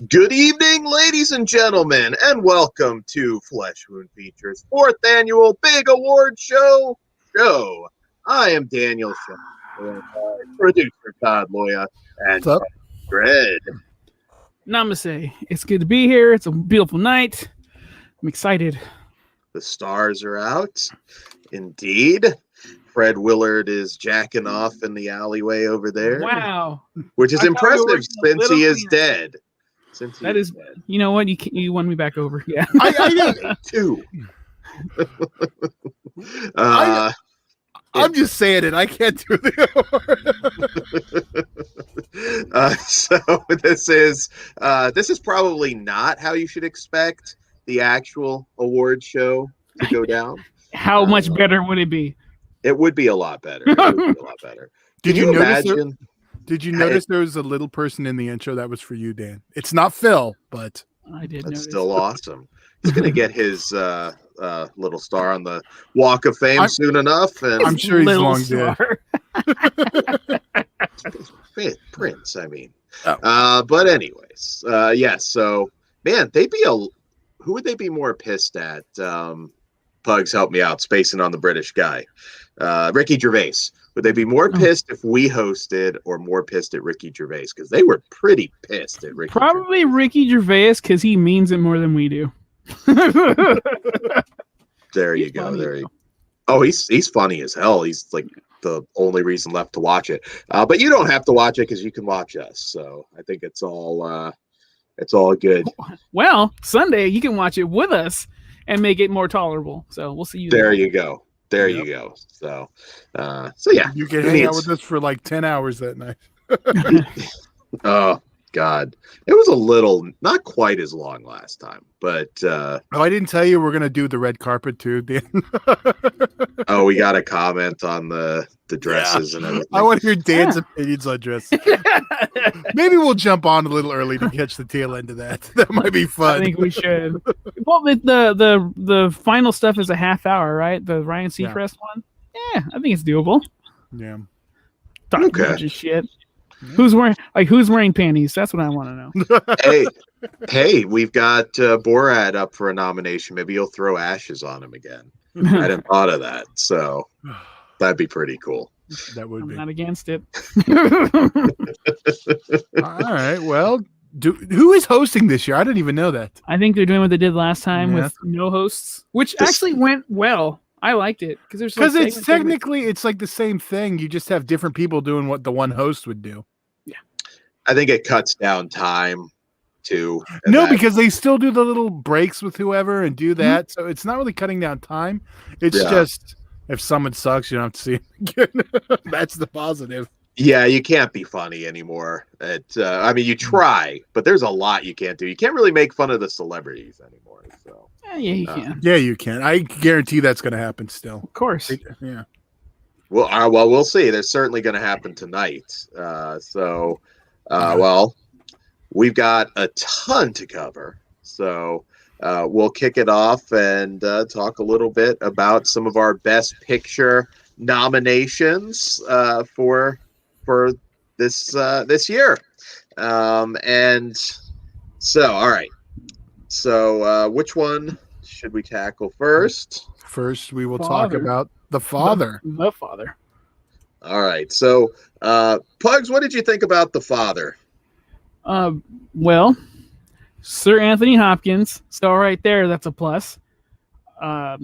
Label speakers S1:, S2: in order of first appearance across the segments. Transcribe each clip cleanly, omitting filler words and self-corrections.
S1: Good evening, ladies and gentlemen, and welcome to Flesh Wound Features' 4th annual Big Award Show. I am Daniel Shaw, producer Todd Loya, and Fred.
S2: Namaste. It's good to be here. It's a beautiful night. I'm excited.
S1: The stars are out. Indeed. Fred Willard is jacking off in the alleyway over there.
S2: Wow.
S1: Which is impressive since he is dead.
S2: That is bad. You know what? You won me back over. Yeah.
S1: I did too.
S3: I'm just saying it. I can't do the
S1: so this is probably not how you should expect the actual award show to go down.
S2: How much better would it be?
S1: It would be a lot better.
S3: Did you imagine? Did you notice there was a little person in the intro that was for you, Dan? It's not Phil, but
S2: I did.
S1: That's still awesome. He's gonna get his little star on the Walk of Fame soon enough, and
S3: I'm sure he's long dead.
S1: Prince, I mean. But anyways, yes. So, man, who would they be more pissed at? Pugs, help me out. Spacing on the British guy, Ricky Gervais. Would they be more pissed if we hosted, or more pissed at Ricky Gervais? Because they were pretty pissed at Ricky.
S2: Probably
S1: Gervais.
S2: Ricky Gervais, because he means it more than we do.
S1: There you go. Oh, he's funny as hell. He's like the only reason left to watch it. But you don't have to watch it because you can watch us. So I think it's all good.
S2: Well, Sunday you can watch it with us and make it more tolerable. So we'll see you
S1: there. You go. There you go. So yeah,
S3: you can hang out with us for like 10 hours that night.
S1: Oh God, it was a little not quite as long last time, but
S3: I didn't tell you we're gonna do the red carpet too, Dan.
S1: Oh, we got a comment on the dresses and everything.
S3: I want to hear Dan's opinions on dresses. Maybe we'll jump on a little early to catch the tail end of that. That might be fun.
S2: I think we should. Well, the final stuff is a half hour, right? The Ryan Seacrest one. Yeah, I think it's doable.
S3: Yeah.
S2: Talking about your shit. Who's wearing panties? That's what I want to
S1: know. Hey, we've got Borat up for a nomination. Maybe you'll throw ashes on him again. I hadn't thought of that, so that'd be pretty cool.
S3: That would be.
S2: Not against it.
S3: All right. Well, who is hosting this year? I didn't even know that.
S2: I think they're doing what they did last time with no hosts, which actually went well. I liked it because
S3: it's technically it's like the same thing. You just have different people doing what the one host would do.
S2: Yeah,
S1: I think it cuts down time too.
S3: No, because they still do the little breaks with whoever and do that, so it's not really cutting down time. It's just if someone sucks, you don't have to see them again. That's the positive.
S1: Yeah, you can't be funny anymore. I mean, you try, but there's a lot you can't do. You can't really make fun of the celebrities anymore. So.
S2: Yeah, you can.
S3: Yeah, you can. I guarantee that's going to happen still.
S2: Of course.
S3: Yeah.
S1: Well, we'll see. There's certainly going to happen tonight. Well, we've got a ton to cover. So we'll kick it off and talk a little bit about some of our Best Picture nominations for this year. And so, all right. So, which one should we tackle first?
S3: First, we will talk about The Father.
S2: The Father.
S1: All right. So, Pugs, what did you think about The Father?
S2: Well, Sir Anthony Hopkins. So right there, that's a plus. I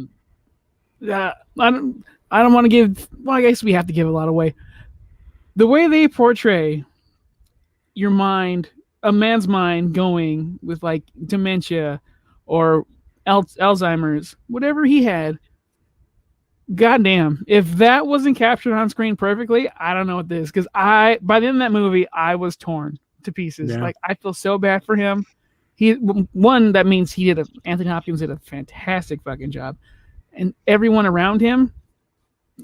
S2: don't want to give. Well, I guess we have to give a lot away. The way they portray your mind. A man's mind going with like dementia or Alzheimer's, whatever he had. Goddamn, if that wasn't captured on screen perfectly, I don't know what this. Because by the end of that movie, I was torn to pieces.
S3: Yeah.
S2: Like I feel so bad for him. That means Anthony Hopkins did a fantastic fucking job, and everyone around him.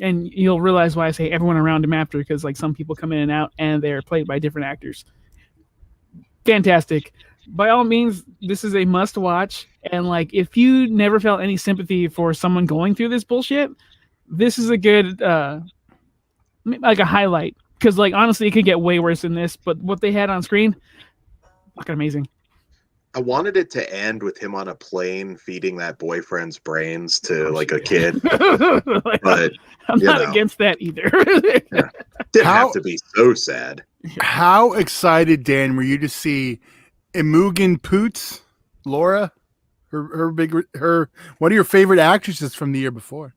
S2: And you'll realize why I say everyone around him after, because like some people come in and out, and they're played by different actors. Fantastic. By all means, this is a must watch. And like, if you never felt any sympathy for someone going through this bullshit, this is a good, like a highlight. Because like, honestly, it could get way worse than this, but what they had on screen, fucking amazing.
S1: I wanted it to end with him on a plane feeding that boyfriend's brains to like a kid,
S2: Like,
S1: but
S2: I'm
S1: you
S2: not
S1: know.
S2: against that either.
S1: didn't have to be so sad.
S3: How excited, Dan, were you to see Imogen Poots, Laura, her one of your favorite actresses from the year before?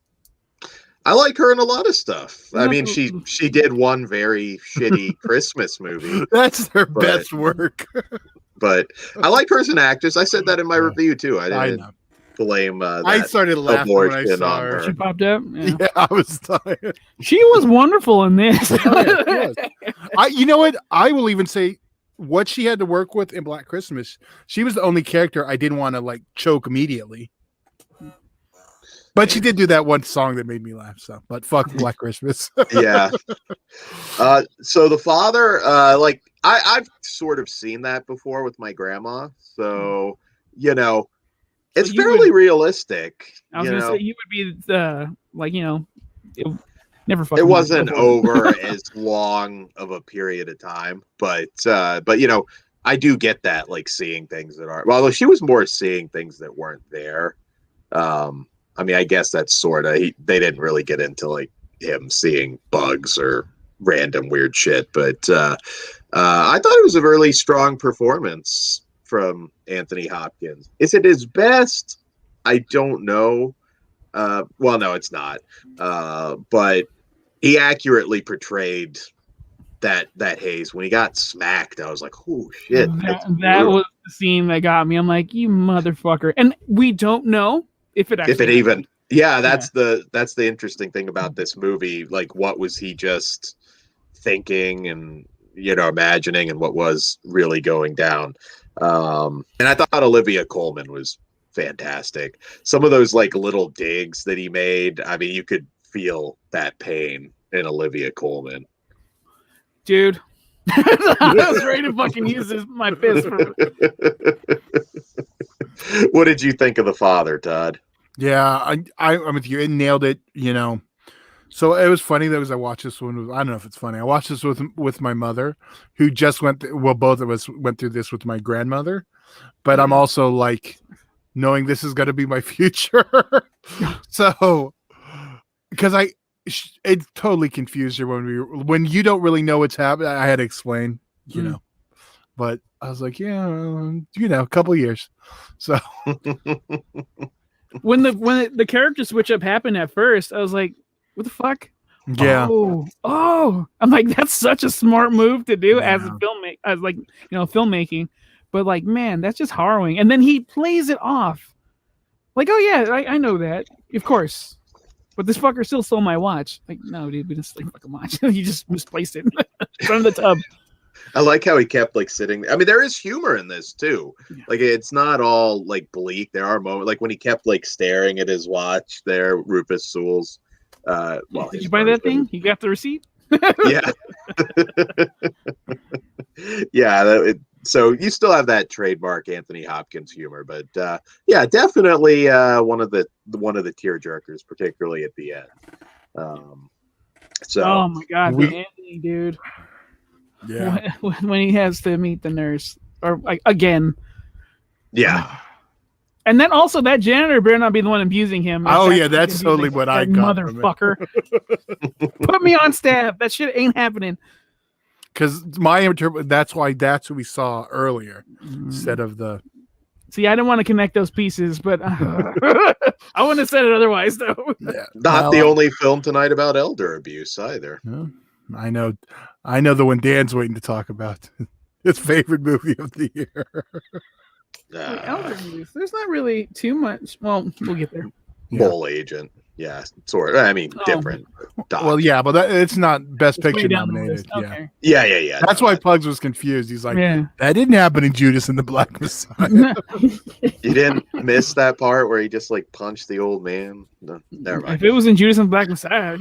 S1: I like her in a lot of stuff. I mean, she did one very shitty Christmas movie,
S3: That's her best work.
S1: but I like her as an actress. I said that in my
S3: Yeah.
S1: review too. I
S3: I
S1: didn't
S3: know.
S1: blame
S3: I
S1: that
S3: started laughing when I
S1: abortion
S3: saw
S1: on
S3: her.
S1: her.
S2: She popped up. Yeah.
S3: Yeah, I was tired.
S2: She was wonderful in this.
S3: Oh, yeah, she was. You know what? I will even say what she had to work with in Black Christmas. She was the only character I didn't want to like choke immediately. But she did do that one song that made me laugh. So, but fuck Black Christmas.
S1: Yeah. So the father, like I've sort of seen that before with my grandma. So, you know, it's fairly realistic.
S2: I was gonna say you would be the like, you know, never fucking.
S1: It wasn't over as long of a period of time, but you know, I do get that, like seeing things that are. Well, she was more seeing things that weren't there. I mean, I guess that's sort of. They didn't really get into like him seeing bugs or random weird shit, but I thought it was a really strong performance from Anthony Hopkins. Is it his best? I don't know. Well, no, it's not. But he accurately portrayed that Hayes. When he got smacked, I was like, "Oh shit!"
S2: That was the scene that got me. I'm like, "You motherfucker!" And we don't know if it
S1: even. Yeah, that's the interesting thing about this movie. Like, what was he just thinking and imagining, and what was really going down? And I thought Olivia Colman was fantastic. Some of those like little digs that he made, I mean, you could feel that pain in Olivia Colman.
S2: Dude, I was ready to fucking use my fist for.
S1: What did you think of the father, Todd?
S3: Yeah, I'm with you. It nailed it. So it was funny that I watched this one. I don't know if it's funny. I watched this with my mother, who just both of us went through this with my grandmother. But I'm also like, knowing this is going to be my future. So, because it totally confused her when you don't really know what's happening. I had to explain, but I was like, yeah, a couple of years. So when
S2: the character switch up happened at first, I was like, what the fuck?
S3: Yeah.
S2: Oh, I'm like, that's such a smart move to do as a filmmaking. But like, man, that's just harrowing. And then he plays it off. Like, oh yeah, I know that. Of course. But this fucker still stole my watch. Like, no, dude, we didn't steal fucking watch. You just misplaced it in front of the tub.
S1: I like how he kept like sitting. I mean, there is humor in this too. Yeah. Like, it's not all like bleak. There are moments like when he kept like staring at his watch there, Rufus Sewell's.
S2: Did you buy that thing? You got the receipt?
S1: Yeah. Yeah. So you still have that trademark Anthony Hopkins humor, but yeah, definitely one of the tearjerkers, particularly at the end. So
S2: oh my god, Anthony, dude.
S3: Yeah.
S2: When he has to meet the nurse, or like again.
S1: Yeah.
S2: And then also that janitor better not be the one abusing him.
S3: Oh yeah, that's totally what I got.
S2: Motherfucker. Put me on staff. That shit ain't happening.
S3: Because that's what we saw earlier instead of the.
S2: See, I didn't want to connect those pieces, but I wouldn't have said it otherwise, though.
S1: Yeah. Not the only film tonight about elder abuse either.
S3: No, I know the one Dan's waiting to talk about. His favorite movie of the year.
S2: Elder abuse. There's not really too much. Well, we'll get there.
S1: Bull Agent. Yeah, sort of. I mean, different.
S3: Well, yeah, but it's not Best Picture nominated.
S2: Okay.
S1: Yeah.
S3: That's why Pugs was confused. He's like, that didn't happen in Judas and the Black Messiah.
S1: You didn't miss that part where he just like punched the old man? No, never mind.
S2: If it was in Judas and the Black Messiah,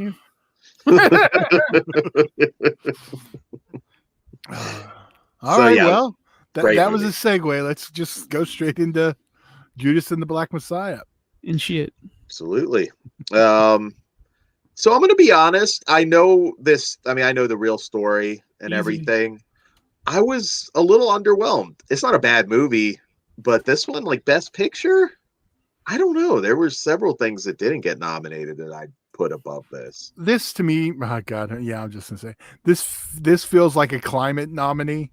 S3: All right, well, that was a segue. Let's just go straight into Judas and the Black Messiah.
S2: And shit.
S1: Absolutely. So I'm going to be honest. I know this. I mean, I know the real story and everything. I was a little underwhelmed. It's not a bad movie. but this one, like Best Picture, I don't know. There were several things that didn't get nominated that I'd put above this.
S3: This to me, oh God, yeah, I'm just gonna say this feels like a climate nominee.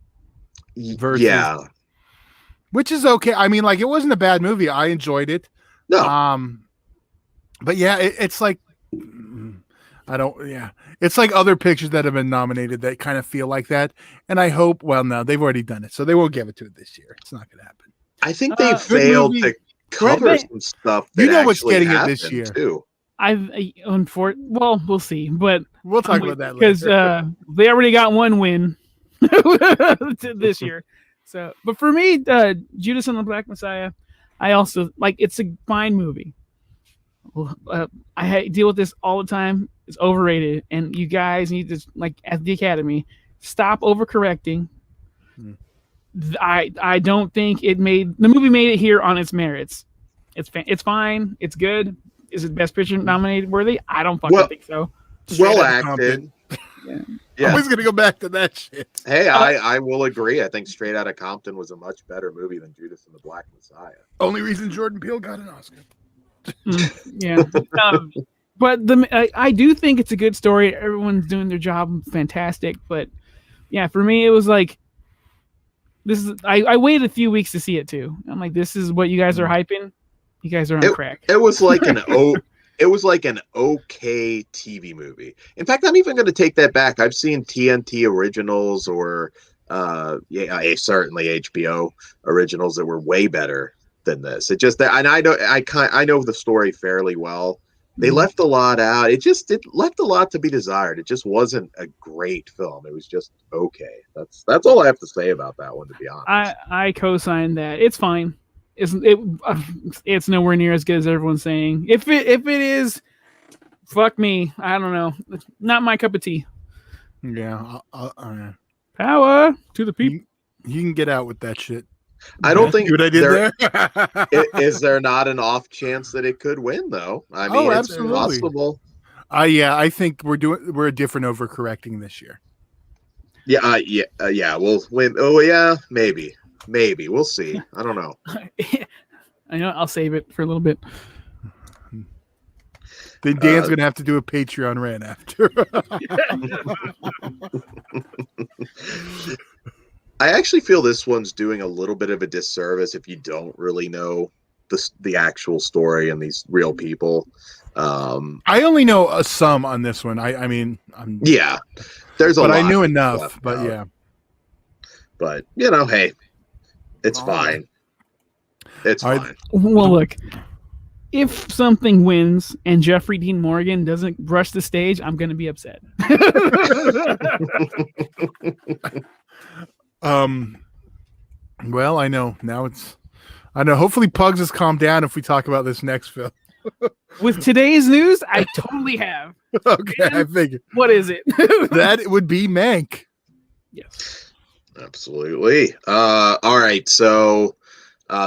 S3: Versus,
S1: Yeah,
S3: which is okay. I mean, like it wasn't a bad movie. I enjoyed it.
S1: no,
S3: But yeah, it's like I don't. Yeah, it's like other pictures that have been nominated that kind of feel like that. And I hope. Well, no, they've already done it, so they won't give it to it this year. It's not going to happen.
S1: I think they failed
S3: movie.
S1: to cover some stuff. That
S3: you know what's getting it
S1: happened
S3: this year
S1: too.
S2: Well, we'll see, but
S3: we'll talk about that
S2: because
S3: later.
S2: they already got one win this year. So, but for me, Judas and the Black Messiah, I also like. It's a fine movie. I deal with this all the time. It's overrated, and you guys need to, like at the Academy, stop overcorrecting. I don't think the movie made it here on its merits. It's fine. It's good. Is it Best Picture nominated worthy? I don't fucking think so.
S1: Well acted.
S3: Yeah. I'm always gonna go back to that shit.
S1: Hey, I will agree. I think Straight Outta Compton was a much better movie than Judas and the Black Messiah.
S3: Only reason Jordan Peele got an Oscar.
S2: Yeah. But I do think it's a good story. Everyone's doing their job fantastic. But yeah, for me, it was like, I waited a few weeks to see it too. I'm like, this is what you guys are hyping. You guys are on crack.
S1: It was like it was like an okay TV movie. In fact, I'm even going to take that back. I've seen TNT originals or certainly HBO originals that were way better than this. It just, and I know the story fairly well. They left a lot out. It left a lot to be desired. It just wasn't a great film. It was just okay. That's all I have to say about that one, to be honest.
S2: I co-sign that. It's fine. It's nowhere near as good as everyone's saying. If it is, fuck me. I don't know. It's not my cup of tea.
S3: Yeah.
S2: Power to the people.
S3: You can get out with that shit.
S1: I don't think
S3: what I did there.
S1: Is there not an off chance that it could win though? I mean, it's
S3: absolutely
S1: possible.
S3: Yeah, I think we're different overcorrecting this year.
S1: Yeah, yeah. We'll win. Oh yeah, maybe. We'll see. I don't know.
S2: I know. I'll save it for a little bit.
S3: Then Dan's gonna have to do a Patreon rant after.
S1: I actually feel this one's doing a little bit of a disservice if you don't really know the actual story and these real people.
S3: I only know some on this one. I mean,
S1: yeah, there's a lot.
S3: But I knew enough. But yeah,
S1: but you know, hey, it's fine. It's fine.
S2: Well, look, if something wins and Jeffrey Dean Morgan doesn't rush the stage, I'm going to be upset.
S3: Well, I know now I know. Hopefully Pugs has calmed down if we talk about this next film.
S2: With today's news, I totally have.
S3: Okay, I figured.
S2: What is it?
S3: That would be Mank.
S2: Yes.
S1: Absolutely. All right. So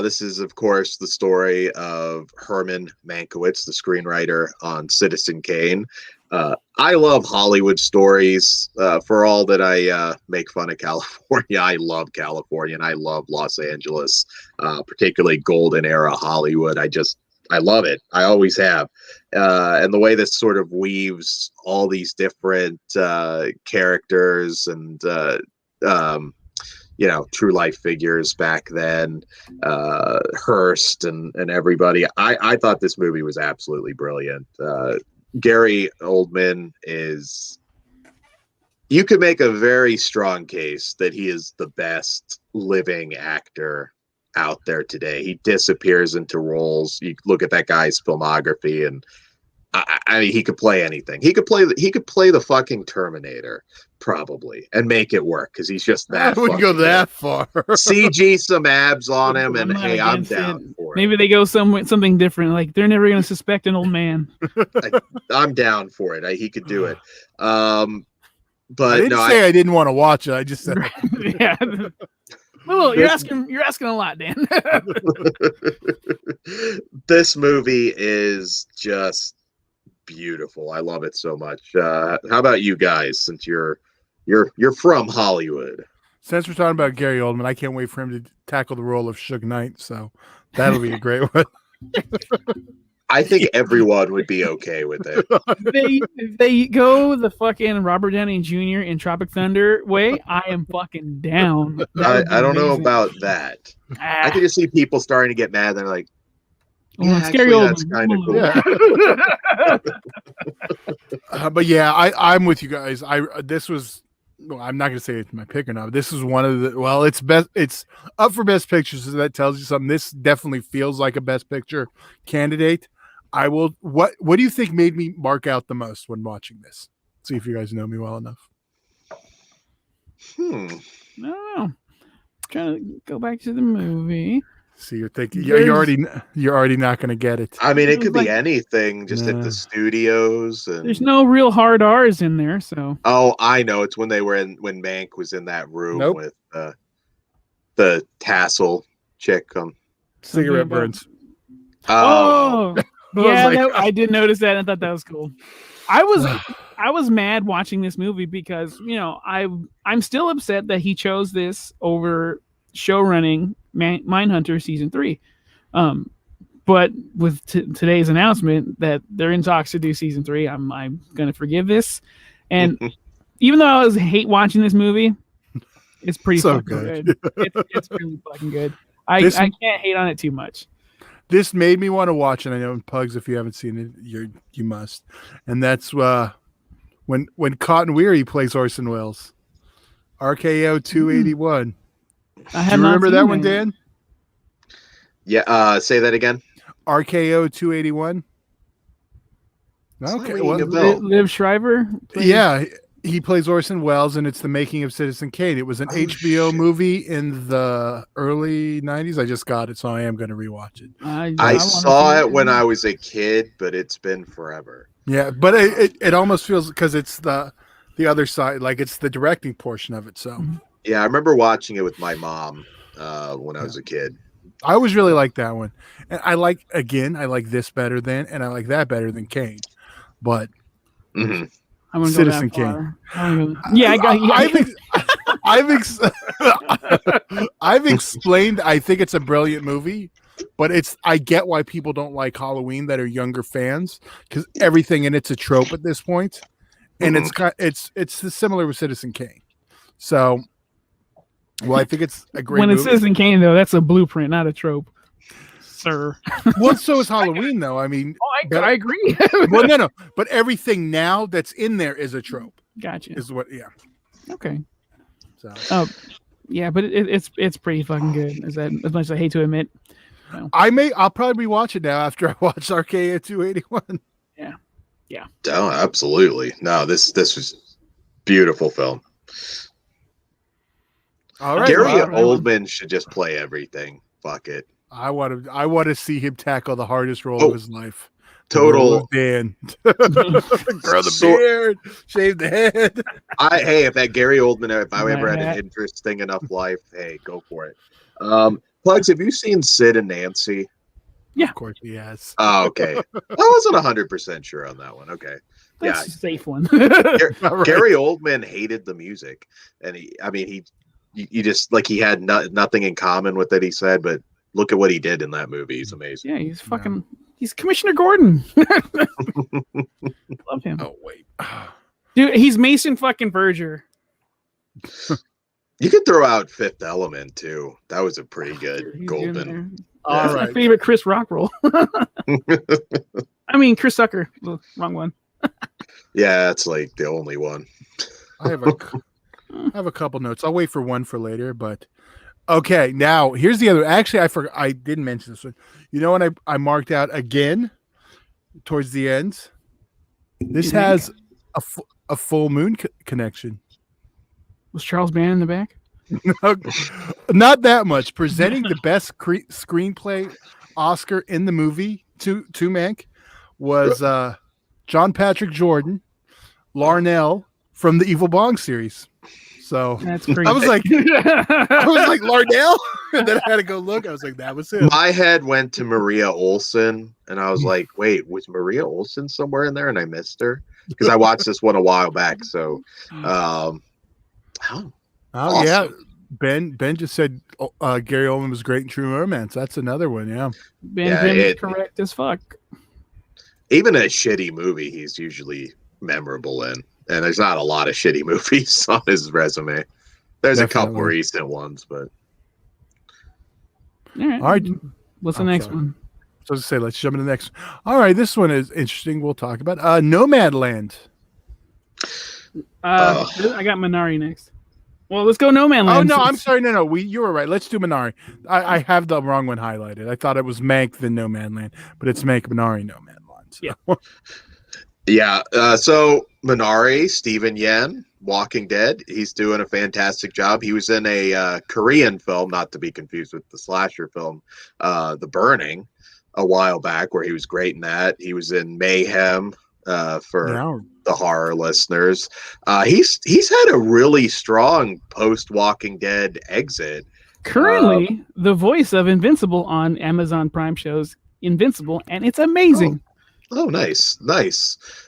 S1: this is, of course, the story of Herman Mankiewicz, the screenwriter on Citizen Kane. I love Hollywood stories. For all that I make fun of California, I love California and I love Los Angeles, particularly golden era Hollywood. I love it. I always have. And the way this sort of weaves all these different characters and true life figures back then, Hearst and everybody. I thought this movie was absolutely brilliant. Gary Oldman you could make a very strong case that he is the best living actor out there today. He disappears into roles. You look at that guy's filmography and I mean, he could play anything. He could play the fucking Terminator probably and make it work because he's just that.
S3: I wouldn't go that far.
S1: CG some abs on him, and hey, I'm down for it.
S2: Maybe they go something different. Like they're never going to suspect an old man.
S1: I'm down for it. He could do it. But
S3: I didn't say I didn't want to watch it. I just said,
S2: yeah. Well, you're asking a lot, Dan.
S1: This movie is just beautiful. I love it so much. How about you guys? Since you're from Hollywood.
S3: Since we're talking about Gary Oldman, I can't wait for him to tackle the role of Suge Knight. So that'll be a great one.
S1: I think everyone would be okay with it.
S2: If they go the fucking Robert Downey Jr. in Tropic Thunder way, I am fucking down.
S1: I don't know about that. I can just see people starting to get mad. They're like,
S2: well, it's Gary
S1: that's
S2: Oldman.
S1: kind of cool.
S3: But yeah, I'm with you guys. This was. Well, I'm not going to say it's my pick or not. But this is one of the. Well, it's best. It's up for best picture, so that tells you something. This definitely feels like a best picture candidate. I will. What do you think made me mark out the most when watching this? See if you guys know me well enough.
S2: I don't know. Trying to go back to the movie.
S3: See, you're thinking you're already not going to get it.
S1: I mean, it could be anything. Just at the studios. And...
S2: There's no real hard R's in there, so.
S1: Oh, I know. It's when when Mank was in that room with the tassel chick on
S3: cigarette burns.
S2: Oh, yeah, I did notice that. I thought that was cool. I was mad watching this movie because I'm still upset that he chose this over showrunning Mindhunter season 3. But with today's announcement that they're in talks to do season 3, I'm gonna forgive this. And even though I hate watching this movie, it's pretty
S3: so
S2: fucking good. It's really fucking good. I can't hate on it too much.
S3: This made me want to watch it. I know, Pugs, if you haven't seen it, you must. And that's when Cotton Weary plays Orson Welles. RKO 281.
S2: I
S3: Do you remember that one, Dan?
S1: Yeah. Say that again.
S3: RKO 281. Okay. Well,
S2: Liv Schreiber.
S3: Yeah, he plays Orson Welles, and it's the making of Citizen Kane. It was an HBO movie in the early 90s. I just got it, so I am going to rewatch it.
S1: I saw it when I was a kid, but it's been forever.
S3: Yeah, but it almost feels because it's the other side, like it's the directing portion of it. So
S1: yeah, I remember watching it with my mom when I was a kid.
S3: I always really liked that one, and I like this better than, and I like that better than Kane, but.
S1: Mm-hmm.
S2: I'm gonna
S3: Citizen
S2: go
S3: Kane.
S2: Yeah, I got.
S3: I've explained. I think it's a brilliant movie, but I get why people don't like Halloween that are younger fans because everything in it's a trope at this point, and it's similar with Citizen Kane. So, well, I think it's a great.
S2: When
S3: movie.
S2: it's Citizen Kane, though, that's a blueprint, not a trope. Sir.
S3: Well, so is Halloween, though. I mean,
S2: I agree.
S3: Well, no, but everything now that's in there is a trope.
S2: Gotcha.
S3: Is what? Yeah.
S2: Okay.
S3: So.
S2: Yeah, but it's pretty fucking good. As much as I hate to admit. No.
S3: I'll probably rewatch it now after I watch RKO 281.
S2: Yeah. Yeah.
S1: Oh, absolutely. No, this was beautiful film.
S3: All right.
S1: Gary Oldman should just play everything. Fuck it.
S3: I want to see him tackle the hardest role of his life.
S1: Total
S3: Dan. Grow the beard, shave the head.
S1: If that Gary Oldman, if I ever had an interesting enough life, hey, go for it. Plugs, have you seen Sid and Nancy?
S2: Yeah,
S3: of course he has.
S1: Oh, okay. I wasn't 100% sure on that one. Okay,
S2: that's a safe one.
S1: Gary Oldman hated the music, and he just like he had nothing in common with it. He said, but look at what he did in that movie. He's amazing.
S2: Yeah, he's fucking. He's Commissioner Gordon. Love him.
S3: Oh wait,
S2: dude, he's Mason fucking Verger.
S1: You could throw out Fifth Element too. That was a pretty good Golden.
S2: That's my favorite Chris Rock role. I mean, Chris Tucker. Wrong one.
S1: Yeah, it's like the only one.
S3: I have a couple notes. I'll wait for one for later, but. Okay, now here's the other. Actually, I forgot. I didn't mention this one. You know, when I marked out again towards the end, this has a full moon connection.
S2: Was Charles Band in the back?
S3: Not that much. Presenting the best screenplay Oscar in the movie to Mank was John Patrick Jordan, Larnell from the Evil Bong series. So
S2: that's crazy.
S3: I was like Lardell, and then I had to go look. I was like, that was him.
S1: My head went to Maria Olsen, and I was like, wait, was Maria Olsen somewhere in there, and I missed her because I watched this one a while back. So,
S3: awesome.
S1: Yeah,
S3: Ben just said Gary Oldman was great in True Romance. That's another one. Yeah.
S2: Ben Grimm is correct as fuck.
S1: Even a shitty movie, he's usually memorable in, and there's not a lot of shitty movies on his resume. There's a couple recent ones, but
S2: all right. What's the next one?
S3: So to say, let's jump into the next. All right, this one is interesting. We'll talk about Nomadland.
S2: I got Minari next. Well, let's go Nomadland.
S3: Oh no, I'm sorry. No. You were right. Let's do Minari. I have the wrong one highlighted. I thought it was Mank the Nomadland, but it's Mank Minari Nomadland. So.
S2: Yeah.
S1: Yeah. So Minari, Steven Yeun, Walking Dead. He's doing a fantastic job. He was in a Korean film, not to be confused with the slasher film, The Burning, a while back, where he was great in that. He was in Mayhem for the horror listeners. He's had a really strong post Walking Dead exit.
S2: Currently, the voice of Invincible on Amazon Prime shows Invincible, and it's amazing.
S1: Oh, nice.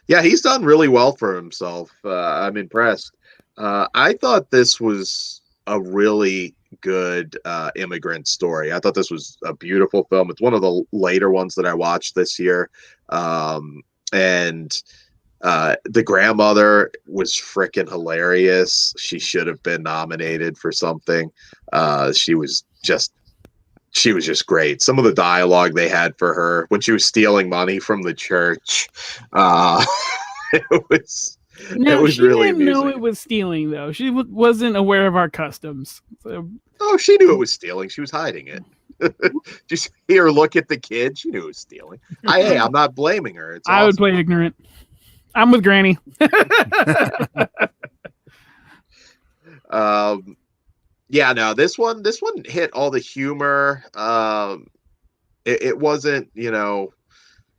S1: Yeah, he's done really well for himself. I'm impressed. I thought this was a really good immigrant story. I thought this was a beautiful film. It's one of the later ones that I watched this year. And the grandmother was freaking hilarious. She should have been nominated for something. She was just great. Some of the dialogue they had for her when she was stealing money from the church, it was really amusing. She didn't know
S2: it was stealing, though. She wasn't aware of our customs. So.
S1: Oh, she knew it was stealing. She was hiding it. Just hear her look at the kid. She knew it was stealing. I'm not blaming her. It's
S2: I would play ignorant. I'm with Granny.
S1: Yeah, no, this one hit all the humor. It wasn't, and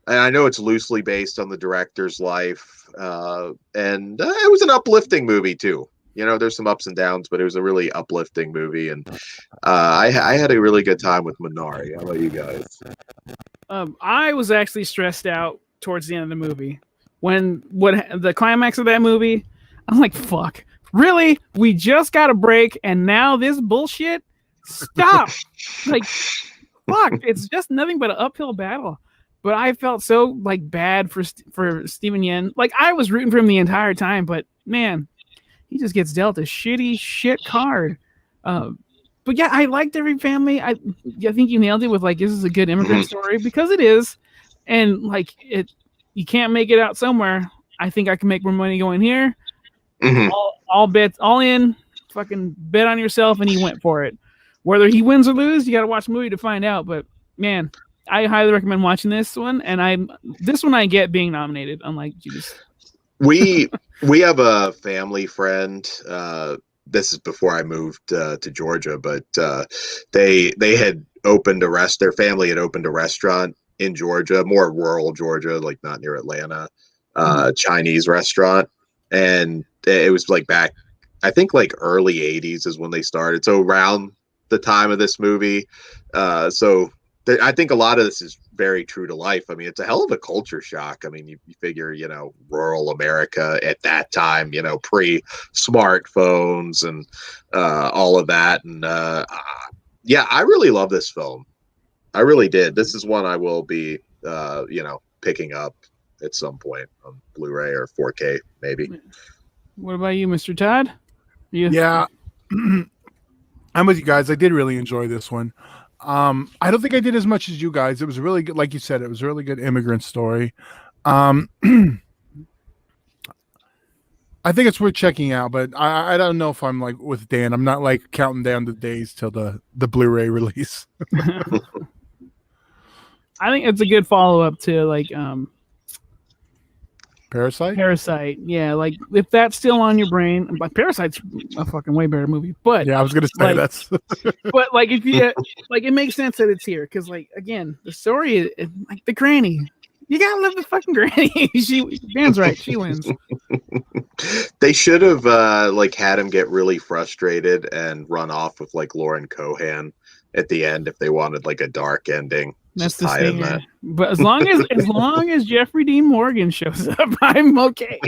S1: I know it's loosely based on the director's life, and it was an uplifting movie too. There's some ups and downs, but it was a really uplifting movie, and I had a really good time with Minari. How about you guys?
S2: I was actually stressed out towards the end of the movie. When the climax of that movie, I'm like, fuck. Really? We just got a break, and now this bullshit? Stop! Like, fuck! It's just nothing but an uphill battle. But I felt so bad for Steven Yeun. I was rooting for him the entire time, but man, he just gets dealt a shitty shit card. But yeah, I liked Every Family. I think you nailed it with this is a good immigrant story, because it is, and you can't make it out somewhere. I think I can make more money going here. All bets, all in. Fucking bet on yourself, and he went for it. Whether he wins or lose, you got to watch the movie to find out. But man, I highly recommend watching this one. And I get being nominated. Unlike Judas. We have a family friend. This is before I moved to Georgia, but they had opened their family had opened a restaurant in Georgia, more rural Georgia, not near Atlanta, Chinese restaurant. And it was back, I think early 80s is when they started. So around the time of this movie. I think a lot of this is very true to life. I mean, it's a hell of a culture shock. I mean, you figure, rural America at that time, pre-smartphones and all of that. And yeah, I really love this film. I really did. This is one I will be, picking up at some point on Blu-ray or 4K, maybe. What about you, Mr. Todd?
S3: Yeah, I'm with you guys. I did really enjoy this one. I don't think I did as much as you guys. It was really good. Like you said, it was a really good immigrant story. I think it's worth checking out, but I don't know if I'm with Dan. I'm not counting down the days till the Blu-ray release.
S2: I think it's a good follow-up to
S3: Parasite,
S2: yeah. If that's still on your brain, Parasite's a fucking way better movie. But
S3: yeah, I was gonna say that's.
S2: But if you it makes sense that it's here because again, the story is the granny. You gotta love the fucking granny. Dan's right. She wins.
S1: They should have had him get really frustrated and run off with Lauren Cohan at the end if they wanted a dark ending.
S2: That's the thing. But as long as Jeffrey Dean Morgan shows up, I'm okay.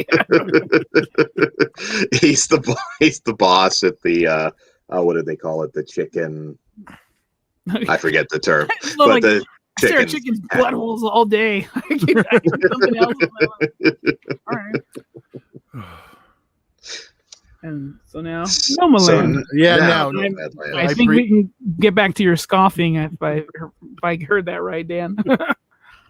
S1: He's the boss at the what did they call it? The chicken. I forget the term,
S2: Well,
S1: but
S2: like,
S1: the
S2: stare at
S1: chicken.
S2: chicken's buttholes all day. I get something else. All right. And so now, Noma Land.
S3: Yeah,
S1: now
S3: now-
S1: Nomadland.
S2: I think we can get back to your scoffing if I heard that right, Dan.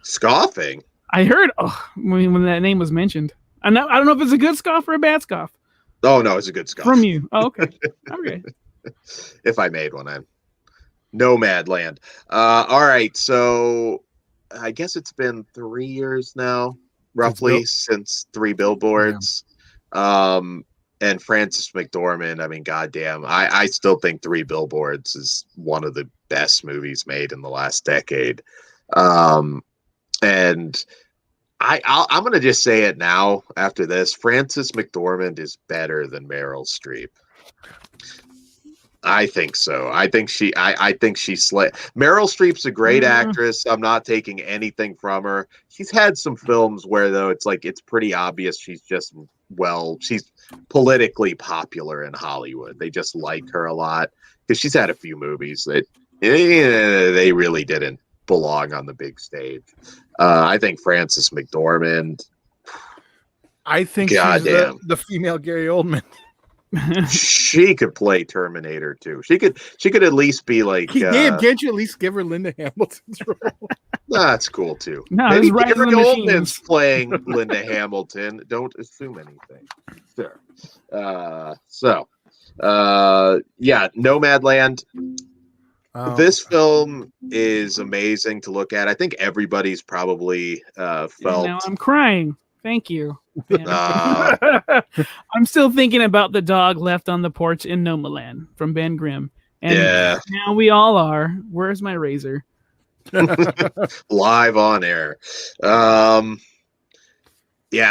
S1: Scoffing.
S2: I heard when that name was mentioned. I don't know if it's a good scoff or a bad scoff
S1: Oh no, it's a good scoff.
S2: from you. Oh, okay. Okay.
S1: If I made one, I'm Nomadland. All right, so I guess it's been 3 years now, roughly, since Three Billboards. And Frances McDormand, I mean, goddamn, I still think Three Billboards is one of the best movies made in the last decade. And I'm going to just say it now after this. Frances McDormand is better than Meryl Streep. I think so. I think she's Meryl Streep's a great actress. I'm not taking anything from her. She's had some films where, though, it's like it's pretty obvious she's politically popular in Hollywood. They just like her a lot because she's had a few movies that they really didn't belong on the big stage. I think Frances McDormand.
S3: I think she's the female Gary Oldman.
S1: She could play Terminator too. She could at least be like.
S3: Damn, can't you at least give her Linda Hamilton's role?
S1: That's cool too.
S2: No,
S1: maybe
S2: it's Rise of
S1: Gary
S2: the
S1: Oldman's
S2: Machines.
S1: playing Linda Hamilton. Don't assume anything. Sure. Yeah, Nomadland.
S3: Oh.
S1: This film is amazing to look at. I think everybody's probably felt.
S2: Now I'm crying. Thank you.
S1: Uh,
S2: I'm still thinking about the dog left on the porch in Nomaland from Ben Grimm. And
S1: Yeah.
S2: now we all are. Where's my razor?
S1: Live on air. Yeah,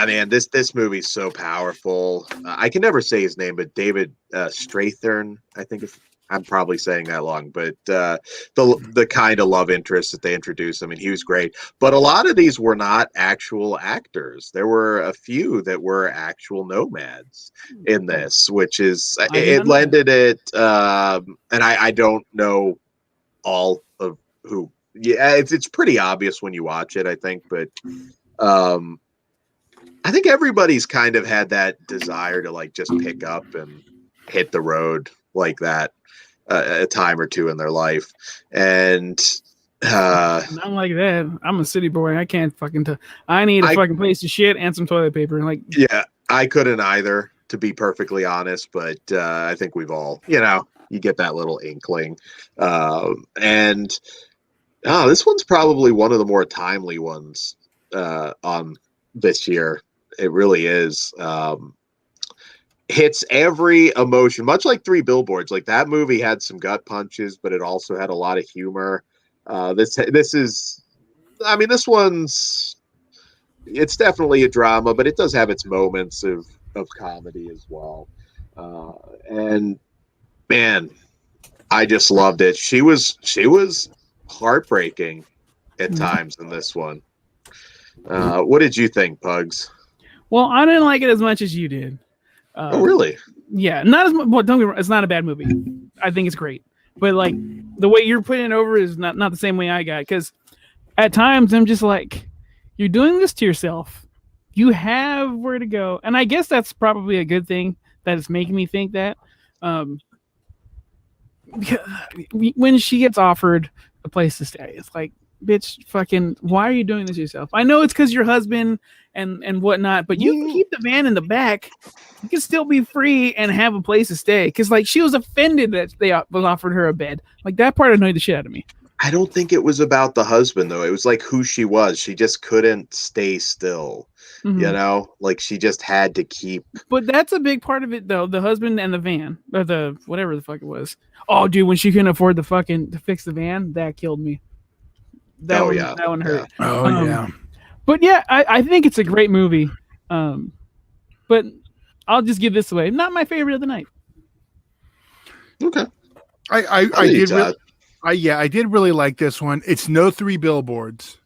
S1: man, this movie's so powerful. I can never say his name, but David Strathairn, I think I'm probably saying that wrong, but the kind of love interest that they introduced, I mean, he was great. But a lot of these were not actual actors. There were a few that were actual nomads in this, which is it lended it. And I don't know all of who. Yeah, it's pretty obvious when you watch it, I think, but I think everybody's kind of had that desire to like just pick up and hit the road like that a time or two in their life. And
S2: not like that. I'm a city boy. I can't fucking I need a fucking place to shit and some toilet paper. Like,
S1: yeah, I couldn't either, to be perfectly honest, but I think we've all, you get that little inkling. And this one's probably one of the more timely ones on this year. It really is. Hits every emotion, much like Three Billboards. Like that movie had some gut punches, but it also had a lot of humor. This one's, it's definitely a drama, but it does have its moments of comedy as well. And man, I just loved it. She was heartbreaking at times in this one. What did you think, Pugs?
S2: well, I didn't like it as much as you did.
S1: Oh, really?
S2: Yeah, not as much. Well, don't get me wrong, it's not a bad movie. I think it's great, but like the way you're putting it over is not the same way I got. Because at times I'm just like, you're doing this to yourself. You have where to go, and I guess that's probably a good thing that it's making me think that. When she gets offered a place to stay, it's like, bitch, fucking, why are you doing this to yourself? I know it's because your husband and whatnot, but you can keep the van in the back. You can still be free and have a place to stay. Because like she was offended that they offered her a bed. Like that part annoyed the shit out of me.
S1: I don't think it was about the husband though. It was like who she was. She just couldn't stay still.
S2: Mhm.
S1: Like she just had to keep.
S2: But that's a big part of it though. The husband and the van, or the whatever the fuck it was. Oh, dude, when she couldn't afford to fix the van, that killed me. That one hurt.
S3: Yeah. Oh yeah.
S2: But yeah, I think it's a great movie. But I'll just give this away. Not my favorite of the night.
S1: Okay.
S3: I did really like this one. It's no Three Billboards.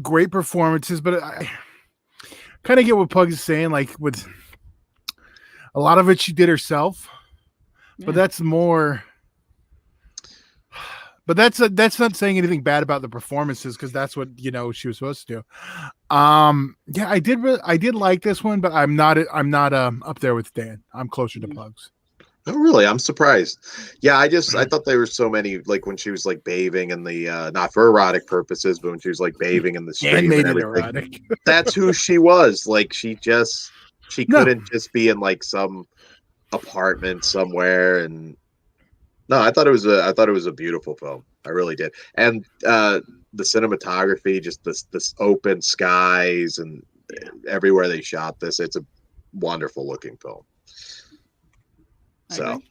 S3: Great performances, but I kind of get what Pugs is saying. Like with a lot of it, she did herself. But that's more. But that's not saying anything bad about the performances because that's what she was supposed to do. Yeah, I did like this one, but I'm not up there with Dan. I'm closer to Pugs.
S1: Oh, really? I'm surprised. Yeah, I thought there were so many, like when she was like bathing in the not for erotic purposes, but when she was like bathing in the stream and everything. Erotic. That's who she was. Like she couldn't just be in like some apartment somewhere. And no, I thought it was a beautiful film. I really did. And the cinematography, just this open skies and everywhere they shot this, it's a wonderful looking film. So,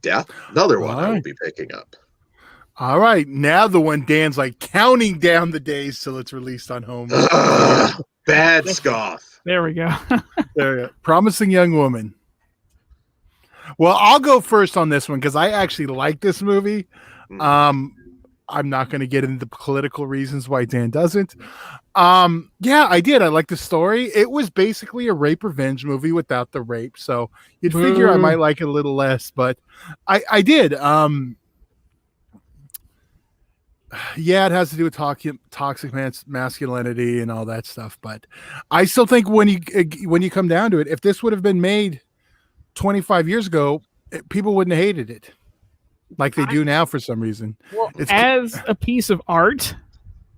S1: yeah, another one I will be picking up.
S3: All right, now the one Dan's like counting down the days till it's released on home.
S1: Bad Scoff.
S2: There we go.
S3: There we go. Promising Young Woman. Well, I'll go first on this one because I actually like this movie. I'm not going to get into the political reasons why Dan doesn't. Yeah, I did. I like the story. It was basically a rape revenge movie without the rape. So you'd figure I might like it a little less, but I did. Yeah, it has to do with toxic masculinity and all that stuff. But I still think when you come down to it, if this would have been made 25 years ago, people wouldn't have hated it like they do now for some reason.
S2: Well, as a piece of art,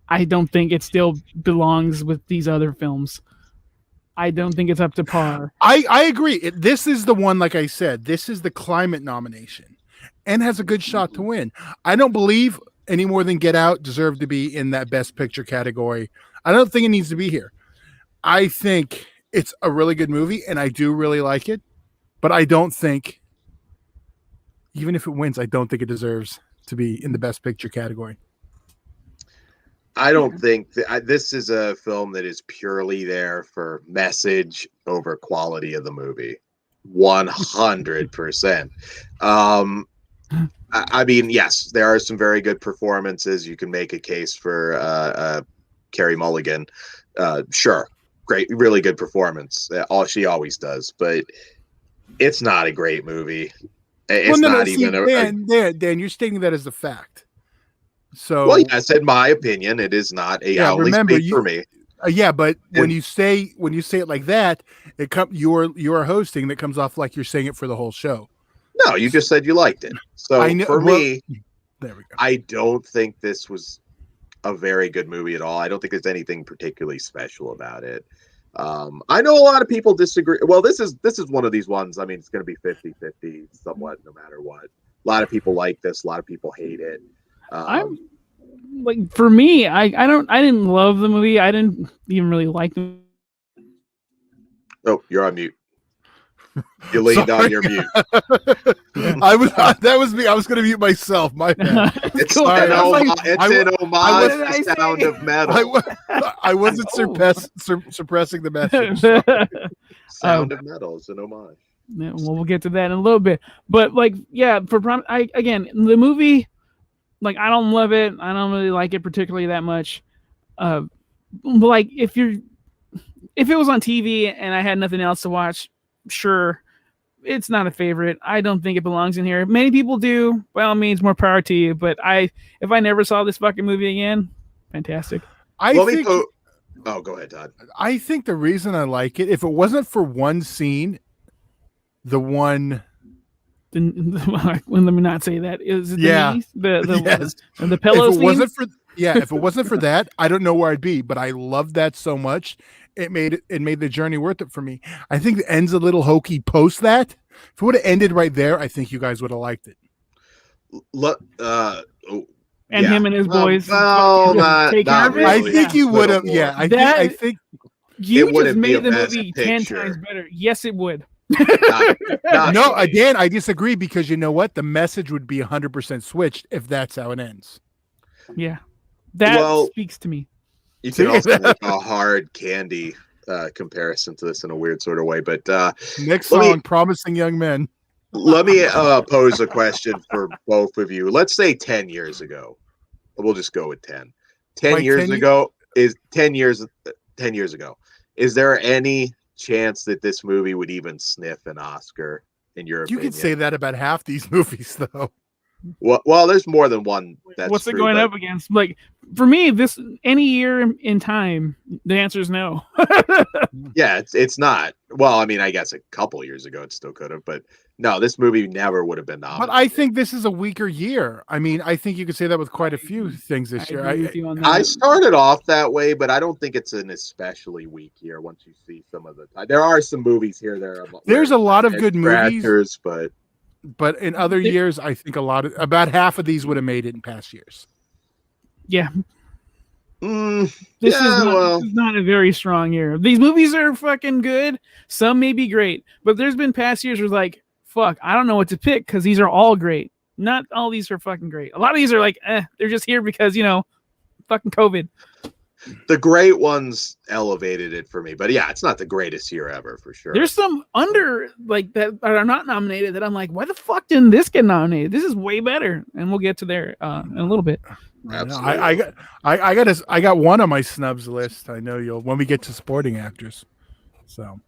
S2: I don't think it still belongs with these other films. I don't think it's up to par.
S3: I agree. This is the one, like I said, this is the climate nomination and has a good shot to win. I don't believe any more than Get Out deserved to be in that Best Picture category. I don't think it needs to be here. I think it's a really good movie and I do really like it, but I don't think, even if it wins, I don't think it deserves to be in the Best Picture category.
S1: I don't think this is a film that is purely there for message over quality of the movie. 100%. I mean, yes, there are some very good performances. You can make a case for Carey Mulligan. Sure, great, really good performance. She always does, but it's not a great movie. It's
S3: Dan, you're stating that as a fact. So,
S1: well, yes, in my opinion, it is not a. Yeah, remember, for me.
S3: Yeah, but when you say it like that, you are hosting. That comes off like you're saying it for the whole show.
S1: No, you just said you liked it. So me,
S3: there we go.
S1: I don't think this was a very good movie at all. I don't think there's anything particularly special about it. I know a lot of people disagree. Well, this is one of these ones. I mean, it's going to be 50-50 somewhat, no matter what. A lot of people like this. A lot of people hate it.
S2: I'm like, for me, I didn't love the movie. I didn't even really like them.
S1: Oh, you're on mute. You leaned on your mute.
S3: That was me. I was going to mute myself. My bad.
S1: It's an homage to Sound of Metal.
S3: I wasn't suppressing the message.
S1: Sound of Metal is an homage.
S2: Yeah, well, we'll get to that in a little bit. But like, yeah, again, the movie, like, I don't love it. I don't really like it particularly that much. But like, if it was on TV and I had nothing else to watch, sure, it's not a favorite. I don't think it belongs in here. Many people do. By all means, more power to you. But if I never saw this fucking movie again, fantastic.
S1: Go ahead, Todd.
S3: I think the reason I like it, if it wasn't for one scene, let me not say that. Is it the pillow scene? If it wasn't for that, I don't know where I'd be. But I loved that so much. It made the journey worth it for me. I think the end's a little hokey post that. If it would have ended right there, I think you guys would have liked it.
S2: Him and his boys.
S3: I think you would have. Yeah, I think
S2: you just made the movie 10 times better. Yes, it would.
S3: No, again, I disagree because you know what? The message would be 100% switched if that's how it ends.
S2: Yeah, that speaks to me.
S1: You can also make a hard candy comparison to this in a weird sort of way. But
S3: next song, Promising Young Men.
S1: Let me pose a question for both of you. Let's say 10 years ago. We'll just go with 10. 10 years ago. Is there any chance that this movie would even sniff an Oscar? in your
S3: You
S1: opinion?
S3: could say that about half these movies, though.
S1: Well, there's more than one. That's
S2: What's
S1: true,
S2: it going
S1: but
S2: up against? Like for me, this any year in time, the answer is no.
S1: Yeah, it's not. Well, I mean, I guess a couple years ago it still could have, but no, this movie never would have been nominated.
S3: But I think this is a weaker year. I mean, I think you could say that with quite a few things
S2: I
S3: this year.
S2: agree with you on that.
S1: I started off that way, but I don't think it's an especially weak year once you see some of the. There are some movies here.
S3: There's a lot of good movies,
S1: but
S3: in other years, I think about half of these would have made it in past years.
S2: Yeah.
S1: This
S2: This is not a very strong year. These movies are fucking good. Some may be great, but there's been past years where it's like, fuck, I don't know what to pick because these are all great. Not all these are fucking great. A lot of these are like, they're just here because, fucking COVID.
S1: the great ones elevated it for me, but yeah, it's not the greatest year ever for sure.
S2: There's some under like that are not nominated that I'm like, why the fuck didn't this get nominated? This is way better, and we'll get to there in a little bit.
S1: Absolutely.
S3: I got one on my snubs list. I know you'll when we get to supporting actors. So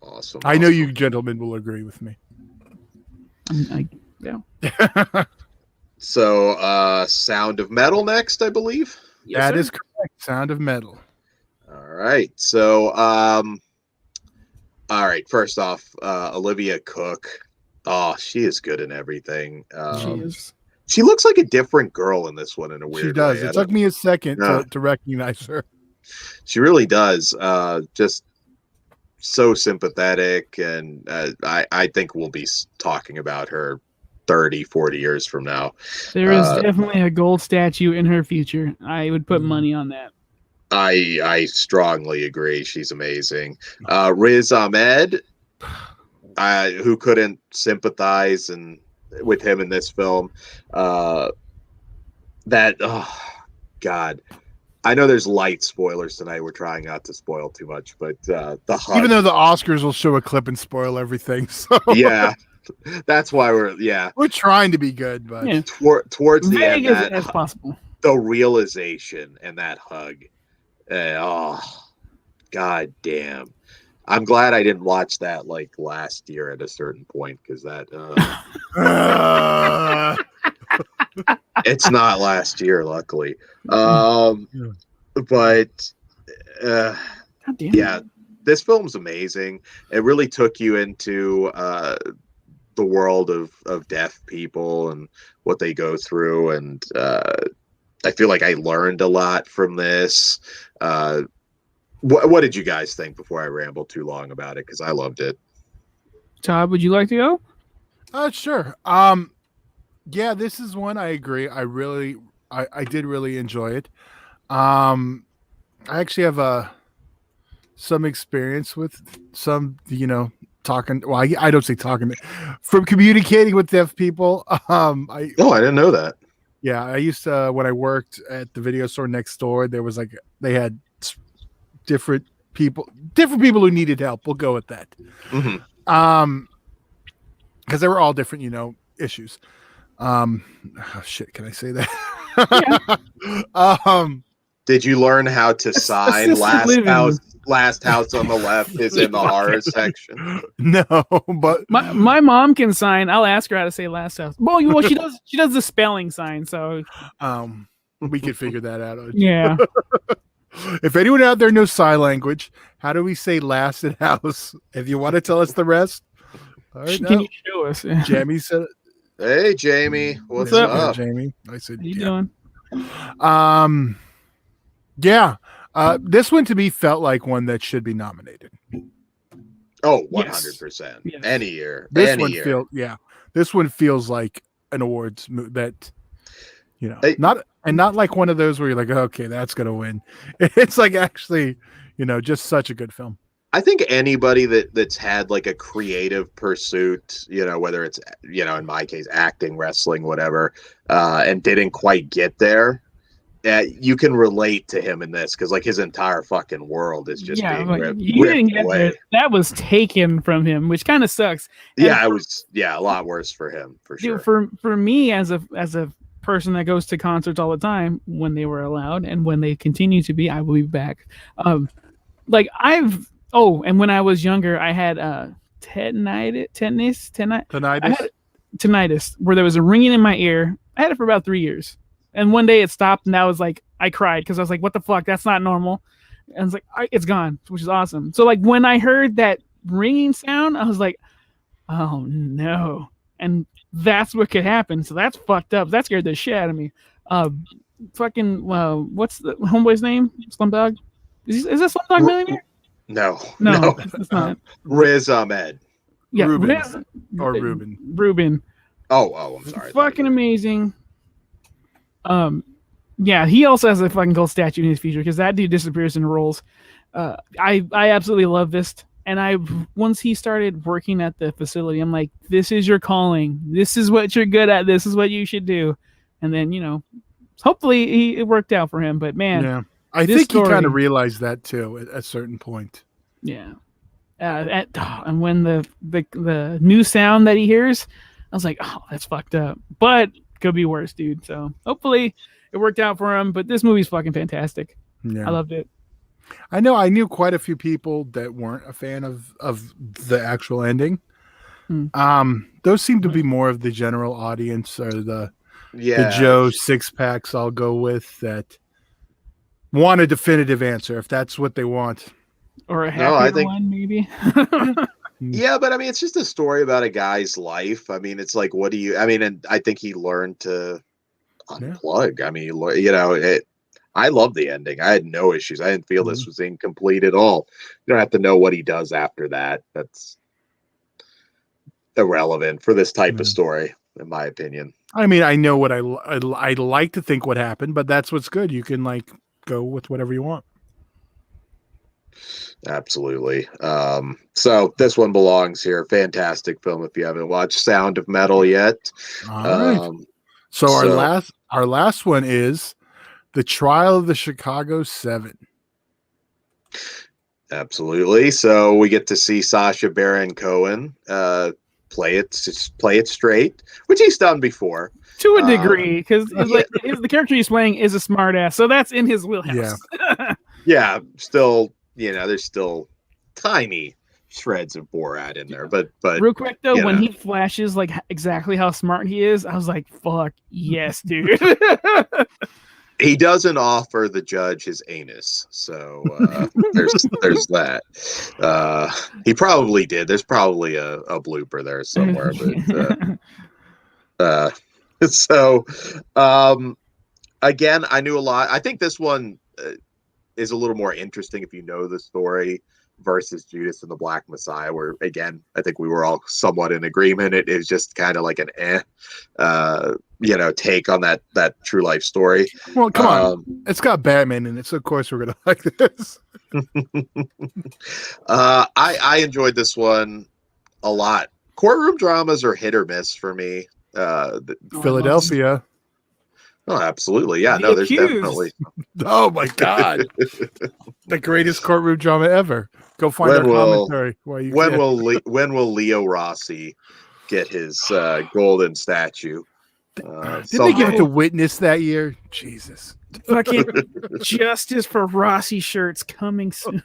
S1: Awesome.
S3: I know you gentlemen will agree with me.
S2: Yeah.
S1: So, Sound of Metal next, I believe.
S3: That is correct. Sound of Metal.
S1: All right. So, all right. First off, Olivia Cook. Oh, she is good in everything.
S2: She is.
S1: She looks like a different girl in this one in a weird way.
S3: She does. It took me a second to recognize her.
S1: She really does. Just so sympathetic, and I think we'll be talking about her 30, 40 years from now.
S2: There is definitely a gold statue in her future. I would put money on that.
S1: I strongly agree. She's amazing. Riz Ahmed, who couldn't sympathize with him in this film. God, I know there's light spoilers tonight. We're trying not to spoil too much, but
S3: even though the Oscars will show a clip and spoil everything, so
S1: yeah, that's why we're
S3: trying to be good, but
S1: towards the end,
S2: as possible.
S1: The realization and that hug. God damn. I'm glad I didn't watch that like last year at a certain point because that it's not last year, luckily. But yeah, this film's amazing. It really took you into the world of deaf people and what they go through, and I feel like I learned a lot from this. What did you guys think before I rambled too long about it? Because I loved it.
S2: Todd, would you like to go?
S3: Sure. Yeah, this is one I agree. I did really enjoy it. I actually have some experience with some, talking. Well, I don't say talking, from communicating with deaf people. I
S1: didn't know that.
S3: Yeah, I used to when I worked at the video store next door. There was they had different people who needed help. We'll go with that.
S1: Mm-hmm.
S3: Because they were all different, issues. Shit, can I say that?
S2: Yeah.
S1: Did you learn how to sign last house on the left is in the horror section?
S3: No, but
S2: my mom can sign. I'll ask her how to say last house. Well, she does. She does the spelling sign. So
S3: we could figure that out.
S2: Yeah.
S3: If anyone out there knows sign language, how do we say last at house? If you want to tell us the rest, all right,
S2: can you show us?
S3: Jamie said,
S1: "Hey, Jamie, what's up?
S3: Yeah, Jamie?" I said,
S2: "How you doing?"
S3: Yeah. This one to me felt like one that should be nominated.
S1: Oh, 100%.
S2: Yes.
S1: Any year.
S3: This one feels like an awards that, not like one of those where you're like, okay, that's going to win. It's like actually, just such a good film.
S1: I think anybody that's had like a creative pursuit, whether it's, in my case, acting, wrestling, whatever, and didn't quite get there, you can relate to him in this because like his entire fucking world is just being ripped away.
S2: That was taken from him, which kind of sucks.
S1: And it was a lot worse for him for sure.
S2: For me as a person that goes to concerts all the time when they were allowed and when they continue to be, I will be back. And when I was younger, I had
S3: Tinnitus.
S2: Tinnitus, where there was a ringing in my ear. I had it for about 3 years, and one day it stopped, and I was like, I cried because I was like, "What the fuck? That's not normal." And I was like, "It's gone," which is awesome. So like when I heard that ringing sound, I was like, "Oh no!" And that's what could happen. So that's fucked up. That scared the shit out of me. Fucking what's the homeboy's name? Slumdog? Is that Slumdog Millionaire?
S1: No,
S2: it's not.
S1: Riz Ahmed.
S2: Yeah,
S3: Ruben. Or Ruben.
S2: Ruben.
S1: Oh, I'm sorry.
S2: Fucking amazing. Yeah, he also has a fucking gold statue in his feature because that dude disappears and rolls. I absolutely love this. And once he started working at the facility, I'm like, this is your calling. This is what you're good at. This is what you should do. And then, hopefully it worked out for him. But man,
S3: yeah, I think he kind of realized that too at a certain point.
S2: Yeah. And when the new sound that he hears, I was like, oh, that's fucked up. But could be worse, dude. So hopefully it worked out for him. But this movie's fucking fantastic. Yeah. I loved it.
S3: I knew quite a few people that weren't a fan of the actual ending. Those seem to be more of the general audience or the Joe six packs I'll go with that want a definitive answer if that's what they want.
S2: Or a happier one, maybe.
S1: Yeah, but I mean, it's just a story about a guy's life. I mean, it's like, and I think he learned to unplug. Yeah. I mean, I love the ending. I had no issues. I didn't feel this was incomplete at all. You don't have to know what he does after that. That's irrelevant for this type of story, in my opinion.
S3: I mean, I know what I'd like to think what happened, but that's what's good. You can go with whatever you want.
S1: Absolutely. So this one belongs here. Fantastic film if you haven't watched Sound of Metal yet.
S3: All right. So our last one is The Trial of the Chicago 7.
S1: Absolutely. So we get to see Sacha Baron Cohen play it straight, which he's done before
S2: to a degree, because the character he's playing is a smartass, so that's in his wheelhouse.
S1: Yeah. Still, there's still tiny shreds of Borat in there, but
S2: real quick though, when he flashes like exactly how smart he is, I was like, "Fuck yes, dude."
S1: He doesn't offer the judge his anus, so there's that. He probably did. There's probably a blooper there somewhere, but so again, I knew a lot. I think this one is a little more interesting if you know the story versus Judas and the Black Messiah, where again, I think we were all somewhat in agreement. It is just kind of like an take on that true life story.
S3: Well, come on. It's got Batman in it, so of course we're going to like this.
S1: I enjoyed this one a lot. Courtroom dramas are hit or miss for me.
S3: Philadelphia.
S1: Oh, absolutely. Yeah, there's definitely.
S3: Oh my God. The greatest courtroom drama ever. Go find our commentary. When
S1: will Leo Rossi get his golden statue?
S3: Did they get to witness that year? Jesus.
S2: Fucking justice for Rossi shirts coming soon.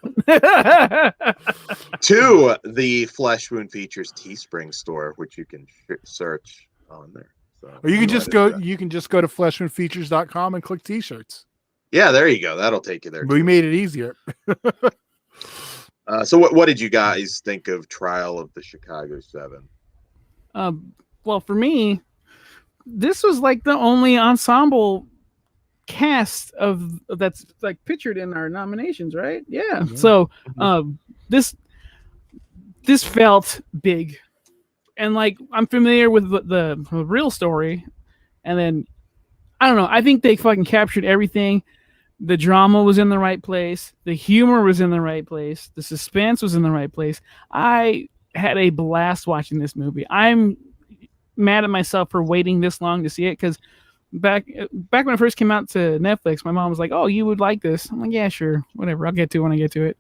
S1: To the Flesh Wound Features Teespring store, which you can search on there. So,
S3: or you can just go to fleshwoundfeatures.com and click t-shirts.
S1: Yeah, there you go. That'll take you there.
S3: We made it easier.
S1: So what did you guys think of Trial of the Chicago 7?
S2: Well, for me, this was like the only ensemble cast that's like pictured in our nominations, right? Yeah. Mm-hmm. So this felt big. And like I'm familiar with the real story, and then I don't know. I think they fucking captured everything. The drama was in the right place. The humor was in the right place. The suspense was in the right place. I had a blast watching this movie. I'm mad at myself for waiting this long to see it because back when it first came out to Netflix, my mom was like, "Oh, you would like this." I'm like, "Yeah, sure, whatever. I'll get to it when I get to it."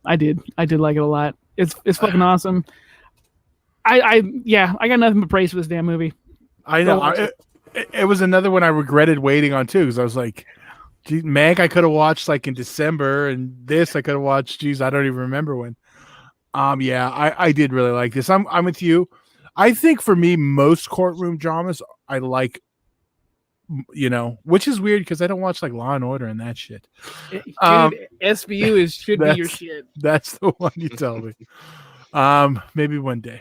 S2: I did like it a lot. It's fucking awesome. I got nothing but praise for this damn movie.
S3: I know. It was another one I regretted waiting on too, because I was like, Meg, I could have watched like in December, and this I could have watched. Geez, I don't even remember when. Yeah, I did really like this. I'm with you. I think for me, most courtroom dramas I like, which is weird because I don't watch like Law and Order and that shit.
S2: Dude,
S3: Um,
S2: SVU should be your
S3: that's-
S2: shit.
S3: That's the one you tell me. Maybe one day.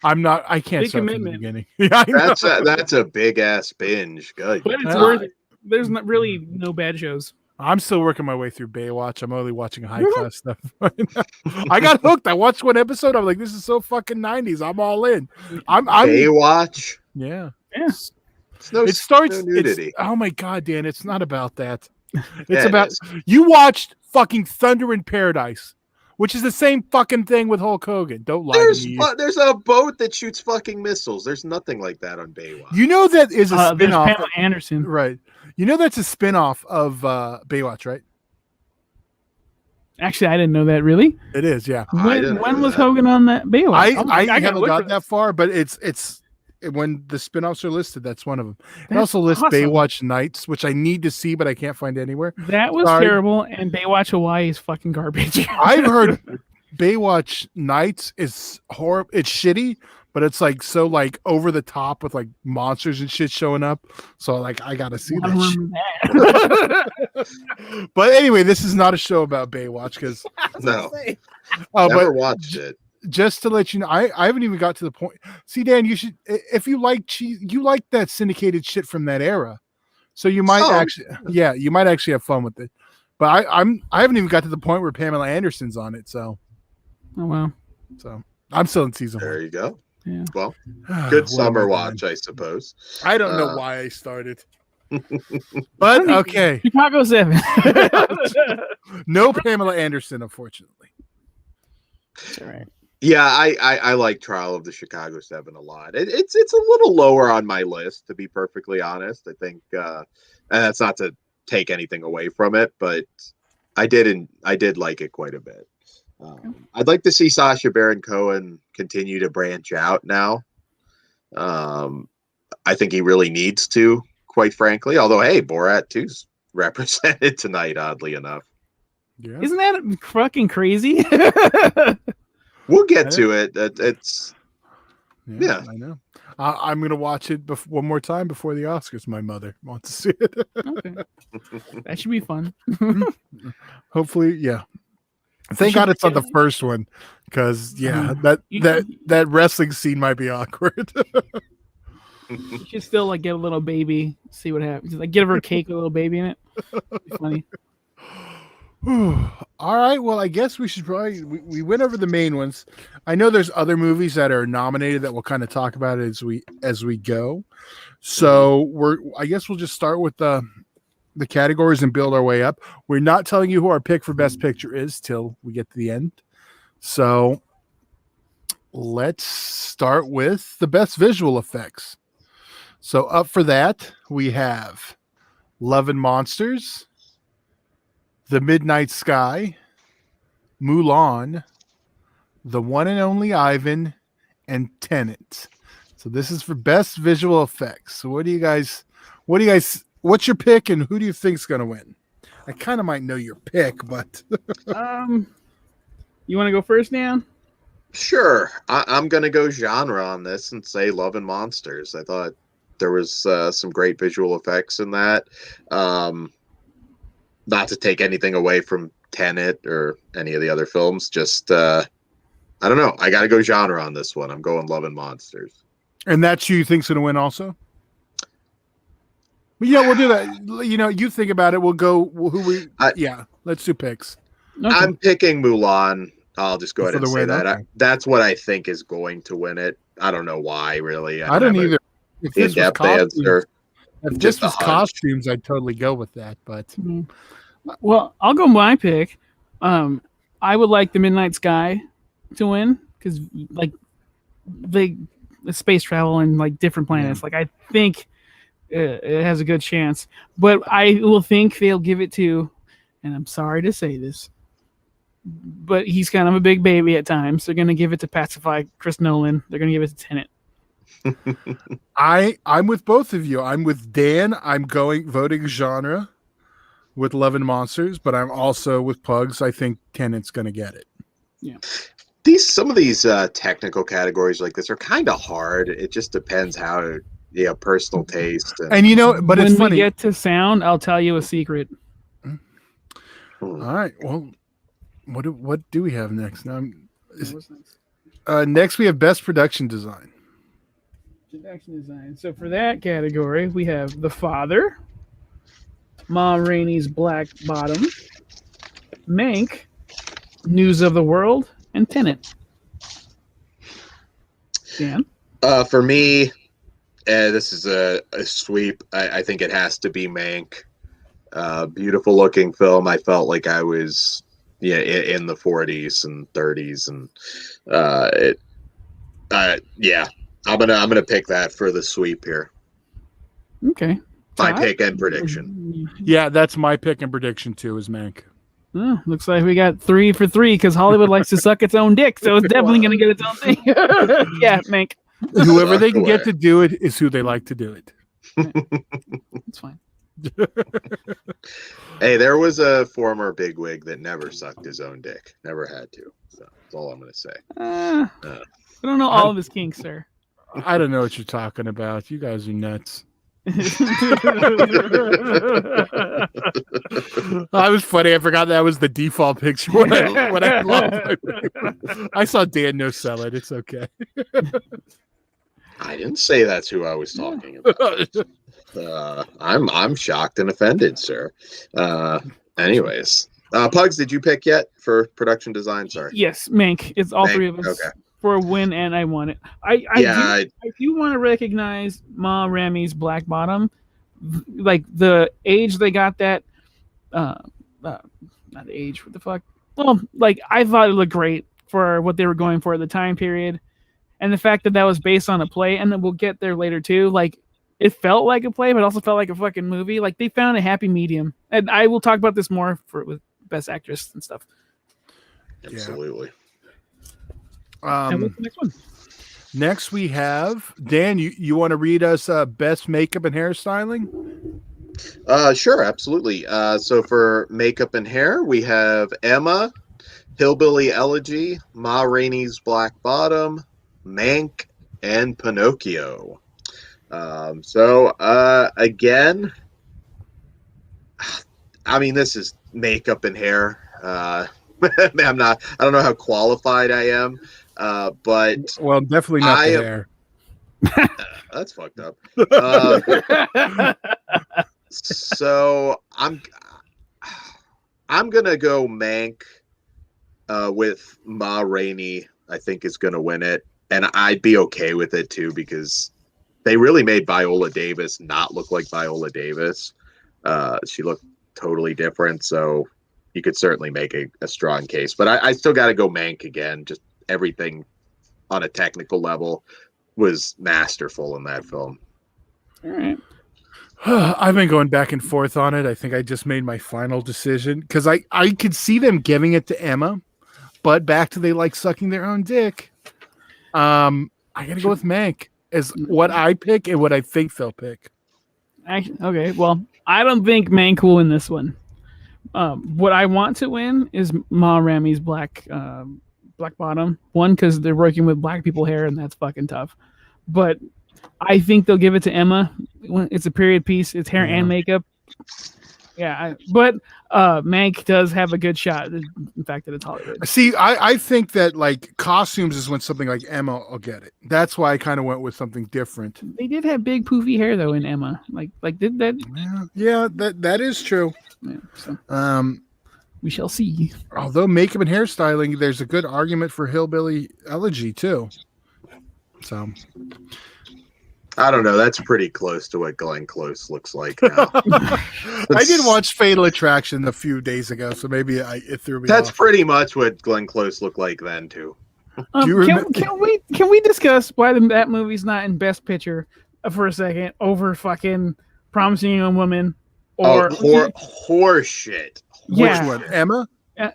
S3: I can't
S2: Big
S3: start from the
S2: commitment.
S3: beginning. Yeah, I know.
S1: That's a big ass binge. Good.
S2: But it's
S3: Yeah.
S2: worth it. There's not really no bad shows.
S3: I'm still working my way through Baywatch. I'm only watching high class stuff. I got hooked. I watched one episode. I'm like, this is so fucking 90s. I'm all in. I'm
S1: Baywatch.
S3: yeah.
S2: Yeah.
S3: It starts.
S1: no nudity.
S3: Oh my god, Dan! It's not about that. It's
S1: Yeah, it
S3: about
S1: is.
S3: you watched fucking Thunder in Paradise, which is the same fucking thing with Hulk Hogan. Don't lie to me.
S1: There's a boat that shoots fucking missiles. There's nothing like that on Baywatch.
S3: You know that is a
S2: There's
S3: spinoff,
S2: Pamela Anderson.
S3: right? You know that's a spinoff of Baywatch, right?
S2: Actually, I didn't know that. Really?
S3: It is, yeah.
S1: I didn't
S2: When
S1: know
S2: was
S1: that.
S2: Hogan on that Baywatch?
S3: I
S2: gotta
S3: haven't
S2: look
S3: got
S2: for
S3: that far, but it's when the spinoffs are listed, that's one of them. It
S2: That's
S3: also lists
S2: awesome.
S3: Baywatch Nights, which I need to see, but I can't find anywhere.
S2: That was
S3: Sorry.
S2: terrible, and Baywatch Hawaii is fucking garbage.
S3: I've heard Baywatch Nights is horrible. It's shitty, but it's like so like over the top with like monsters and shit showing up. So like I gotta see
S2: I
S3: that.
S2: remember that.
S3: But anyway, this is not a show about Baywatch because
S1: No,
S3: but
S1: never watched it.
S3: just to let you know, I haven't even got to the point. See, Dan, you should if you like cheese, you like that syndicated shit from that era, so you might you might actually have fun with it. But I haven't even got to the point where Pamela Anderson's on it, so
S2: Oh wow.
S3: I'm still in season
S1: There
S3: one.
S1: you go.
S2: Yeah.
S1: Well,
S3: What
S1: good
S3: am
S1: summer
S3: I doing?
S1: watch, I suppose.
S3: I don't know
S1: Uh,
S3: why I started. But okay,
S2: Chicago 7.
S3: no Pamela Anderson, unfortunately.
S2: All right.
S1: Yeah, I like Trial of the Chicago 7 a lot. It's a little lower on my list, to be perfectly honest. I think, and that's not to take anything away from it, but I did like it quite a bit. I'd like to see Sacha Baron Cohen continue to branch out now. I think he really needs to, quite frankly. Although, hey, Borat 2's represented tonight, oddly enough.
S3: Yeah.
S2: Isn't that fucking crazy?
S1: We'll get to it. It's Yeah.
S3: I know. I'm gonna watch it one more time before the Oscars. My mother wants to see it.
S2: Okay. That should be fun.
S3: Hopefully, yeah. Thank God it's not the first one, because that wrestling scene might be awkward.
S2: You should still like get a little baby, see what happens. Like give her a cake with a little baby in it. Be funny.
S3: All right. Well, I guess we should probably we went over the main ones. I know there's other movies that are nominated that we'll kind of talk about as we go. So I guess we'll just start with the categories and build our way up. We're not telling you who our pick for Best Picture is till we get to the end. So let's start with the Best Visual Effects. So up for that, we have Love and Monsters, The Midnight Sky, Mulan, The One and Only Ivan, and Tenet. So this is for Best Visual Effects. So what's your pick and who do you think's going to win? I kind of might know your pick, but
S2: You want to go first, Dan?
S1: Sure. I'm going to go genre on this and say Love and Monsters. I thought there was some great visual effects in that. Not to take anything away from Tenet or any of the other films. Just, I don't know. I got to go genre on this one. I'm going Love and Monsters.
S3: and that's who you think's going to win also? But yeah, we'll do that. You think about it. We'll go let's do picks.
S2: Okay.
S1: I'm picking Mulan. I'll just go ahead
S3: For
S1: and
S3: the
S1: say
S3: win,
S1: that.
S3: okay.
S1: That's what I think is going to win it. I don't know why, really.
S3: I don't
S1: have a
S3: either. If this was
S1: in-depth
S3: costumes,
S1: answer.
S3: if this
S1: Just a
S3: was
S1: hunch.
S3: costumes, I'd totally go with that. But
S2: Mhm. Well, I'll go my pick. I would like The Midnight Sky to win because, like, the space travel and like different planets. Like, I think it has a good chance. But I will think they'll give it to, and I'm sorry to say this, but he's kind of a big baby at times. They're going to give it to Pacify Chris Nolan. They're going to give it to Tenet.
S3: I'm with both of you. I'm with Dan. I'm voting genre with Love and Monsters, but I'm also with Pugs. I think Tenet's going to get it.
S1: Some of these technical categories like this are kind of hard. It just depends how personal taste.
S3: And but
S2: when
S3: it's funny.
S2: we get to sound, I'll tell you a secret.
S3: All right. Well, what do we have next? Next we have best production design.
S2: Production design. So for that category, we have The Father, Ma Rainey's Black Bottom, Mank, News of the World, and Tenet. Dan?
S1: For me, this is a sweep. I think it has to be Mank. Beautiful looking film. I felt like I was in the 40s and 30s, and I'm gonna pick that for the sweep here.
S2: Okay.
S1: My pick and prediction.
S3: Yeah, that's my pick and prediction too. Is Mank.
S2: Oh, looks like we got 3 for 3 because Hollywood likes to suck its own dick, so it's definitely going to get its own thing. Yeah, Mank.
S3: Whoever they can get to do it is who they like to do it.
S2: It's fine.
S1: Hey, there was a former bigwig that never sucked his own dick. Never had to. So that's all I'm going to say.
S2: I don't know all of his kinks, sir.
S3: I don't know what you're talking about. You guys are nuts. I was funny. I forgot that was the default picture when I lost I saw Dan no sell it. It's okay.
S1: I didn't say that's who I was talking about. I'm shocked and offended, sir. Anyways, Pugs, did you pick yet for production design? Sorry.
S2: Yes, Mank. It's all
S1: Mank,
S2: three of us.
S1: Okay.
S2: For a win, and I want it. I do want to recognize Ma Rainey's Black Bottom, like the age they got that. Not the age. What the fuck? Well, like I thought it looked great for what they were going for at the time period, and the fact that that was based on a play, and then we'll get there later too. Like it felt like a play, but also felt like a fucking movie. Like they found a happy medium, and I will talk about this more with Best Actress and stuff.
S1: Absolutely.
S2: And what's the next one?
S3: Next we have Dan. You want to read us best makeup and hairstyling?
S1: Sure, absolutely. So for makeup and hair, we have Emma, Hillbilly Elegy, Ma Rainey's Black Bottom, Mank, and Pinocchio. Again, I mean, this is makeup and hair. I don't know how qualified I am. But
S3: definitely not the hair.
S1: That's fucked up. So I'm gonna go Mank with Ma Rainey. I think is gonna win it, and I'd be okay with it too because they really made Viola Davis not look like Viola Davis. She looked totally different, so you could certainly make a strong case. But I still got to go Mank again. Just everything on a technical level was masterful in that film.
S2: All right.
S3: I've been going back and forth on it. I think I just made my final decision because I could see them giving it to Emma, but back to they like sucking their own dick. I got to go with Mank as what I pick and what I think they'll pick.
S2: Actually, okay, well, I don't think Mank will win this one. What I want to win is Ma Rainey's Black Bottom. One, because they're working with black people hair, and that's fucking tough. But I think they'll give it to Emma. It's a period piece. It's hair and makeup. Yeah, but Mank does have a good shot. The fact that it's Hollywood.
S3: See, I think that like costumes is when something like Emma will get it. That's why I kind of went with something different.
S2: They did have big poofy hair though in Emma. Like did that?
S3: Yeah, that is true.
S2: Yeah, so. We shall see.
S3: Although makeup and hairstyling, there's a good argument for Hillbilly Elegy too. So
S1: I don't know. That's pretty close to what Glenn Close looks like now.
S3: I did watch Fatal Attraction a few days ago, so maybe it threw me
S1: That's
S3: off.
S1: pretty much what Glenn Close looked like then too.
S2: Can we discuss why that movie's not in Best Picture for a second over fucking Promising Young Woman or
S1: horse shit?
S3: Which one, Emma?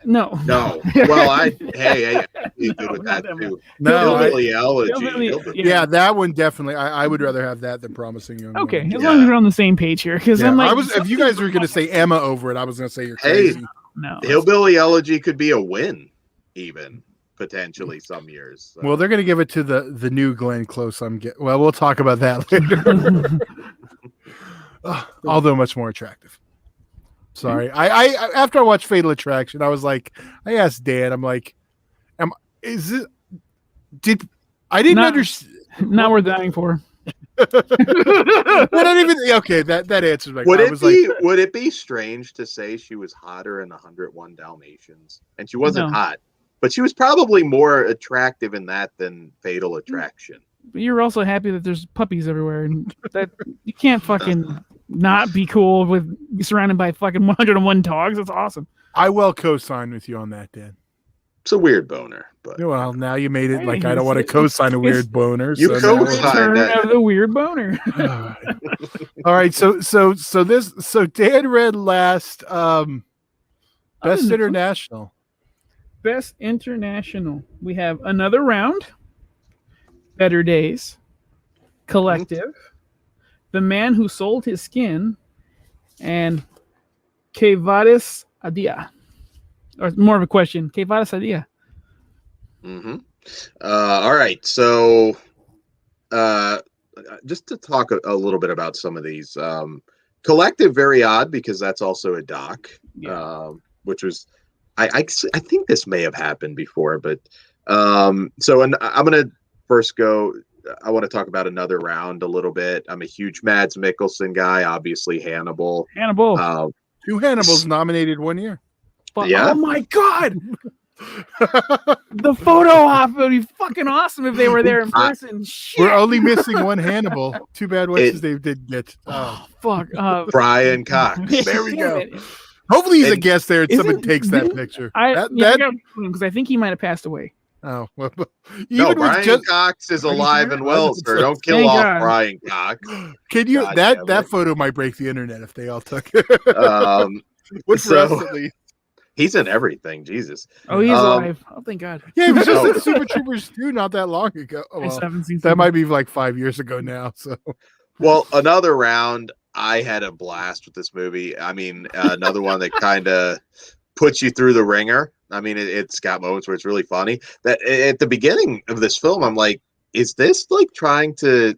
S2: No.
S1: Well, I'd be good with that too.
S3: No,
S1: Hillbilly Elegy.
S3: Yeah, that one definitely. I would rather have that than Promising Young Woman.
S2: Okay, as long as we're on the same page here, because I'm like,
S3: if you guys were going to say Emma over it, I was going to say you're crazy.
S2: No,
S1: Hillbilly Elegy could be a win, even. potentially some years.
S3: Well, they're going to give it to the new Glenn Close. Well, we'll talk about that later. Although much more attractive. Sorry, I after I watched Fatal Attraction, I was like, I asked Dan, I'm like, I didn't understand.
S2: Not worth dying for.
S3: Not even okay. That answers my.
S1: Would it be strange to say she was hotter in 101 Dalmatians? And she wasn't hot, but she was probably more attractive in that than Fatal Attraction.
S2: But you're also happy that there's puppies everywhere, and that you can't fucking not be cool with surrounded by fucking 101 dogs. That's awesome.
S3: I will co-sign with you on that, Dan.
S1: It's a weird boner, but
S3: well, now you made it like I don't want to co-sign a weird boner.
S1: You co-sign
S2: of the weird boner.
S3: All right, so Dan read last Best International.
S2: Best International. We have Another Round, Better Days, Collective, The Man Who Sold His Skin, and Que Vadis Adia. Or more of a question. Que Vadis Adia.
S1: All right. So just to talk a little bit about some of these. Collective, very odd because that's also a doc, which was, I think this may have happened before, but I'm going to first go. I want to talk about Another Round a little bit. I'm a huge Mads Mikkelsen guy, obviously Hannibal.
S3: Two Hannibals nominated one year.
S2: But, oh my God. The photo op would be fucking awesome if they were there in person.
S3: We're only missing one Hannibal. Too bad what's his name didn't get.
S2: Oh, fuck.
S1: Brian Cox.
S3: There we go. Hopefully he's a guest there and someone takes that picture.
S2: Because I think he might have passed away.
S3: Oh, well,
S1: no, Brian Cox is alive and well, sir. Don't kill off Brian Cox.
S3: Can you? That photo might break the internet if they all took it. What's
S1: he's in everything. Jesus.
S2: Oh, he's alive. Oh, thank God.
S3: Yeah, he was just in Super Troopers 2 not that long ago. Oh, well, that might be like 5 years ago now. So,
S1: well, Another Round. I had a blast with this movie. I mean, another one that kind of puts you through the ringer. I mean, it's got moments where it's really funny. That at the beginning of this film, I'm like, is this like trying to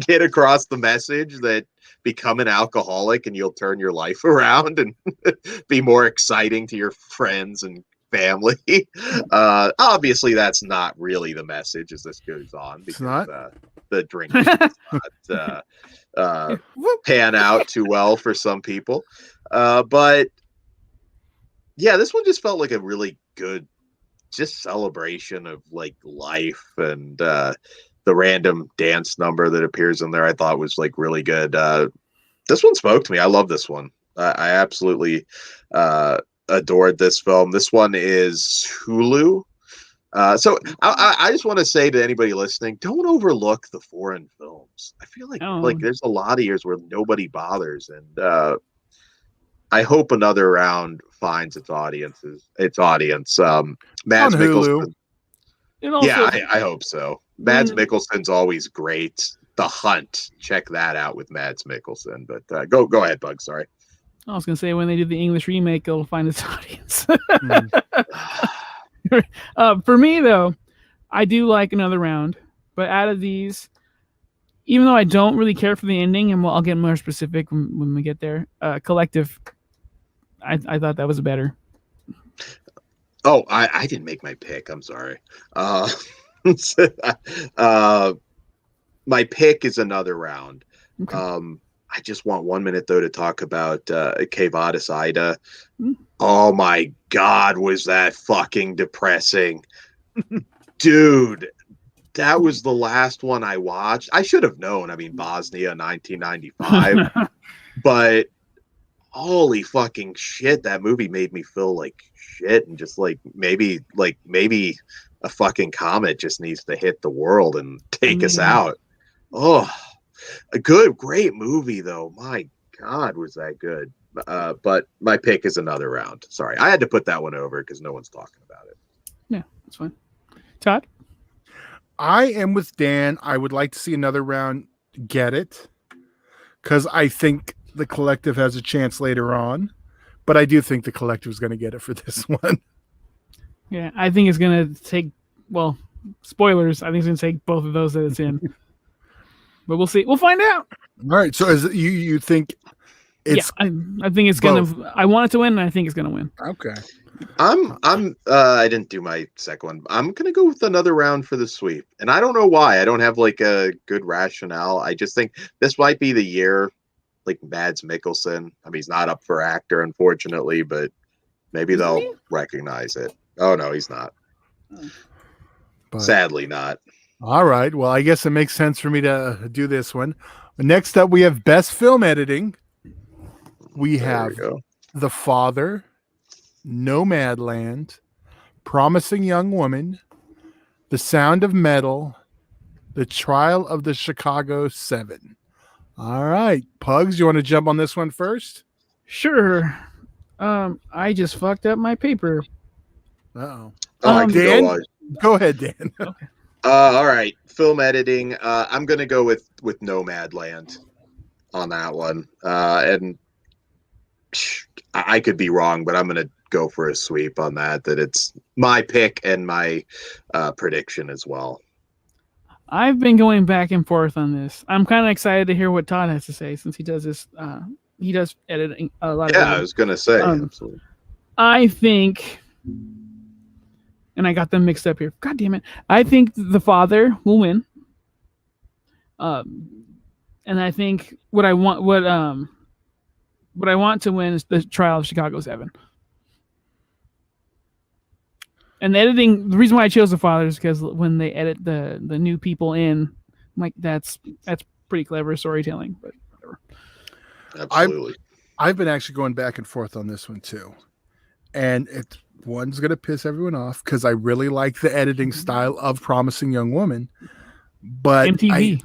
S1: get across the message that become an alcoholic and you'll turn your life around and be more exciting to your friends and family? Obviously, that's not really the message as this goes on because the drinking does not pan out too well for some people. But yeah, this one just felt like a really good just celebration of like life, and the random dance number that appears in there I thought was like really good. This one spoke to me. I love this one. I absolutely adored this film. This one is Hulu. So I just want to say to anybody listening, don't overlook the foreign films. I feel like there's a lot of years where nobody bothers, and I hope Another Round finds its audience. Mads Mikkelsen. I hope so. Mads Mikkelsen's always great. The Hunt. Check that out with Mads Mikkelsen. But go ahead, Bug. Sorry.
S2: I was gonna say when they do the English remake, it'll find its audience. For me though, I do like Another Round, but out of these, even though I don't really care for the ending, and I'll get more specific when we get there. Collective, I thought that was better.
S1: Oh, I didn't make my pick. I'm sorry. My pick is Another Round. Okay. I just want 1 minute though to talk about Que Vadis Aida. Oh my God, was that fucking depressing, dude? That was the last one I watched. I should have known. I mean, Bosnia, 1995, but holy fucking shit, that movie made me feel like shit, and just like maybe a fucking comet just needs to hit the world and take us out. Oh, great movie though. My God, was that good? But my pick is Another Round. Sorry, I had to put that one over because no one's talking about it.
S2: Yeah, that's fine. Todd?
S3: I am with Dan. I would like to see Another Round get it because I think the Collective has a chance later on, but I do think the Collective is going to get it for this one.
S2: Yeah, I think it's gonna take. Well, spoilers. I think it's gonna take both of those that it's in. But we'll see. We'll find out.
S3: All right. So is it, you think it's
S2: I think it's
S3: both.
S2: gonna. I want it to win, and I think it's gonna win.
S3: okay?
S1: I didn't do my second one. I'm gonna go with another round for the sweep. And I don't know why. I don't have like a good rationale. I just think this might be the year, like Mads Mikkelsen. I mean, he's not up for actor, unfortunately, but maybe they'll recognize it. Oh no, he's not.
S3: But,
S1: Sadly not.
S3: all right. Well, I guess it makes sense for me to do this one. Next up, we have best film editing. We
S1: There
S3: have
S1: we go.
S3: The Father, Nomadland, Promising Young Woman, The Sound of Metal, The Trial of the Chicago 7. All right, Pugs, you want to jump on this one first?
S2: Sure. I just fucked up my paper.
S3: Uh-oh.
S1: Oh, I can
S3: Dan?
S1: go on.
S3: Go ahead, Dan.
S1: All right, film editing. I'm gonna go with Nomadland on that one, and I could be wrong, but I'm gonna go for a sweep on that. That it's my pick and my prediction as well.
S2: I've been going back and forth on this. I'm kind of excited to hear what Todd has to say since he does this. He does editing a lot.
S1: Yeah,
S2: of
S1: I
S2: editing.
S1: was gonna say. Absolutely.
S2: I think, and I got them mixed up here. God damn it! I think The Father will win. And I think what I want to win is The Trial of Chicago 7. And the editing, the reason why I chose The Father is because when they edit the new people in, I'm like, that's pretty clever storytelling. But whatever.
S1: Absolutely.
S3: I've been actually going back and forth on this one too. And one's going to piss everyone off because I really like the editing style of Promising Young Woman. But
S2: MTV.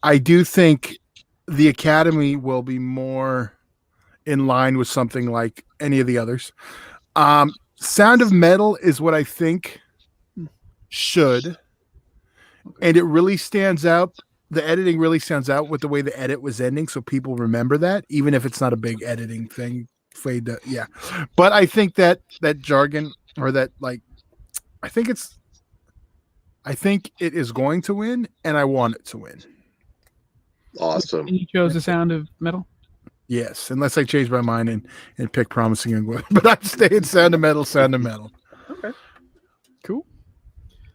S3: I do think the Academy will be more in line with something like any of the others. Sound of Metal is what I think should. And it really stands out. The editing really stands out with the way the edit was ending. So people remember that, even if it's not a big editing thing. Yeah. But I think that jargon or that, like, I think it is going to win, and I want it to win.
S1: Awesome.
S2: And you chose The Sound of Metal?
S3: Yes, unless I change my mind and pick Promising Young Woman. But I'd stay in Sound of Metal, Sound of Metal.
S2: Okay. Cool.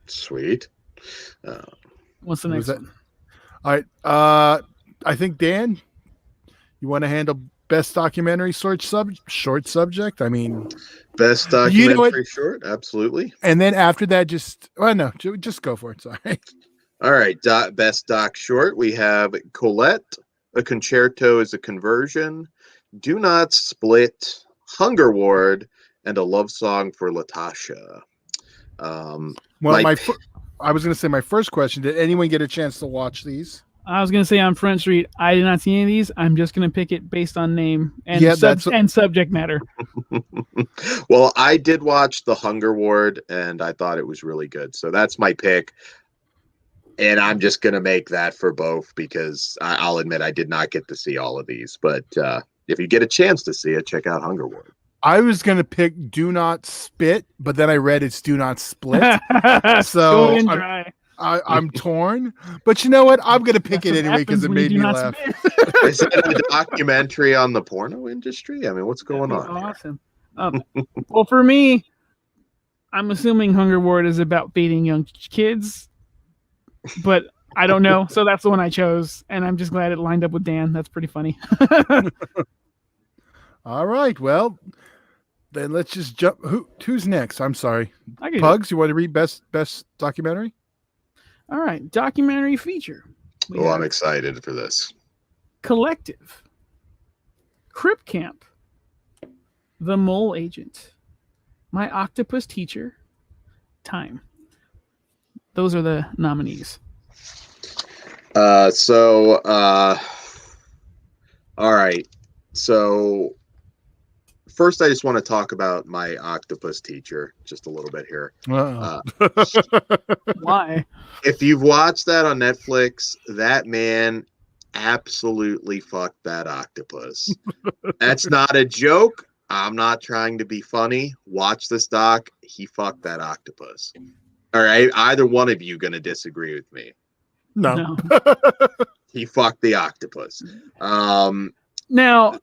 S1: Sweet.
S2: What's the next one?
S3: All right. I think, Dan, you want to handle best documentary short subject? I mean,
S1: best documentary short? Absolutely.
S3: And then after that, just go for it. Sorry.
S1: All right. Best doc short. We have Colette, A Concerto is a Conversion, Do Not Split, Hunger Ward, and A Love Song for Latasha.
S3: I was going to say my first question, did anyone get a chance to watch these?
S2: I was going to say on Front Street, I did not see any of these. I'm just going to pick it based on name and, and subject matter.
S1: Well, I did watch The Hunger Ward, and I thought it was really good. So that's my pick. And I'm just going to make that for both because I'll admit I did not get to see all of these. But if you get a chance to see it, check out Hunger Ward.
S3: I was going to pick Do Not Spit, but then I read it's Do Not Split. So I'm torn. But you know what? I'm going to pick it anyway because it made me laugh.
S1: Is it a documentary on the porno industry? I mean, what's going on?
S2: Awesome. Well, for me, I'm assuming Hunger Ward is about feeding young kids. But I don't know. So that's the one I chose. And I'm just glad it lined up with Dan. That's pretty funny.
S3: All right. Well, then let's just jump. Who's next? I'm sorry. Pugs, you want to read best documentary?
S2: All right. Documentary feature.
S1: I'm excited for this.
S2: Collective. Crip Camp. The Mole Agent. My Octopus Teacher. Time. Those are the nominees.
S1: All right. So first, I just want to talk about My Octopus Teacher just a little bit here.
S2: Why?
S1: If you've watched that on Netflix, that man absolutely fucked that octopus. That's not a joke. I'm not trying to be funny. Watch this doc. He fucked that octopus. All right, either one of you gonna disagree with me?
S3: No.
S1: He fucked the octopus.
S2: Now,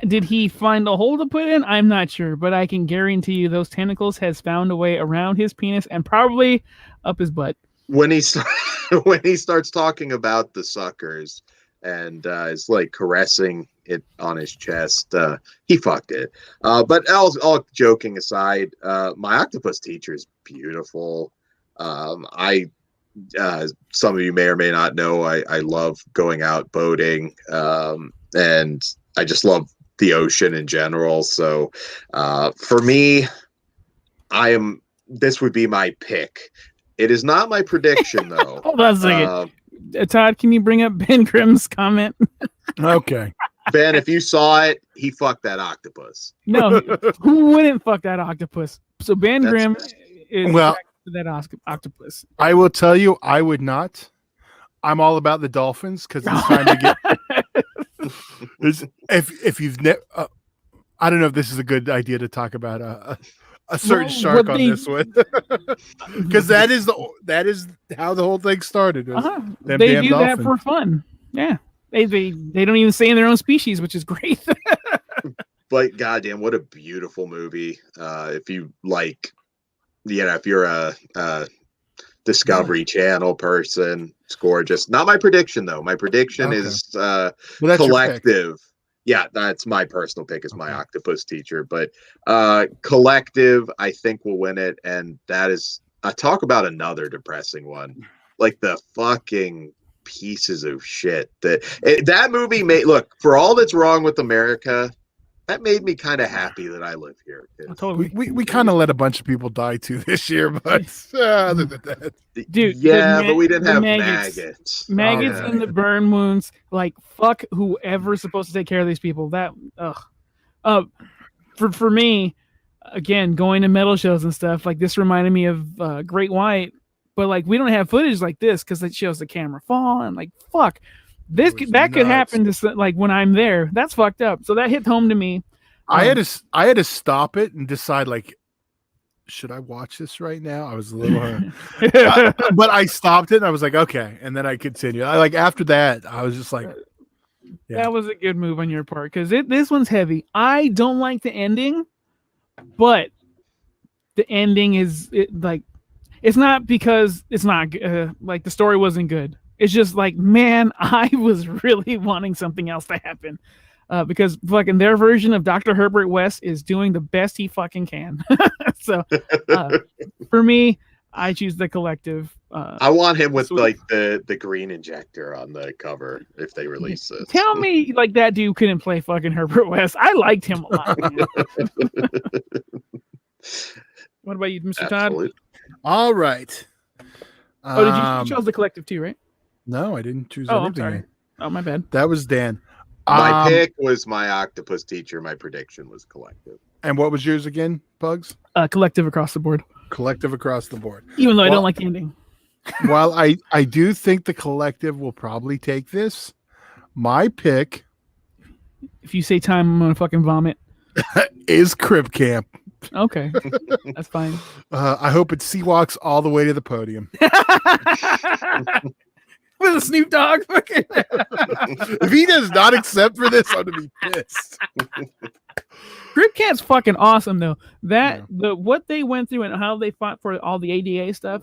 S2: did he find a hole to put in? I'm not sure, but I can guarantee you those tentacles has found a way around his penis and probably up his butt.
S1: When he starts talking about the suckers and is like caressing it on his chest, he fucked it. But all joking aside, my octopus teacher is beautiful. Some of you may or may not know I love going out boating, and I just love the ocean in general. So for me, this would be my pick. It is not my prediction though.
S2: Hold on a second. Todd, can you bring up Ben Grimm's comment?
S3: Okay.
S1: Ben, if you saw it, he fucked that octopus.
S2: No, who wouldn't fuck that octopus? So Ben Grimm is that octopus.
S3: I will tell you, I would not. I'm all about the dolphins because it's time to get. If you've never, I don't know if this is a good idea to talk about a certain shark on this one, because that is how the whole thing started.
S2: They do that for fun. Yeah, they don't even stay in their own species, which is great.
S1: But goddamn, what a beautiful movie! If you like, if you're a Discovery Channel person, it's gorgeous. Not my prediction though. My prediction is Collective. Yeah, that's my personal pick is my octopus teacher. But Collective, I think, will win it. And that is talk about another depressing one. Like the fucking pieces of shit that movie made. Look, for all that's wrong with America, that made me kind of happy that I live here.
S2: Totally.
S3: We kind of let a bunch of people die too this year, but other than that,
S1: dude, but we didn't have maggots.
S2: Maggots in the burn wounds. Like fuck whoever's supposed to take care of these people. That for me, again, going to metal shows and stuff like this reminded me of Great White, but like we don't have footage like this because it shows the camera fall and like fuck. That could happen to like when I'm there. That's fucked up. So that hit home to me.
S3: I had to stop it and decide like, should I watch this right now? I was a little, but I stopped it and I was like, okay, and then I continued. After that, I was just like, yeah.
S2: That was a good move on your part because this one's heavy. I don't like the ending, but the ending is it's not because it's not like the story wasn't good. It's just like, man, I was really wanting something else to happen because fucking their version of Dr. Herbert West is doing the best he fucking can. So for me, I choose the Collective.
S1: I want him with like the green injector on the cover if they release this.
S2: Tell me like that dude couldn't play fucking Herbert West. I liked him a lot. What about you, Mr.
S1: Absolutely.
S2: Todd?
S3: All right.
S2: Oh, you chose the Collective too, right?
S3: No, I didn't choose
S2: anything.
S3: I'm
S2: sorry. Oh, my bad.
S3: That was Dan.
S1: My pick was my octopus teacher. My prediction was Collective.
S3: And what was yours again, Pugs?
S2: Collective across the board.
S3: Collective across the board.
S2: Even though I don't like the ending.
S3: While I do think the Collective will probably take this, my pick...
S2: If you say time, I'm going to fucking vomit.
S3: ...is Crib Camp.
S2: Okay. That's fine.
S3: I hope it sea-walks all the way to the podium.
S2: With a Snoop Dogg.
S3: If he does not accept for this, I'm gonna be pissed.
S2: Crib Camp's fucking awesome though. What they went through and how they fought for all the ADA stuff.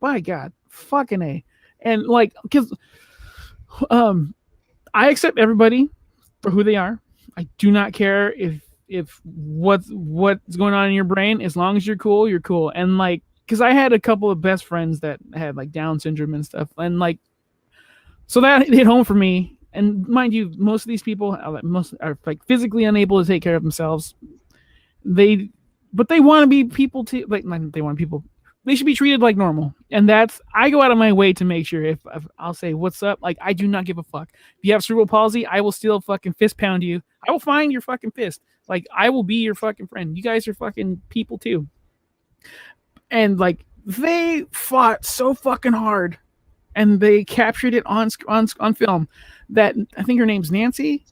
S2: By God, fucking A. And like, because I accept everybody for who they are. I do not care if what's going on in your brain. As long as you're cool, you're cool. And like, because I had a couple of best friends that had like Down syndrome and stuff, and like. So that hit home for me. And mind you, most of these people are like physically unable to take care of themselves. But they want to be people too. Like they want people. They should be treated like normal. And I go out of my way to make sure if I'll say, what's up? Like, I do not give a fuck. If you have cerebral palsy, I will still fucking fist pound you. I will find your fucking fist. Like, I will be your fucking friend. You guys are fucking people too. And like, they fought so fucking hard. And they captured it on film. That I think her name's Nancy.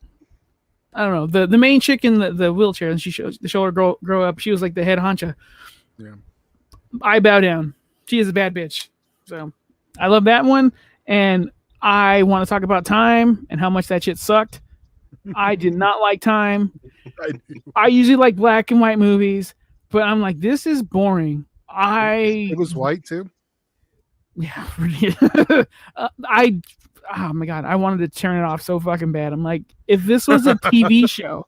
S2: I don't know, the main chick in the wheelchair, and she show her grow up. She was like the head honcho.
S3: Yeah.
S2: I bow down. She is a bad bitch. So I love that one, and I want to talk about Time and how much that shit sucked. I did not like Time. I usually like black and white movies, but I'm like, this is boring.
S3: It was white too.
S2: Yeah. Oh my god, I wanted to turn it off so fucking bad. I'm like, if this was a TV show,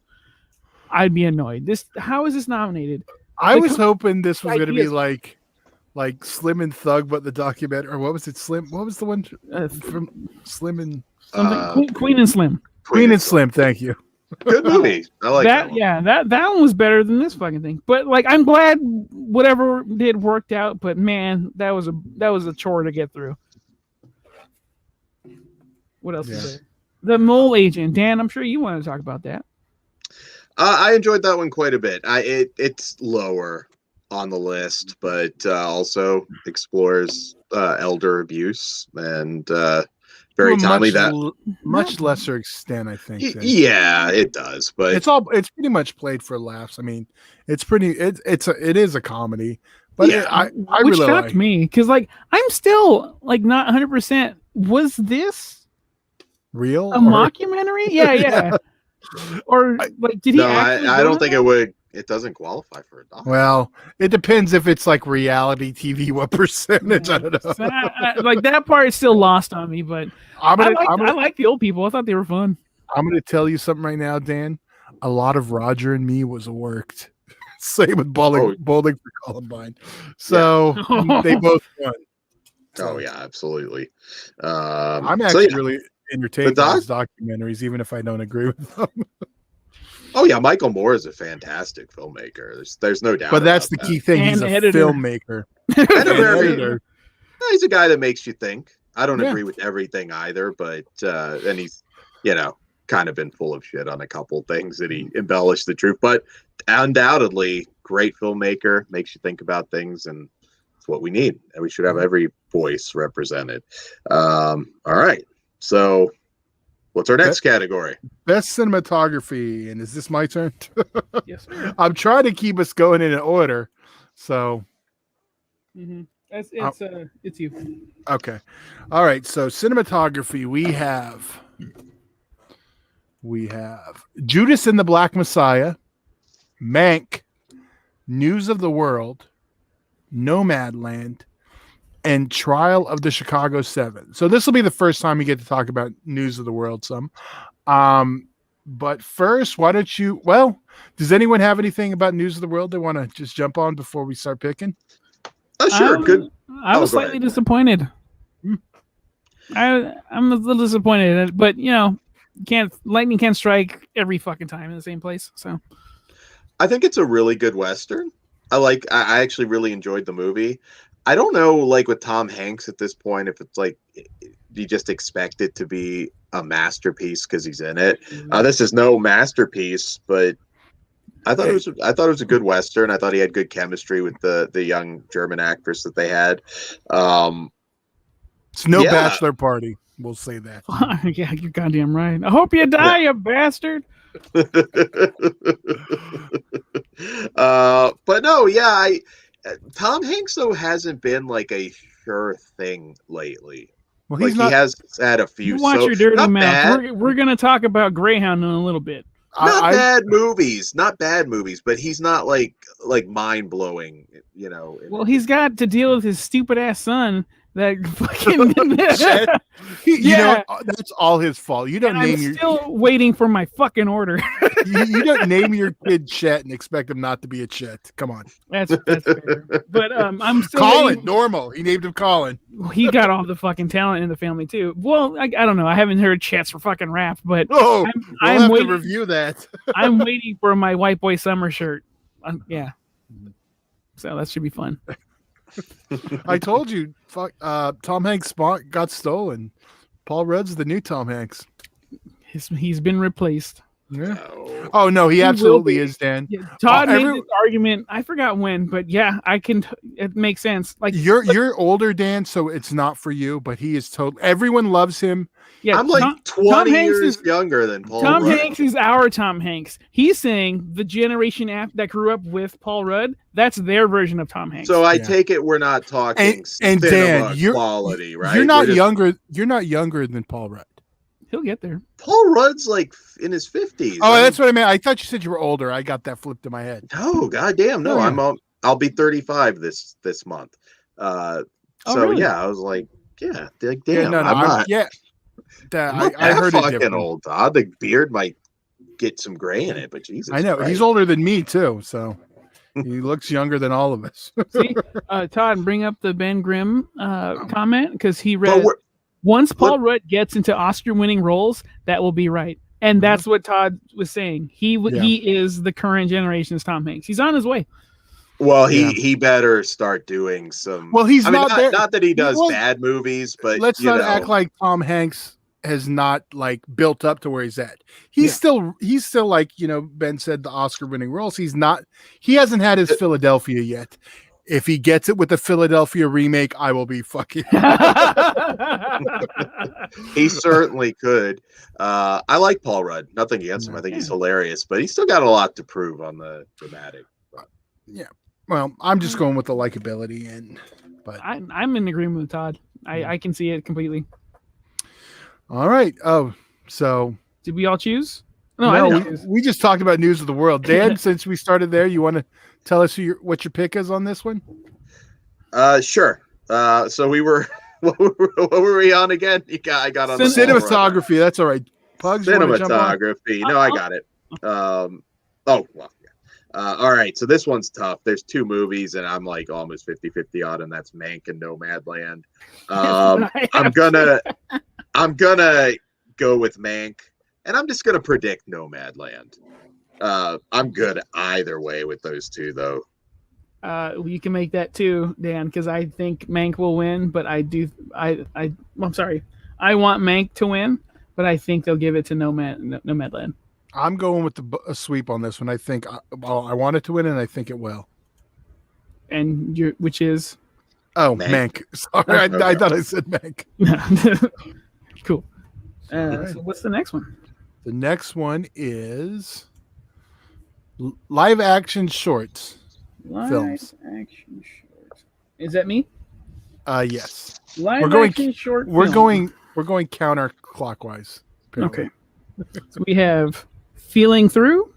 S2: I'd be annoyed. How is this nominated?
S3: I was hoping this was going to be like Slim and Thug, but the documentary, or what was it? What was the one from Slim and
S2: Queen and Slim.
S3: Queen and Slim. Thank you.
S1: Good movie. I like that one.
S2: Yeah, that one was better than this fucking thing. But like, I'm glad whatever did worked out. But man, that was a chore to get through. What else is there? The Mole Agent. Dan, I'm sure you want to talk about that.
S1: I enjoyed that one quite a bit. It's lower on the list, but also explores elder abuse and very timely.
S3: Much lesser extent, I think.
S1: Yeah, it does, but
S3: it's pretty much played for laughs. I mean, it is a comedy, but
S1: yeah.
S2: Which really shocked me because like I'm still like not 100%. Was this
S3: real?
S2: A mockumentary? Yeah. Or like, did he?
S1: No, I don't think it would. It doesn't qualify for a doc.
S3: Well, it depends if it's like reality TV. What percentage? I don't know.
S2: So like that part is still lost on me, but I like the old people. I thought they were fun.
S3: I'm going to tell you something right now, Dan. A lot of Roger and Me was worked. Same with Bowling for Columbine. So they both won.
S1: Oh yeah, absolutely.
S3: I'm actually really entertained by those documentaries, even if I don't agree with them.
S1: Oh yeah, Michael Moore is a fantastic filmmaker. There's no doubt.
S3: But that's the key thing. He's a filmmaker.
S1: Editor. He's a guy that makes you think. I don't agree with everything either, but and he's kind of been full of shit on a couple things that he embellished the truth. But undoubtedly, great filmmaker, makes you think about things, and it's what we need. And we should have every voice represented. All right, so. What's our next category?
S3: Best cinematography. And is this my turn?
S2: Yes, sir.
S3: I'm trying to keep us going in an order. So
S2: it's you.
S3: Okay. All right. So cinematography, we have Judas and the Black Messiah, Mank, News of the World, Nomadland, and Trial of the Chicago 7. So this will be the first time we get to talk about News of the World some. But first, why don't you... Well, does anyone have anything about News of the World they want to just jump on before we start picking?
S1: Sure. Good.
S2: I was slightly disappointed. I'm a little disappointed, but lightning can't strike every fucking time in the same place. So
S1: I think it's a really good Western. I actually really enjoyed the movie. I don't know, like with Tom Hanks at this point, if it's like you just expect it to be a masterpiece because he's in it. This is no masterpiece, but I thought it was a good Western. I thought he had good chemistry with the young German actress that they had.
S3: It's no bachelor party. We'll say that.
S2: Yeah, you're goddamn right. I hope you die, you bastard.
S1: But no, Tom Hanks though hasn't been like a sure thing lately.
S3: Well,
S1: he has had a few.
S2: You watch your dirty mouth. We're gonna talk about Greyhound in a little bit.
S1: Not bad movies, but he's not like mind blowing.
S2: Well, he's got to deal with his stupid ass son. That fucking
S3: that's all his fault. You don't name your.
S2: Still waiting for my fucking order.
S3: you don't name your kid Chet and expect him not to be a Chet. Come on.
S2: That's fair. But I'm still
S3: Colin. Normal. He named him Colin.
S2: He got all the fucking talent in the family too. Well, I don't know. I haven't heard Chet's for fucking rap, but
S3: I'm waiting to review that.
S2: I'm waiting for my White Boy Summer shirt. Yeah. So that should be fun.
S3: I told you, Tom Hanks' spot got stolen. Paul Rudd's the new Tom Hanks.
S2: He's been replaced.
S3: Yeah.
S1: No.
S3: Oh no, he
S2: He will
S3: absolutely
S2: be.
S3: is, Dan.
S2: Yeah, Todd made
S3: every-
S2: this argument. I forgot when, but yeah, I can. It makes sense. Like
S3: You're older, Dan, so it's not for you. But he is total. Everyone loves him.
S2: yeah,
S1: I'm like 20
S2: Hanks
S1: years
S2: is
S1: younger than Paul
S2: Tom
S1: Rudd.
S2: Hanks is our Tom Hanks. He's saying the generation that grew up with Paul Rudd, that's their version of Tom Hanks.
S1: So I
S3: Yeah.
S1: take it we're not talking
S3: And
S1: cinema
S3: Dan, you're
S1: quality, right?
S3: You're not
S1: We're just-
S3: younger. You're not younger than Paul Rudd.
S2: He'll get there.
S1: Paul Rudd's like in his 50s.
S3: Oh, that's what I meant. I thought you said you were older. I got that flipped in my head.
S1: No, goddamn, no.
S3: Oh, yeah.
S1: I'll be 35 this month. So
S2: really?
S1: yeah, I was like, yeah, like,
S3: Yeah,
S1: damn,
S3: no, no,
S1: I'm not.
S3: yeah. That,
S1: I'm not
S3: I
S1: that
S3: heard it
S1: fucking
S3: different.
S1: old. Todd. The beard might get some gray in it, but Jesus,
S3: I know
S1: Christ.
S3: he's older than me too, so he looks younger than all of us.
S2: See, Todd, bring up the Ben Grimm comment because he
S1: But
S2: read
S1: we're-
S2: once Paul Rudd gets into Oscar-winning roles, that will be right, and that's what Todd was saying. He is the current generation's Tom Hanks. He's on his way.
S1: Well,
S3: Yeah.
S1: he better start doing some.
S3: Well, he's
S1: I mean,
S3: not there.
S1: Not that he does
S3: Well,
S1: bad movies, but
S3: Let's
S1: you
S3: not
S1: know,
S3: act like Tom Hanks has not like built up to where he's at. He's still like, Ben said, the Oscar-winning roles. He hasn't had his Philadelphia yet. If he gets it with the Philadelphia remake, I will be fucking.
S1: he certainly could. I like Paul Rudd. Nothing against him. I think he's hilarious, but he's still got a lot to prove on the dramatic.
S3: Yeah. Well, I'm just going with the likability, but
S2: I'm in agreement with Todd. I can see it completely.
S3: all right. Oh, so
S2: Did we all choose? No, I didn't choose.
S3: we just talked about news of the world. Dan, since we started there, you want to tell us what your pick is on this one?
S1: Sure. So we were. What were we on again? I got on the
S3: Cinematography. That's all right. Pugs. you wanna jump on?
S1: Cinematography. No, I got it. Oh, well. Yeah. All right. So this one's tough. There's two movies, and I'm like almost 50-50 on, and that's Mank and Nomadland. I'm gonna go with Mank, and I'm just gonna predict Nomadland. I'm good either way with those two, though.
S2: You can make that too, Dan, because I think Mank will win, but I'm sorry. I want Mank to win, but I think they'll give it to Nomadland.
S3: I'm going with a sweep on this one. I think I want it to win, and I think it will.
S2: And which is?
S3: Oh, Mank. Sorry, I thought I said Mank.
S2: Cool.
S3: Right.
S2: So what's the next one?
S3: The next one is live action shorts. Films.
S2: Action short. Is that me?
S3: Yes.
S2: Live action short.
S3: We're
S2: film.
S3: going counterclockwise. Apparently.
S2: Okay. So we have Feeling Through,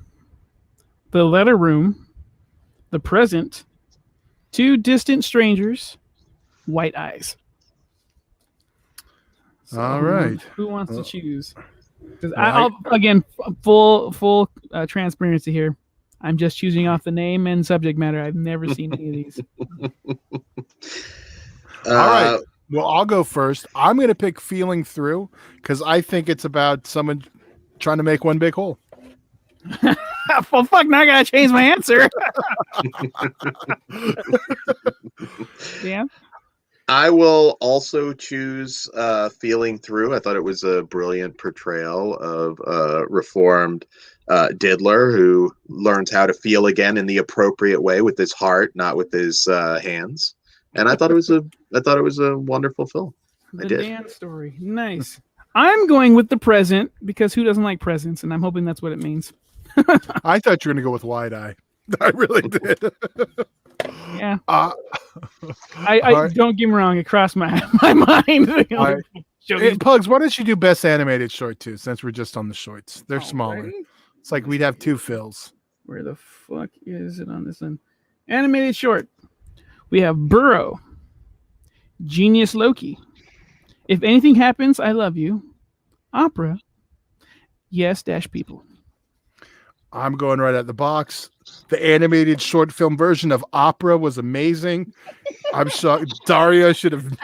S2: The Letter Room, The Present, Two Distant Strangers, White Eyes. So
S3: All right.
S2: Who wants to choose? Because I'll again full transparency here. I'm just choosing off the name and subject matter. I've never seen any of these.
S3: All right. Well, I'll go first. I'm going to pick Feeling Through because I think it's about someone trying to make one big hole.
S2: Well, fuck, now I got to change my answer. Yeah.
S1: I will also choose Feeling Through. I thought it was a brilliant portrayal of reformed diddler who learns how to feel again in the appropriate way with his heart, not with his hands. And I thought it was a wonderful film.
S2: The Dan story. Nice. I'm going with The Present because who doesn't like presents? And I'm hoping that's what it means.
S3: I thought you were going to go with Wide Eye. I really did.
S2: Yeah.
S3: Right.
S2: Don't get me wrong. It crossed my mind.
S3: Right. Hey, Pugs, why don't you do best animated short too? Since we're just on the shorts, they're smaller.
S2: Right.
S3: It's like we'd have two fills.
S2: Where the fuck is it on this one? Animated short. We have Burrow, Genius Loki, If Anything Happens, I Love You, Opera, Yes Dash People.
S3: I'm going right out the box. The animated short film version of Opera was amazing. I'm sure Dario should have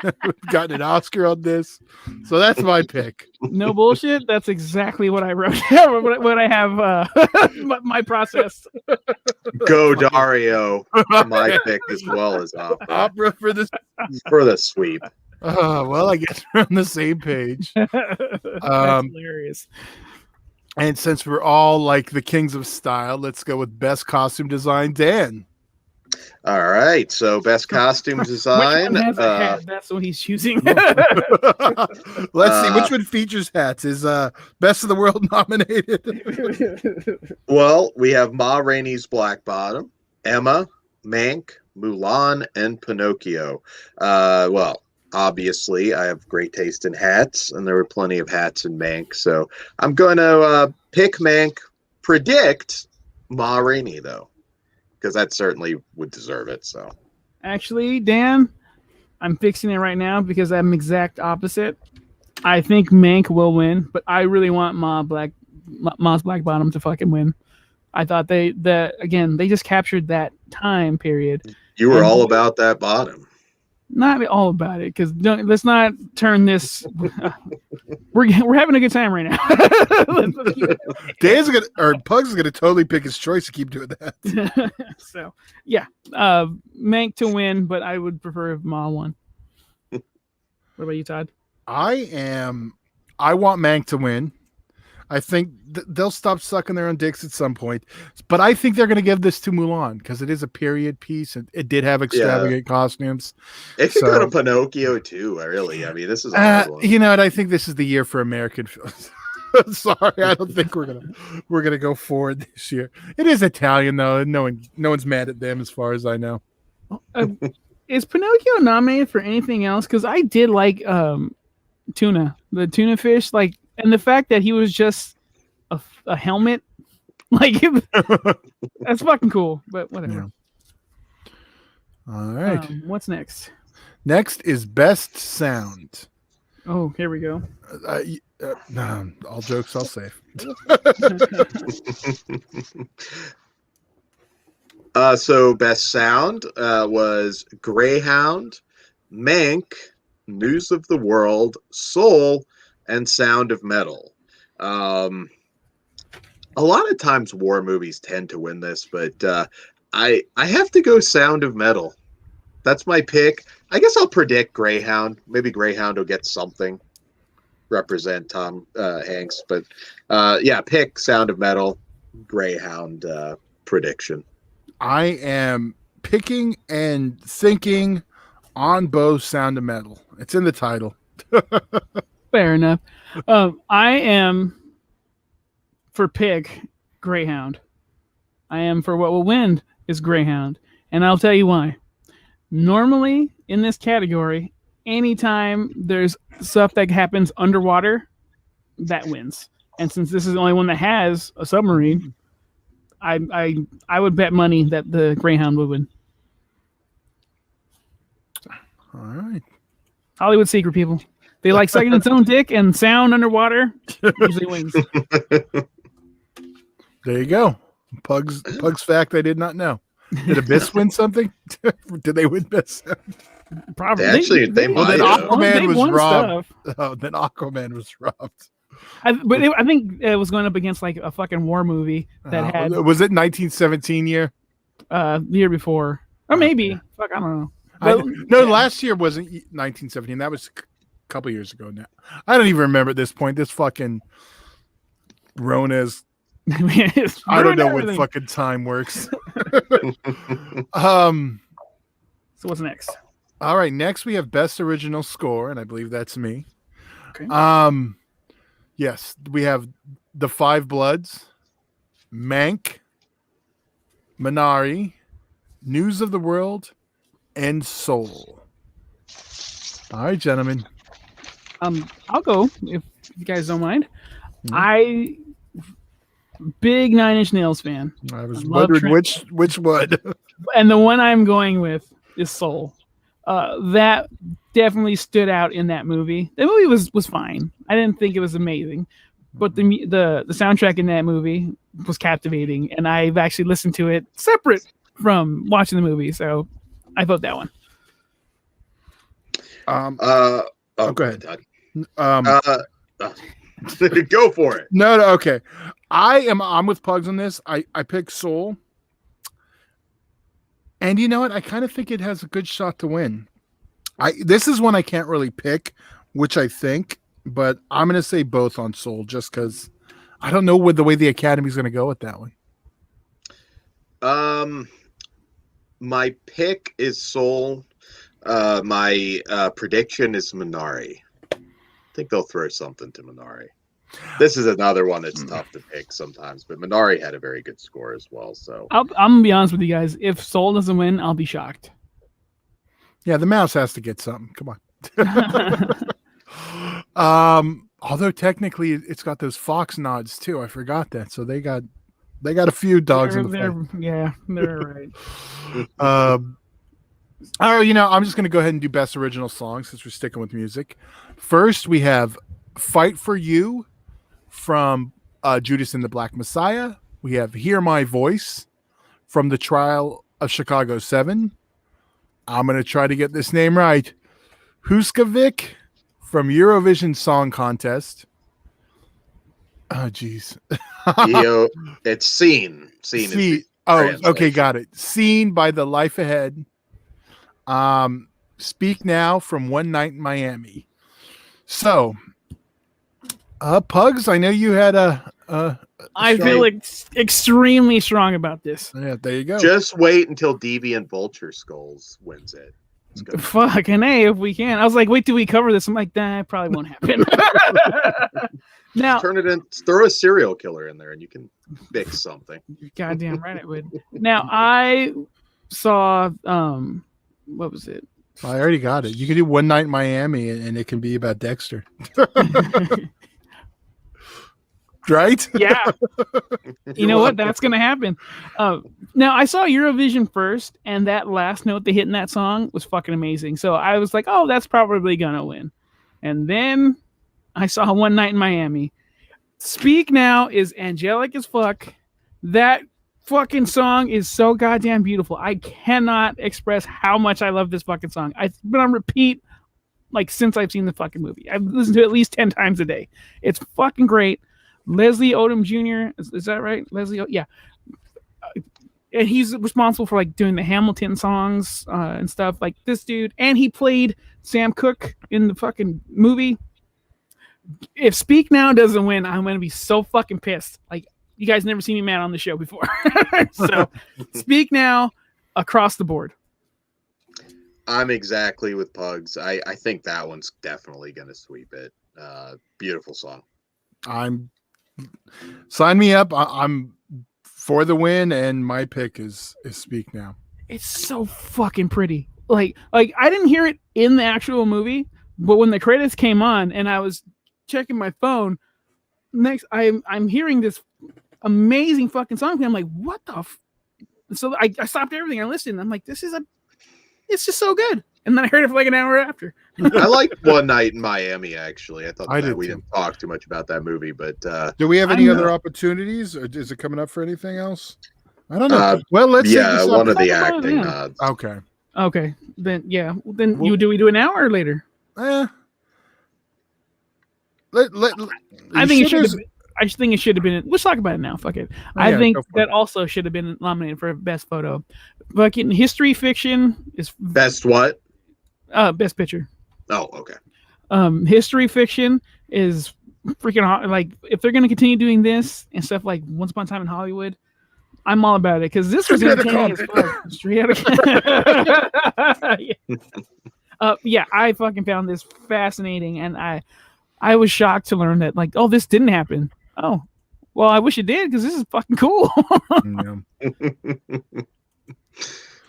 S3: gotten an Oscar on this. So that's my pick.
S2: No bullshit. That's exactly what I wrote. What I have my process.
S1: Go Dario. My pick as well as
S3: Opera for this.
S1: for the sweep.
S3: Well, I guess we're on the same page.
S2: That's hilarious.
S3: And since we're all like the kings of style, let's go with best costume design, Dan.
S1: All right. So best costume design.
S2: Which one has a hat? That's what he's choosing.
S3: Let's see which one features hats. Is Best of the World nominated?
S1: Well, we have Ma Rainey's Black Bottom, Emma, Mank, Mulan, and Pinocchio. Well, obviously, I have great taste in hats, and there were plenty of hats in Mank. So I'm going to pick Mank, predict Ma Rainey, though, because that certainly would deserve it. So
S2: Actually, Dan, I'm fixing it right now because I'm exact opposite. I think Mank will win, but I really want Ma's Black Bottom to fucking win. I thought they just captured that time period.
S1: You were all about that bottom.
S2: Not all about it, because let's not turn this. We're having a good time right now.
S3: Dan's Pugs is gonna totally pick his choice to keep doing that.
S2: So yeah, Mank to win, but I would prefer if Ma won. What about you, Todd?
S3: I want Mank to win. I think they'll stop sucking their own dicks at some point, but I think they're going to give this to Mulan because it is a period piece and it did have extravagant costumes.
S1: It could go to Pinocchio too. I mean, this is a hard one.
S3: You know what? I think this is the year for American films. Sorry, I don't think we're gonna go forward this year. It is Italian though, and no one's mad at them as far as I know.
S2: Is Pinocchio nominated for anything else? Because I did like tuna, the tuna fish, like. And the fact that he was just a helmet, like that's fucking cool. But whatever.
S3: Yeah. All right.
S2: What's next?
S3: Next is best sound.
S2: Oh, here we go.
S3: No, all jokes all safe.
S1: So best sound was Greyhound, Mank, News of the World, Soul, and Sound of Metal. A lot of times war movies tend to win this, but I have to go Sound of Metal. That's my pick. I guess I'll predict Greyhound. Maybe Greyhound will get something. Represent Tom Hanks. But yeah, pick Sound of Metal, Greyhound prediction.
S3: I am picking and thinking on both Sound of Metal. It's in the title.
S2: Fair enough. I am for pick Greyhound. I am for what will win is Greyhound. And I'll tell you why. Normally, in this category, anytime there's stuff that happens underwater, that wins. And since this is the only one that has a submarine, I would bet money that the Greyhound would win.
S3: All right.
S2: Hollywood secret, people. They like sucking its own dick, and sound underwater usually wins.
S3: There you go. Pugs fact I did not know. Did Abyss win something? Did they win best sound?
S2: Probably.
S1: They might
S3: then
S1: have.
S3: Aquaman was robbed.
S2: Stuff.
S3: Oh, then Aquaman was robbed.
S2: I think it was going up against like a fucking war movie that had.
S3: Was it 1917 year?
S2: The year before, or maybe. Fuck, I don't know.
S3: Last year wasn't 1917. That was a couple years ago now. I don't even remember at this point. This fucking Rona's. I don't know what fucking time works.
S2: So what's next?
S3: All right, next we have best original score, and I believe that's me.
S2: Okay.
S3: Yes, we have The Five Bloods, Mank, Minari, News of the World, and Soul. All right, gentlemen.
S2: I'll go if you guys don't mind.
S3: Mm-hmm.
S2: Big Nine Inch Nails fan.
S3: I was wondering which one.
S2: And the one I'm going with is Soul. That definitely stood out in that movie. The movie was fine. I didn't think it was amazing, but the soundtrack in that movie was captivating, and I've actually listened to it separate from watching the movie. So I vote that one.
S3: Go ahead.
S1: Go for it.
S3: No, okay. I'm with Pugs on this. I pick Soul. And you know what? I kind of think it has a good shot to win. This is one I can't really pick, which I think, but I'm going to say both on Soul just because I don't know what the way the Academy's going to go with that one.
S1: My pick is Soul. My prediction is Minari. I think they'll throw something to Minari. This is another one that's tough to pick sometimes, but Minari had a very good score as well. So
S2: I'm gonna be honest with you guys. If Soul doesn't win, I'll be shocked.
S3: Yeah, the mouse has to get something. Come on. Although technically it's got those Fox nods too. I forgot that. So they got a few dogs in the fight.
S2: Yeah, they're right.
S3: Oh, I'm just going to go ahead and do best original song since we're sticking with music. First, we have "Fight for You" from Judas and the Black Messiah. We have "Hear My Voice" from The Trial of Chicago 7. I'm going to try to get this name right. Huskavik from Eurovision Song Contest. Oh, geez.
S1: It's Seen. Seen.
S3: Oh, okay, got it. Seen by The Life Ahead. Speak Now from One Night in Miami. So, Pugs, I know you had
S2: I feel extremely strong about this.
S3: Yeah, there you go.
S1: Just wait until Deviant Vulture Skulls wins it.
S2: Fucking A, if we can. I was like, wait till we cover this. I'm like, that probably won't happen. Now,
S1: turn it in, throw a serial killer in there and you can fix something.
S2: You're goddamn right it would. Now, I saw, what was it?
S3: I already got it. You can do One Night in Miami and it can be about Dexter. Right?
S2: Yeah. You know what? That's going to happen. Now, I saw Eurovision first, and that last note they hit in that song was fucking amazing. So I was like, oh, that's probably going to win. And then I saw One Night in Miami. Speak Now is angelic as fuck. That fucking song is so goddamn beautiful. I cannot express how much I love this fucking song. I've been on repeat like since I've seen the fucking movie. I've listened to it at least 10 times a day. It's fucking great. Leslie Odom Jr. Is that right? Yeah. And he's responsible for like doing the Hamilton songs and stuff like this dude. And he played Sam Cooke in the fucking movie. If Speak Now doesn't win, I'm going to be so fucking pissed. Like, you guys never seen me mad on the show before. So Speak Now across the board.
S1: I'm exactly with Pugs. I think that one's definitely going to sweep it. Beautiful song.
S3: Sign me up. I'm for the win, and my pick is Speak Now.
S2: It's so fucking pretty. Like I didn't hear it in the actual movie, but when the credits came on and I was checking my phone, next I'm hearing this amazing fucking song. I'm like, what the? So I stopped everything. I listened. I'm like, it's just so good. And then I heard it for like an hour after.
S1: I liked One Night in Miami, actually. I thought we
S3: too.
S1: didn't talk too much about that movie, but
S3: do we have any other opportunities, or is it coming up for anything else? I don't know. Well, let's
S1: one of the acting nods.
S3: Okay.
S2: Then we do an hour or later?
S3: I
S2: think it should have been. Let's talk about it now. Fuck it. I think that also should have been nominated for best photo. Fucking history fiction is
S1: best what?
S2: Best picture.
S1: Oh, okay.
S2: History fiction is freaking like if they're gonna continue doing this and stuff like Once Upon a Time in Hollywood, I'm all about it because this was entertaining as fuck. Straight out of yeah, I fucking found this fascinating, and I was shocked to learn that like, oh, this didn't happen. Oh, well, I wish it did because this is fucking cool.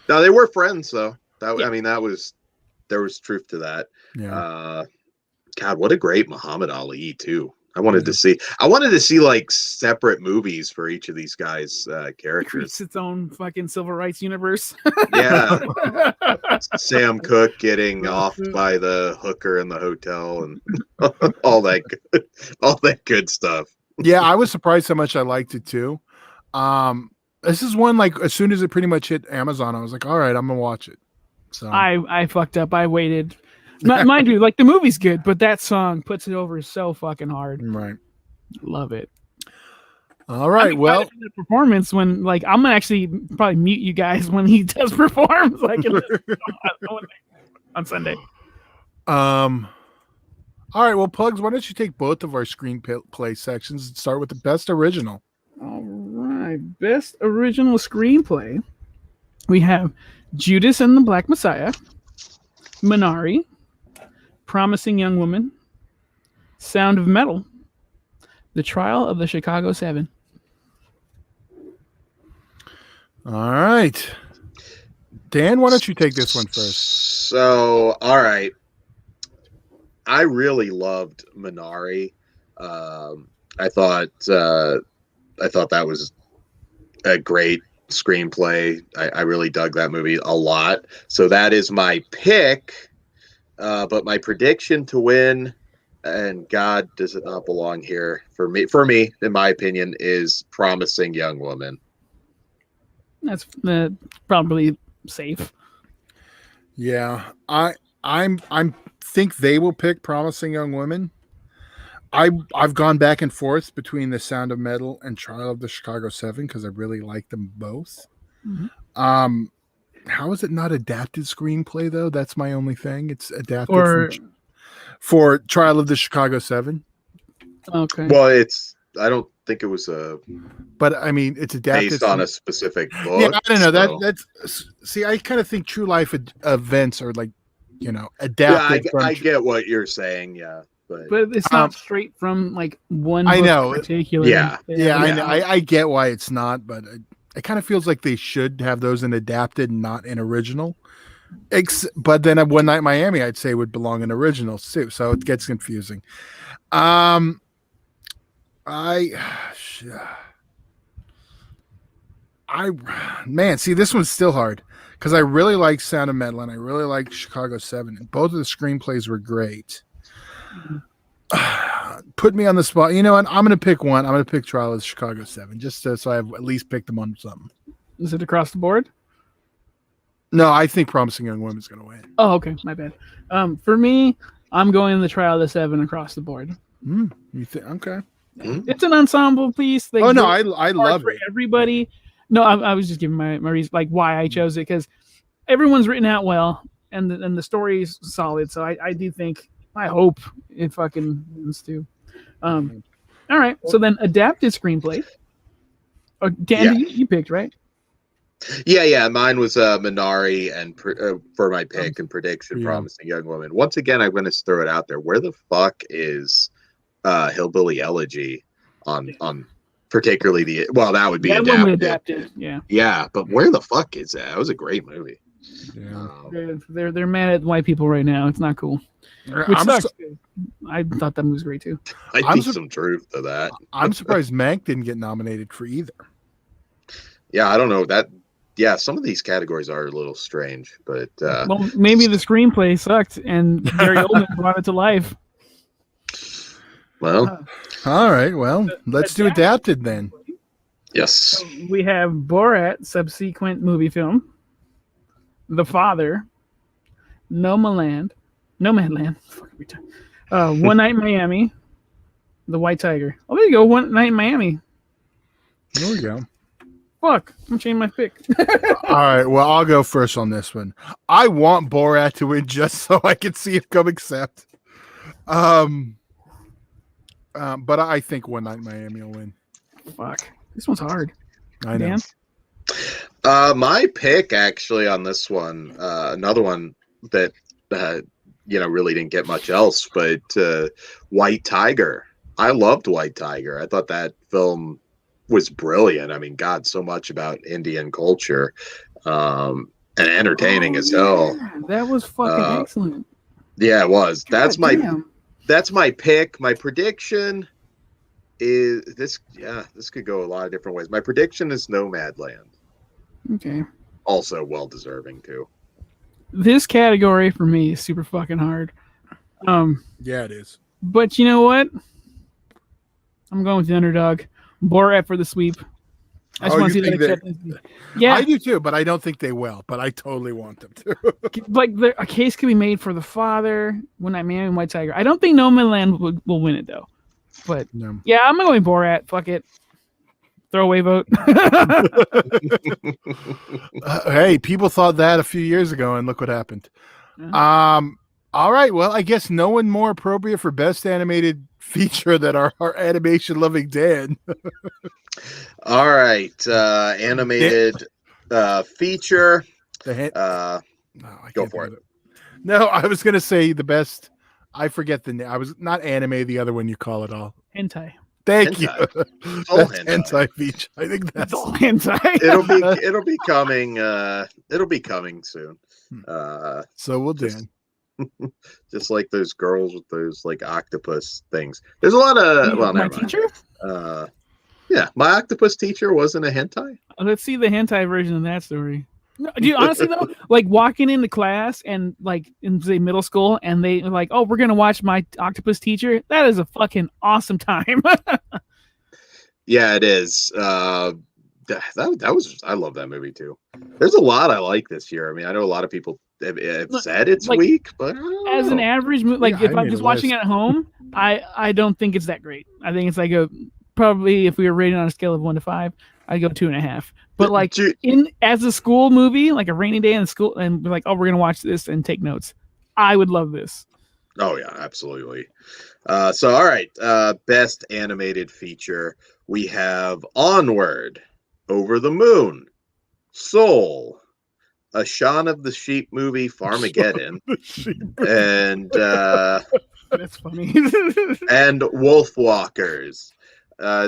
S1: No, they were friends though. I mean, there was truth to that.
S3: Yeah.
S1: God, what a great Muhammad Ali too. I wanted to see like separate movies for each of these guys' characters.
S2: It's its own fucking civil rights universe.
S1: Yeah. Sam Cooke getting offed by the hooker in the hotel and all that good stuff.
S3: Yeah, I was surprised how much I liked it too. This is one like as soon as it pretty much hit Amazon, I was like, all right, I'm gonna watch it. So
S2: I fucked up. I waited. Mind you, like the movie's good, but that song puts it over so fucking hard.
S3: Right.
S2: Love it.
S3: All right. Well,
S2: the performance when like I'm gonna actually probably mute you guys when he does perform like on Sunday.
S3: All right, well, Pugs, why don't you take both of our screenplay sections and start with the best original?
S2: All right, best original screenplay. We have Judas and the Black Messiah, Minari, Promising Young Woman, Sound of Metal, The Trial of the Chicago 7.
S3: All right. Dan, why don't you take this one first?
S1: So, all right. I really loved Minari. I thought that was a great screenplay. I really dug that movie a lot. So that is my pick. But my prediction to win, and God, does it not belong here for me, in my opinion, is Promising Young Woman.
S2: That's probably safe.
S3: Yeah, I'm think they will pick Promising Young Women. I've gone back and forth between The Sound of Metal and Trial of the Chicago 7 because I really like them both.
S2: Mm-hmm.
S3: How is it not adapted screenplay though? That's my only thing. It's adapted for Trial of the Chicago 7.
S2: Okay.
S1: Well, I don't think it was
S3: but I mean, it's adapted
S1: based on a specific book.
S3: Yeah, I don't know.
S1: So.
S3: That's see, I kind of think true life events are like, adapted.
S1: Yeah, I get what you're saying. Yeah, but
S2: it's not straight from like one.
S3: I know.
S2: Particular.
S1: Yeah.
S3: I know. I get why it's not, but it kind of feels like they should have those in adapted, not in original. But then One Night in Miami, I'd say would belong in originals too, so it gets confusing. Man, see, this one's still hard because I really like Sound of Metal and I really like Chicago 7, and both of the screenplays were great. Put me on the spot. You know what? I'm going to pick one. I'm going to pick Trial of the Chicago 7, just so I've at least picked them on something.
S2: Is it across the board?
S3: No, I think Promising Young Woman is going to win.
S2: Oh, okay. My bad. For me, I'm going the Trial of the 7 across the board.
S3: You think? Okay.
S2: It's an ensemble piece.
S3: I love
S2: for
S3: it.
S2: Everybody. No, I was just giving my reason, like why I chose it, because everyone's written out well, and the story is solid. So I do think, I hope it fucking wins too. All right. So then adapted screenplay. Oh, Dan, you picked, right?
S1: Yeah. Mine was Minari, and for my pick and prediction, Promising Young Woman. Once again, I'm going to throw it out there. Where the fuck is Hillbilly Elegy on particularly that would be adapted. Yeah, but where the fuck is that? That was a great movie.
S3: Yeah.
S2: They're mad at white people right now. It's not cool. Which sucks. I thought that movie was great too.
S1: I see some truth to that.
S3: I'm surprised Mank didn't get nominated for either.
S1: Yeah, I don't know that. Yeah, some of these categories are a little strange, but
S2: well, maybe the screenplay sucked and Gary Oldman brought it to life.
S1: Well,
S3: all right. Well, let's do adapted then.
S1: Yes.
S2: So we have Borat subsequent movie film, The Father, Nomadland, One Night in Miami, The White Tiger. Oh, there you go. One Night in Miami.
S3: There we go.
S2: Fuck, I'm changing my pick.
S3: All right. Well, I'll go first on this one. I want Borat to win just so I can see him come accept. But I think One Night in Miami will win.
S2: Fuck. This one's hard.
S3: I know.
S2: Dan?
S1: My pick actually on this one, another one that really didn't get much else, but White Tiger. I loved White Tiger. I thought that film was brilliant. I mean, God, so much about Indian culture, and entertaining as hell.
S2: That was fucking excellent.
S1: Yeah, it was.
S2: God damn.
S1: That's my pick. My prediction is this. Yeah, this could go a lot of different ways. My prediction is Nomadland.
S2: Okay.
S1: Also well deserving too.
S2: This category for me is super fucking hard.
S3: Yeah, it is.
S2: But you know what? I'm going with the underdog. Borat for the sweep. I just want to see that acceptance. Yeah,
S3: I do too, but I don't think they will. But I totally want them to.
S2: Like a case could be made for The Father, One Night in Miami, and White Tiger. I don't think Nomadland will win it though. But yeah, I'm going Borat. Fuck it. Throwaway vote.
S3: Hey, people thought that a few years ago, and look what happened. All right. Well, I guess no one more appropriate for best animated feature than our animation loving Dan.
S1: All right, animated feature.
S3: No, I
S1: Go
S3: can't
S1: for
S3: think
S1: it.
S3: of No, I was gonna say the best. I forget the name. I was not anime. The other one you call it all.
S2: Hentai.
S3: Thank
S1: Hentai.
S3: you.
S1: Full
S3: That's
S1: hentai.
S3: hentai feature. I think that's
S2: It's all hentai.
S1: It'll be coming. It'll be coming soon.
S3: So will
S1: Just,
S3: Dan.
S1: just like those girls with those like octopus things. There's a lot of well,
S2: My
S1: never mind.
S2: teacher?
S1: Yeah, my octopus teacher wasn't a hentai.
S2: Let's see the hentai version of that story. No, dude, honestly though, like walking into class and like in say middle school, and they were like, "Oh, we're gonna watch My Octopus Teacher." That is a fucking awesome time.
S1: Yeah, it is. That was I love that movie too. There's a lot I like this year. I mean, I know a lot of people have said it's
S2: Like,
S1: weak, but I don't
S2: As an
S1: know.
S2: average movie, like
S3: Yeah,
S2: if
S3: I
S2: I'm
S3: made
S2: just
S3: a
S2: watching it
S3: list.
S2: at home, I don't think it's that great. I think it's like a probably if we were rating on a scale of 1 to 5, I'd go 2.5. But like
S1: Ju-
S2: as a school movie, like a rainy day in school, and we're like, "Oh, we're gonna watch this and take notes," I would love this.
S1: Oh yeah, absolutely. So all right, best animated feature. We have Onward, Over the Moon, Soul, a Shaun of the Sheep movie, Farmageddon, and
S2: That's funny.
S1: and Wolfwalkers.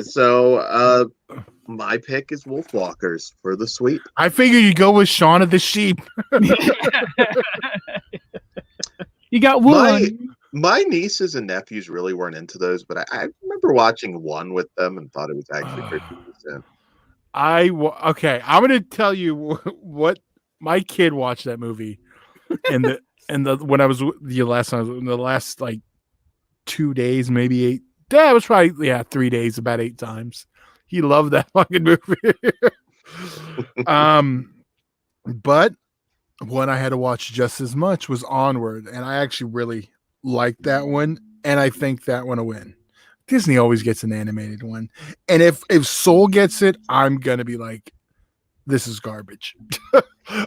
S1: So my pick is Wolfwalkers for the sweep.
S3: I figured you go with Shaun of the Sheep.
S2: You got one.
S1: My nieces and nephews really weren't into those, but I remember watching one with them and thought it was actually pretty decent.
S3: Okay. I'm gonna tell you what my kid watched that movie, and the when I was the last time in the last like 2 days, maybe 8. Yeah, it was probably 3 days, about 8 times. He loved that fucking movie. But one I had to watch just as much was Onward, and I actually really liked that one, and I think that one will win. Disney always gets an animated one, and if Soul gets it, I'm gonna be like, this is garbage.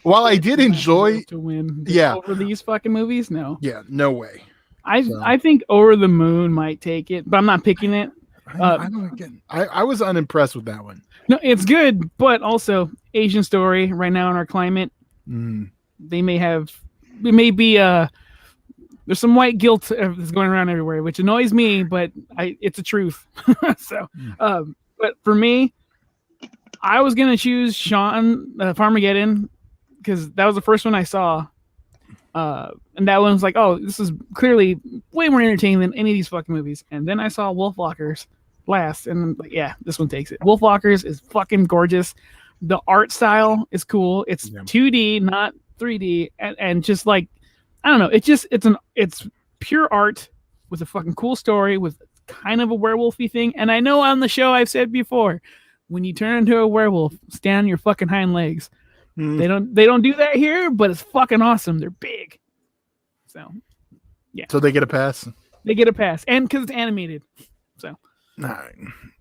S3: While I did enjoy
S2: to win,
S3: yeah,
S2: over these fucking movies, no.
S3: yeah, no way.
S2: I think Over the Moon might take it, but I'm not picking it.
S3: I was unimpressed with that one.
S2: No, it's good, but also Asian story right now in our climate.
S3: Mm.
S2: They may be there's some white guilt that's going around everywhere, which annoys me, but it's a truth. So, but for me, I was gonna choose Sean Farmageddon because that was the first one I saw, and that one was like, oh, this is clearly way more entertaining than any of these fucking movies. And then I saw Wolfwalkers last, and I'm like, yeah, this one takes it. Wolfwalkers is fucking gorgeous. The art style is cool. It's 2D, not 3D, and just like I don't know. It's pure art with a fucking cool story with kind of a werewolfy thing. And I know on the show I've said before, when you turn into a werewolf, stand on your fucking hind legs. They don't do that here, but it's fucking awesome. They're big. So yeah.
S3: So they get a pass.
S2: They get a pass, and because it's animated. So.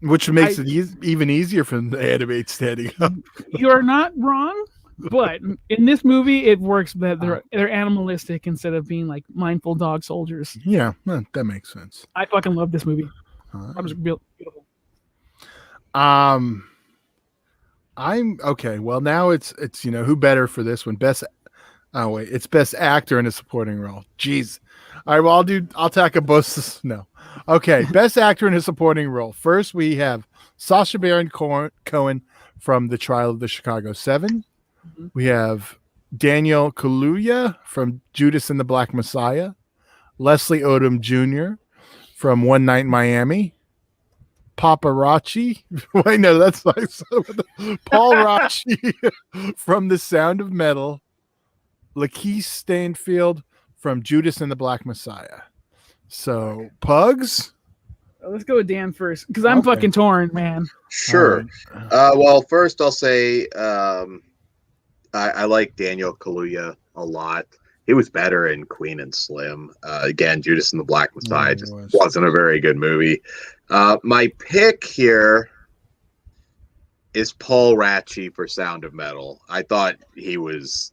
S3: Which makes it even easier for them to animate standing up.
S2: You're not wrong, but in this movie, it works that they're animalistic instead of being like mindful dog soldiers.
S3: Yeah, that makes sense.
S2: I fucking love this movie. That was beautiful.
S3: I'm okay. Well, now it's who better for this one? It's best actor in a supporting role. Jeez. All right, well, I'll tackle both. No. Okay, best actor in a supporting role. First, we have Sacha Baron Cohen from The Trial of the Chicago 7. Mm-hmm. We have Daniel Kaluuya from Judas and the Black Messiah. Leslie Odom Jr. from One Night in Miami. Paparazzi. Wait, no, that's nice. Paul Raci from The Sound of Metal. Lakeith Stanfield from Judas and the Black Messiah. So, Pugs?
S2: Let's go with Dan first, because I'm fucking torn, man.
S1: Sure. Well, first I'll say I like Daniel Kaluuya a lot. He was better in Queen and Slim. Again, Judas and the Black Messiah just wasn't a very good movie. My pick here is Paul Raci for Sound of Metal. I thought he was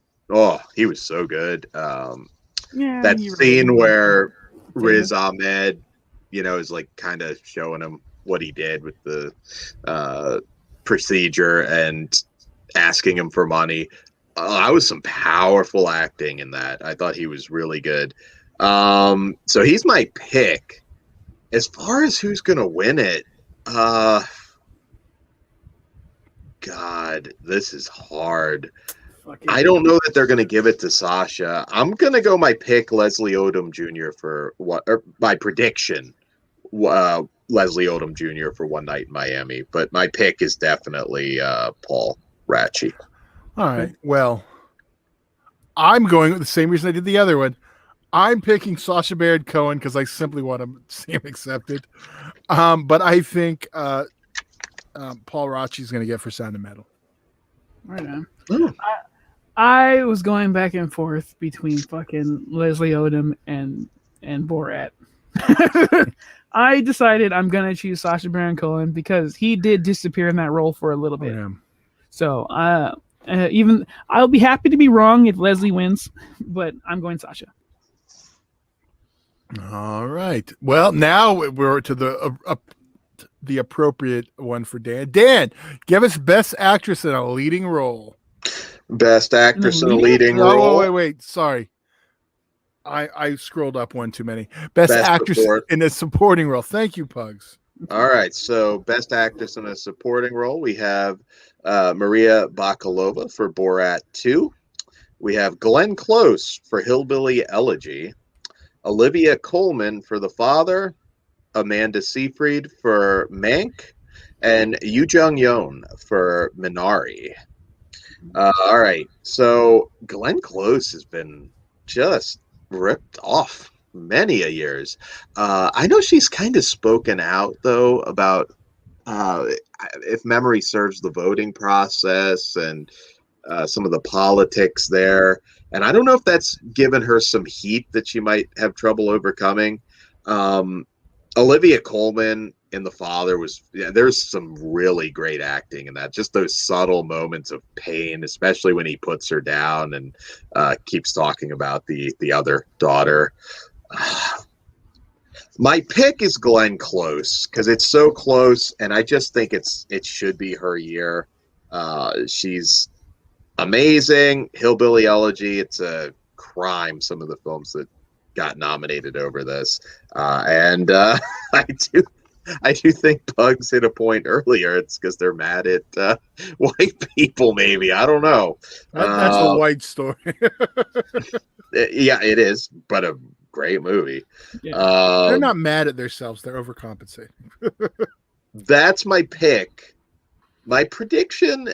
S1: so good.
S2: Yeah,
S1: that
S2: you're
S1: scene
S2: right.
S1: where Riz Ahmed, is like kind of showing him what he did with the procedure and asking him for money. I was some powerful acting in that. I thought he was really good. So he's my pick. As far as who's gonna win it, God, this is hard. I don't know that they're going to give it to Sasha. I'm going to go my pick, Leslie Odom Jr. for what, or my prediction, Leslie Odom Jr. for One Night in Miami. But my pick is definitely Paul Ratchie.
S3: All right. Well, I'm going with the same reason I did the other one. I'm picking Sacha Baron Cohen because I simply want to see him accepted. But I think Paul Ratchie is going to get for Sound of Metal.
S2: Right on. I was going back and forth between fucking Leslie Odom and Borat. I decided I'm gonna choose Sacha Baron Cohen because he did disappear in that role for a little bit.
S3: Yeah.
S2: So even I'll be happy to be wrong if Leslie wins, but I'm going Sasha.
S3: All right. Well, now we're to the appropriate one for Dan. Dan, give us Best Actress in a Leading Role.
S1: Best Actress in a Leading Role.
S3: Oh, wait. Sorry. I scrolled up one too many. Best Actress in a Supporting Role. Thank you, Pugs.
S1: All right. So Best Actress in a Supporting Role, we have Maria Bakalova for Borat 2. We have Glenn Close for Hillbilly Elegy. Olivia Colman for The Father. Amanda Seyfried for Mank. And Yoo Jung-yeon for Minari. All right, so Glenn Close has been just ripped off many a years. I know she's kind of spoken out, though, about if memory serves the voting process and some of the politics there. And I don't know if that's given her some heat that she might have trouble overcoming. Olivia Colman in The Father there's some really great acting in that. Just those subtle moments of pain, especially when he puts her down and keeps talking about the other daughter. My pick is Glenn Close because it's so close, and I just think it should be her year. She's amazing. Hillbilly Elegy, it's a crime, some of the films that got nominated over this. And I do think Pugs hit a point earlier. It's because they're mad at white people, maybe. I don't know.
S3: That's a white story.
S1: Yeah, it is, but a great movie.
S2: Yeah.
S3: They're not mad at themselves. They're overcompensating.
S1: That's my pick. My prediction,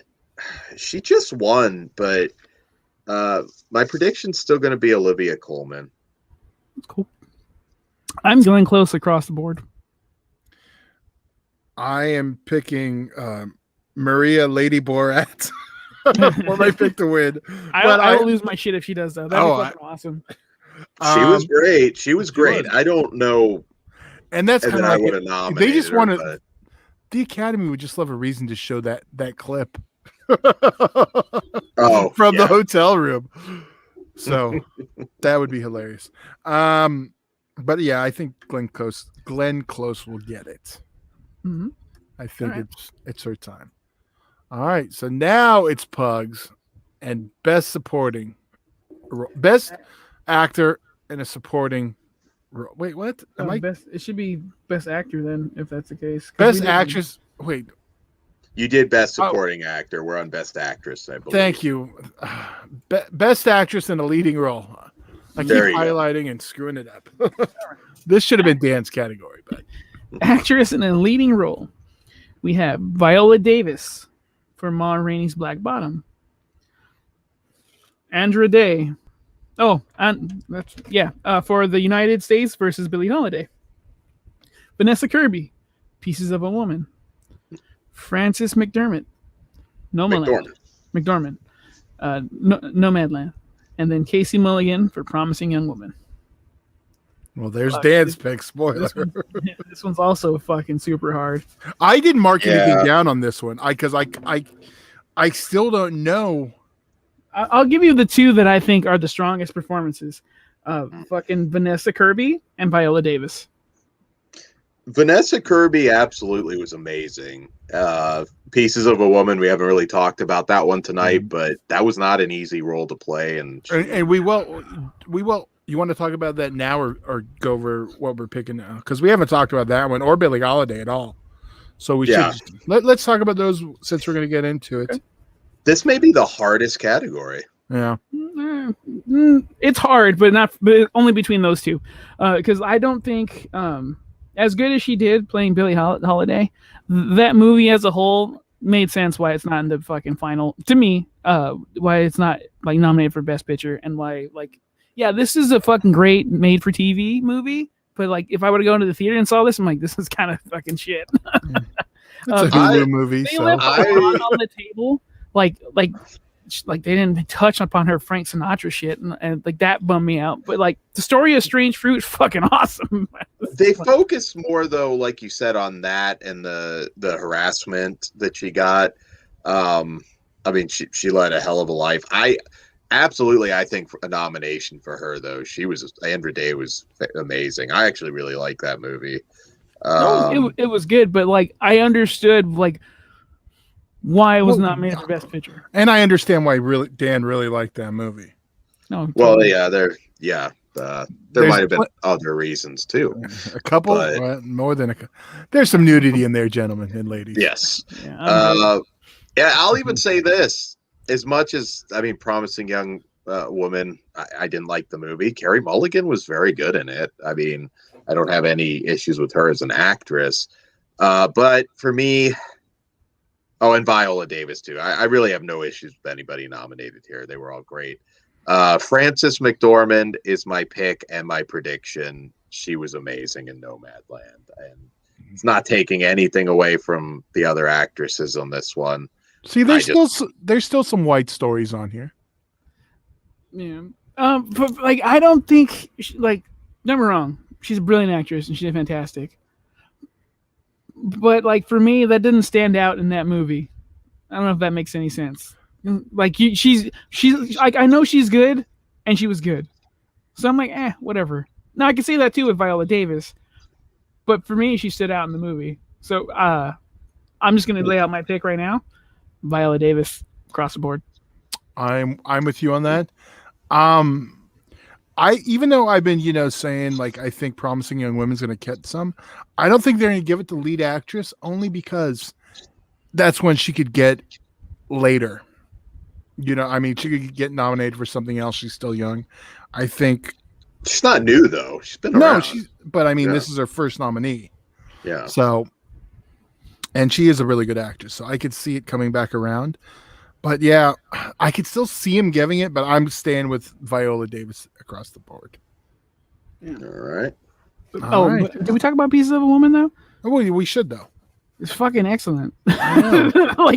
S1: she just won, but my prediction's still going to be Olivia Colman.
S2: That's cool. I'm going close across the board.
S3: I am picking Maria Lady Borat for my pick to win.
S2: I will lose my shit if she does that. That'd be fucking awesome.
S1: She was great. She was great. I don't know.
S3: And that's kind of like
S1: I would have nominated.
S3: They just want to.
S1: But
S3: The Academy would just love a reason to show that clip.
S1: from
S3: the hotel room. So that would be hilarious. But yeah, I think Glenn Close will get it.
S2: Mm-hmm.
S3: I think it's her time. All right, so now it's Pugs and Best Supporting, Best Actor in a Supporting role. Wait, what?
S2: It should be Best Actor then, if that's the case.
S3: Best Actress. Wait.
S1: You did Best Supporting Actor. We're on Best Actress, I believe.
S3: Thank you. Best Actress in a Leading Role. I keep highlighting and screwing it up. This should have been Dan's category, but
S2: Actress in a Leading Role. We have Viola Davis for Ma Rainey's Black Bottom. Andra Day. For the United States versus Billie Holiday. Vanessa Kirby, Pieces of a Woman. Frances McDormand, Nomadland. And then Casey Mulligan for Promising Young Woman.
S3: Well, there's Dan's pick. Spoiler.
S2: This one's also fucking super hard.
S3: I didn't mark anything down on this one. Because I still don't know.
S2: I'll give you the two that I think are the strongest performances. Fucking Vanessa Kirby and Viola Davis.
S1: Vanessa Kirby absolutely was amazing. Pieces of a Woman, we haven't really talked about that one tonight, but that was not an easy role to play. And
S3: we will. You want to talk about that now, or go over what we're picking now? Because we haven't talked about that one or Billie Holiday at all. So we should let's talk about those since we're going to get into it.
S1: This may be the hardest category.
S3: Yeah,
S2: it's hard, but only between those two. Because I don't think, as good as she did playing Billie Holiday, that movie as a whole made sense why it's not in the fucking final. To me, why it's not like nominated for Best Picture, and why this is a fucking great made for TV movie. But like, if I would have gone to the theater and saw this, I'm like, this is kind of fucking shit.
S3: It's a Hulu movie.
S2: They left a lot on the table, like they didn't touch upon her Frank Sinatra shit, and like that bummed me out. But like, the story of Strange Fruit is fucking awesome.
S1: They focus more though, like you said, on that and the harassment that she got. I mean, she led a hell of a life. I think a nomination for her though. Andra Day was amazing. I actually really like that movie.
S2: It was good, but like I understood like why it was not made for Best Picture,
S3: and I understand why Dan really liked that movie.
S2: No,
S1: well, yeah, there might have been other reasons too.
S3: A couple, more than a. There's some nudity in there, gentlemen and ladies.
S1: Yes. Yeah, I'll even say this. As much as, I mean, Promising Young Woman, I didn't like the movie. Carey Mulligan was very good in it. I mean, I don't have any issues with her as an actress. But for me, and Viola Davis too. I really have no issues with anybody nominated here. They were all great. Frances McDormand is my pick and my prediction. She was amazing in Nomadland. And it's not taking anything away from the other actresses on this one.
S3: See, there's still some white stories on here.
S2: Yeah. But like, I don't think don't get me wrong, she's a brilliant actress and she did fantastic. But like, for me, that didn't stand out in that movie. I don't know if that makes any sense. Like, she's like, I know she's good, and she was good. So I'm like, whatever. Now I can say that too with Viola Davis, but for me, she stood out in the movie. So I'm just gonna lay out my pick right now. Viola Davis across the board.
S3: I'm with you on that. Even though I've been, saying like I think Promising Young Woman's going to get some, I don't think they're going to give it to lead actress only because that's when she could get later. I mean, she could get nominated for something else. She's still young. I think
S1: she's not new though. She's been around.
S3: But I mean, this is her first nominee.
S1: Yeah.
S3: So, and she is a really good actress, so I could see it coming back around. But yeah, I could still see him giving it, but I'm staying with Viola Davis across the board.
S1: Yeah. All right.
S2: Did we talk about Pieces of a Woman though?
S3: Oh, we should though.
S2: It's fucking excellent. Like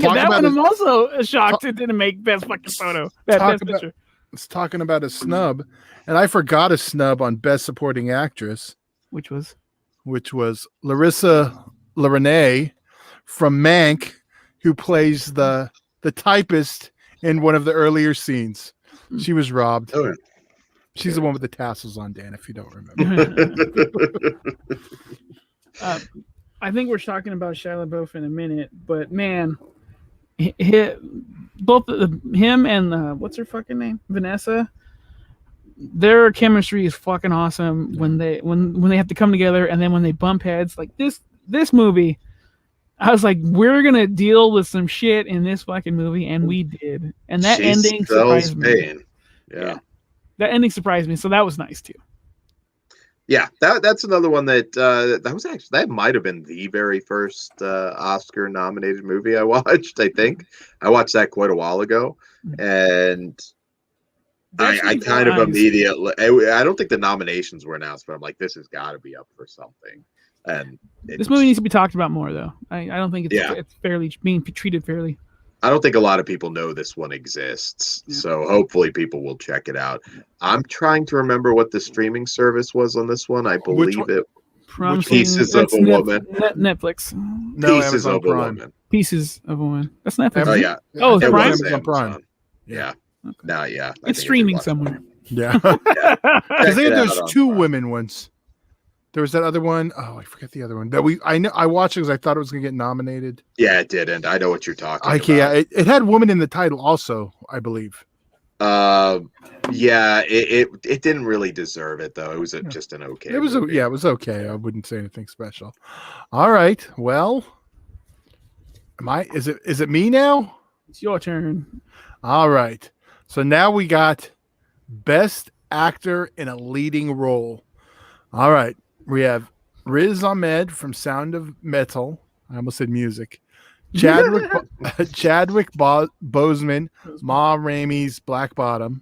S2: that one, I'm also shocked it didn't make best fucking photo. Best picture.
S3: It's talking about a snub, and I forgot a snub on Best Supporting Actress,
S2: which was
S3: Larissa Larenais from Mank, who plays the typist in one of the earlier scenes. She was robbed.
S1: Oh, yeah.
S3: She's the one with the tassels on, Dan, if you don't remember.
S2: I think we're talking about Shia LaBeouf in a minute, but man, both him and what's her fucking name, Vanessa, their chemistry is fucking awesome when they have to come together, and then when they bump heads like this movie. I was like, we're gonna deal with some shit in this fucking movie, and we did. And that ending surprised me.
S1: Yeah,
S2: that ending surprised me, so that was nice too.
S1: Yeah, that's another one that might have been the very first Oscar nominated movie I watched. I think I watched that quite a while ago, and I kind of immediately. I don't think the nominations were announced, but I'm like, this has got to be up for something. And
S2: this movie needs to be talked about more, though. I don't think it's fairly being treated fairly.
S1: I don't think a lot of people know this one exists, so hopefully people will check it out. I'm trying to remember what the streaming service was on this one. I believe it. Pieces of a Woman.
S2: Netflix.
S3: No,
S1: Pieces of a Woman.
S2: Pieces of a Woman. That's Netflix.
S1: Oh yeah.
S2: Oh, it's
S3: Amazon Prime.
S1: Yeah.
S2: Okay.
S1: No, yeah.
S2: It's streaming somewhere.
S3: Yeah,
S1: Check
S3: because
S1: it
S3: there's
S1: out on
S3: two
S1: Prime.
S3: women ones. There was that other one. Oh, I forget the other one that I watched it because I thought it was gonna get nominated.
S1: Yeah, it didn't. I know what you're talking about.
S3: Yeah, it had woman in the title also, I believe.
S1: Yeah, it didn't really deserve it though. It was just an okay.
S3: It was
S1: movie.
S3: it was okay. I wouldn't say anything special. All right. Well, is it me now?
S2: It's your turn.
S3: All right. So now we got best actor in a leading role. All right. We have Riz Ahmed from Sound of Metal. I almost said music. Chadwick Boseman, Ma Rainey's Black Bottom.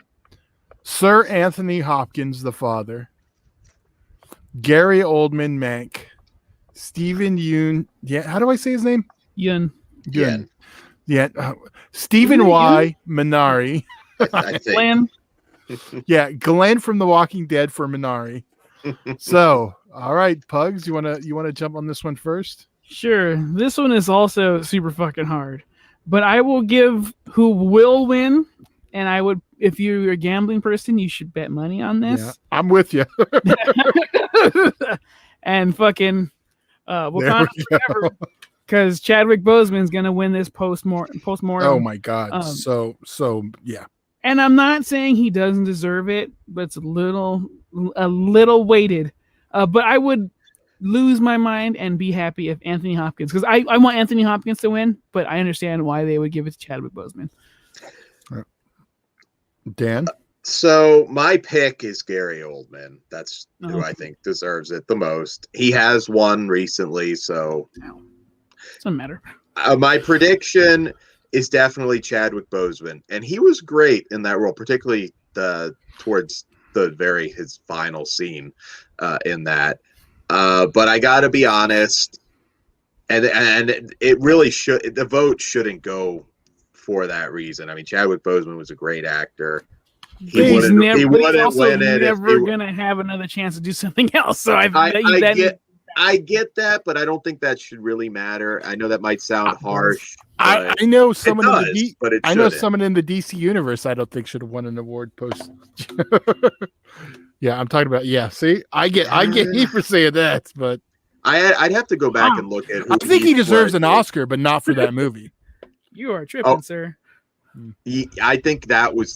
S3: Sir Anthony Hopkins, the father. Gary Oldman, Mank. Stephen Yeun. Yeah, how do I say his name?
S2: Yun.
S3: Yeah. Stephen Y. Minari.
S1: I think.
S2: Glenn.
S3: Yeah, Glenn from The Walking Dead for Minari. So, all right, Pugs, you wanna jump on this one first?
S2: Sure. This one is also super fucking hard. But I will give who will win, and I would, if you're a gambling person, you should bet money on this.
S3: Yeah, I'm with you.
S2: And fucking Wakanda Forever, because Chadwick Boseman's gonna win this post-mortem.
S3: Oh my god. So yeah.
S2: And I'm not saying he doesn't deserve it, but it's a little weighted. But I would lose my mind and be happy if Anthony Hopkins, because I want Anthony Hopkins to win, but I understand why they would give it to Chadwick Boseman.
S3: Dan?
S2: So
S1: my pick is Gary Oldman. That's who I think deserves it the most. He has won recently, so
S2: doesn't matter.
S1: My prediction is definitely Chadwick Boseman, and he was great in that role, particularly towards his final scene in that. But I got to be honest, and it really should. The vote shouldn't go for that reason. I mean, Chadwick Boseman was a great actor.
S2: He's never gonna have another chance to do something else. So I
S1: get that, but I don't think that should really matter. I know that might sound harsh.
S3: I know someone
S1: someone
S3: in the DC universe I don't think should have won an award post. Yeah, I'm talking about. Yeah, see, I get heat for saying that, but
S1: I'd have to go back and look at.
S3: I think he deserves an Oscar, but not for that movie.
S2: You are tripping, sir.
S1: I think that was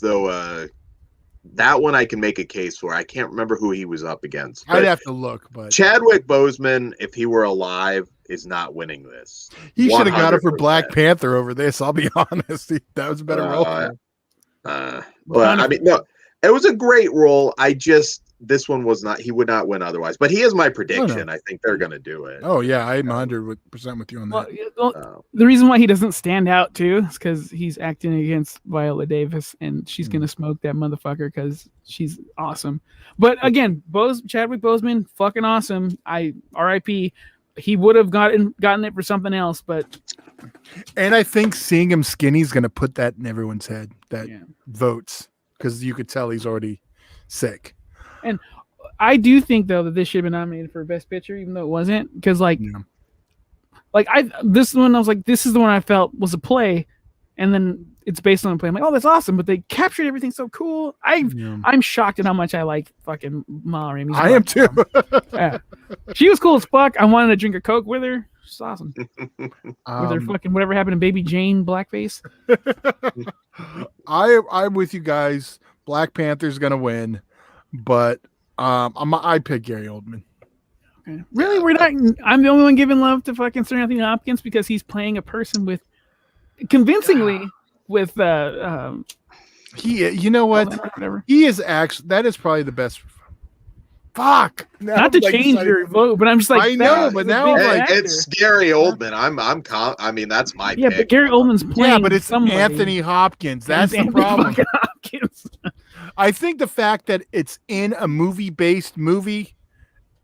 S1: that one I can make a case for. I can't remember who he was up against.
S3: I'd have to look, but
S1: Chadwick Boseman, if he were alive, is not winning this.
S3: He should have got it for Black Panther over this. I'll be honest. That was a better role.
S1: But I mean, no, it was a great role. This one was not. He would not win otherwise. But he is my prediction. I think they're going to do it.
S3: Oh yeah, I'm 100% with you on that.
S2: The reason why he doesn't stand out too is because he's acting against Viola Davis, and she's gonna smoke that motherfucker because she's awesome. But again, Chadwick Boseman, fucking awesome. R.I.P. He would have gotten it for something else, but.
S3: And I think seeing him skinny is gonna put that in everyone's head that votes, because you could tell he's already sick.
S2: And I do think though that this should have been nominated for Best Picture, even though it wasn't, because this one I was like, this is the one I felt was a play, and then it's based on a play. I'm like, oh, that's awesome, but they captured everything so cool. I'm shocked at how much I like fucking Ma Rainey.
S3: I am too.
S2: Yeah. She was cool as fuck. I wanted to drink a Coke with her. She's awesome. With her fucking whatever happened to Baby Jane blackface.
S3: I'm with you guys. Black Panther's gonna win. But I pick Gary Oldman.
S2: Okay. Really, I'm the only one giving love to fucking Sir Anthony Hopkins because he's playing a person with convincingly with
S3: you know what?
S2: Whatever.
S3: He is actually, that is probably the best. Fuck.
S2: Not to change your vote, but I'm just like,
S3: I know, but now
S1: it's Gary Oldman. I mean, that's my pick.
S2: But Gary Oldman's playing.
S3: Yeah, but it's Anthony Hopkins. That's the problem.
S2: Hopkins.
S3: I think the fact that it's in a movie-based movie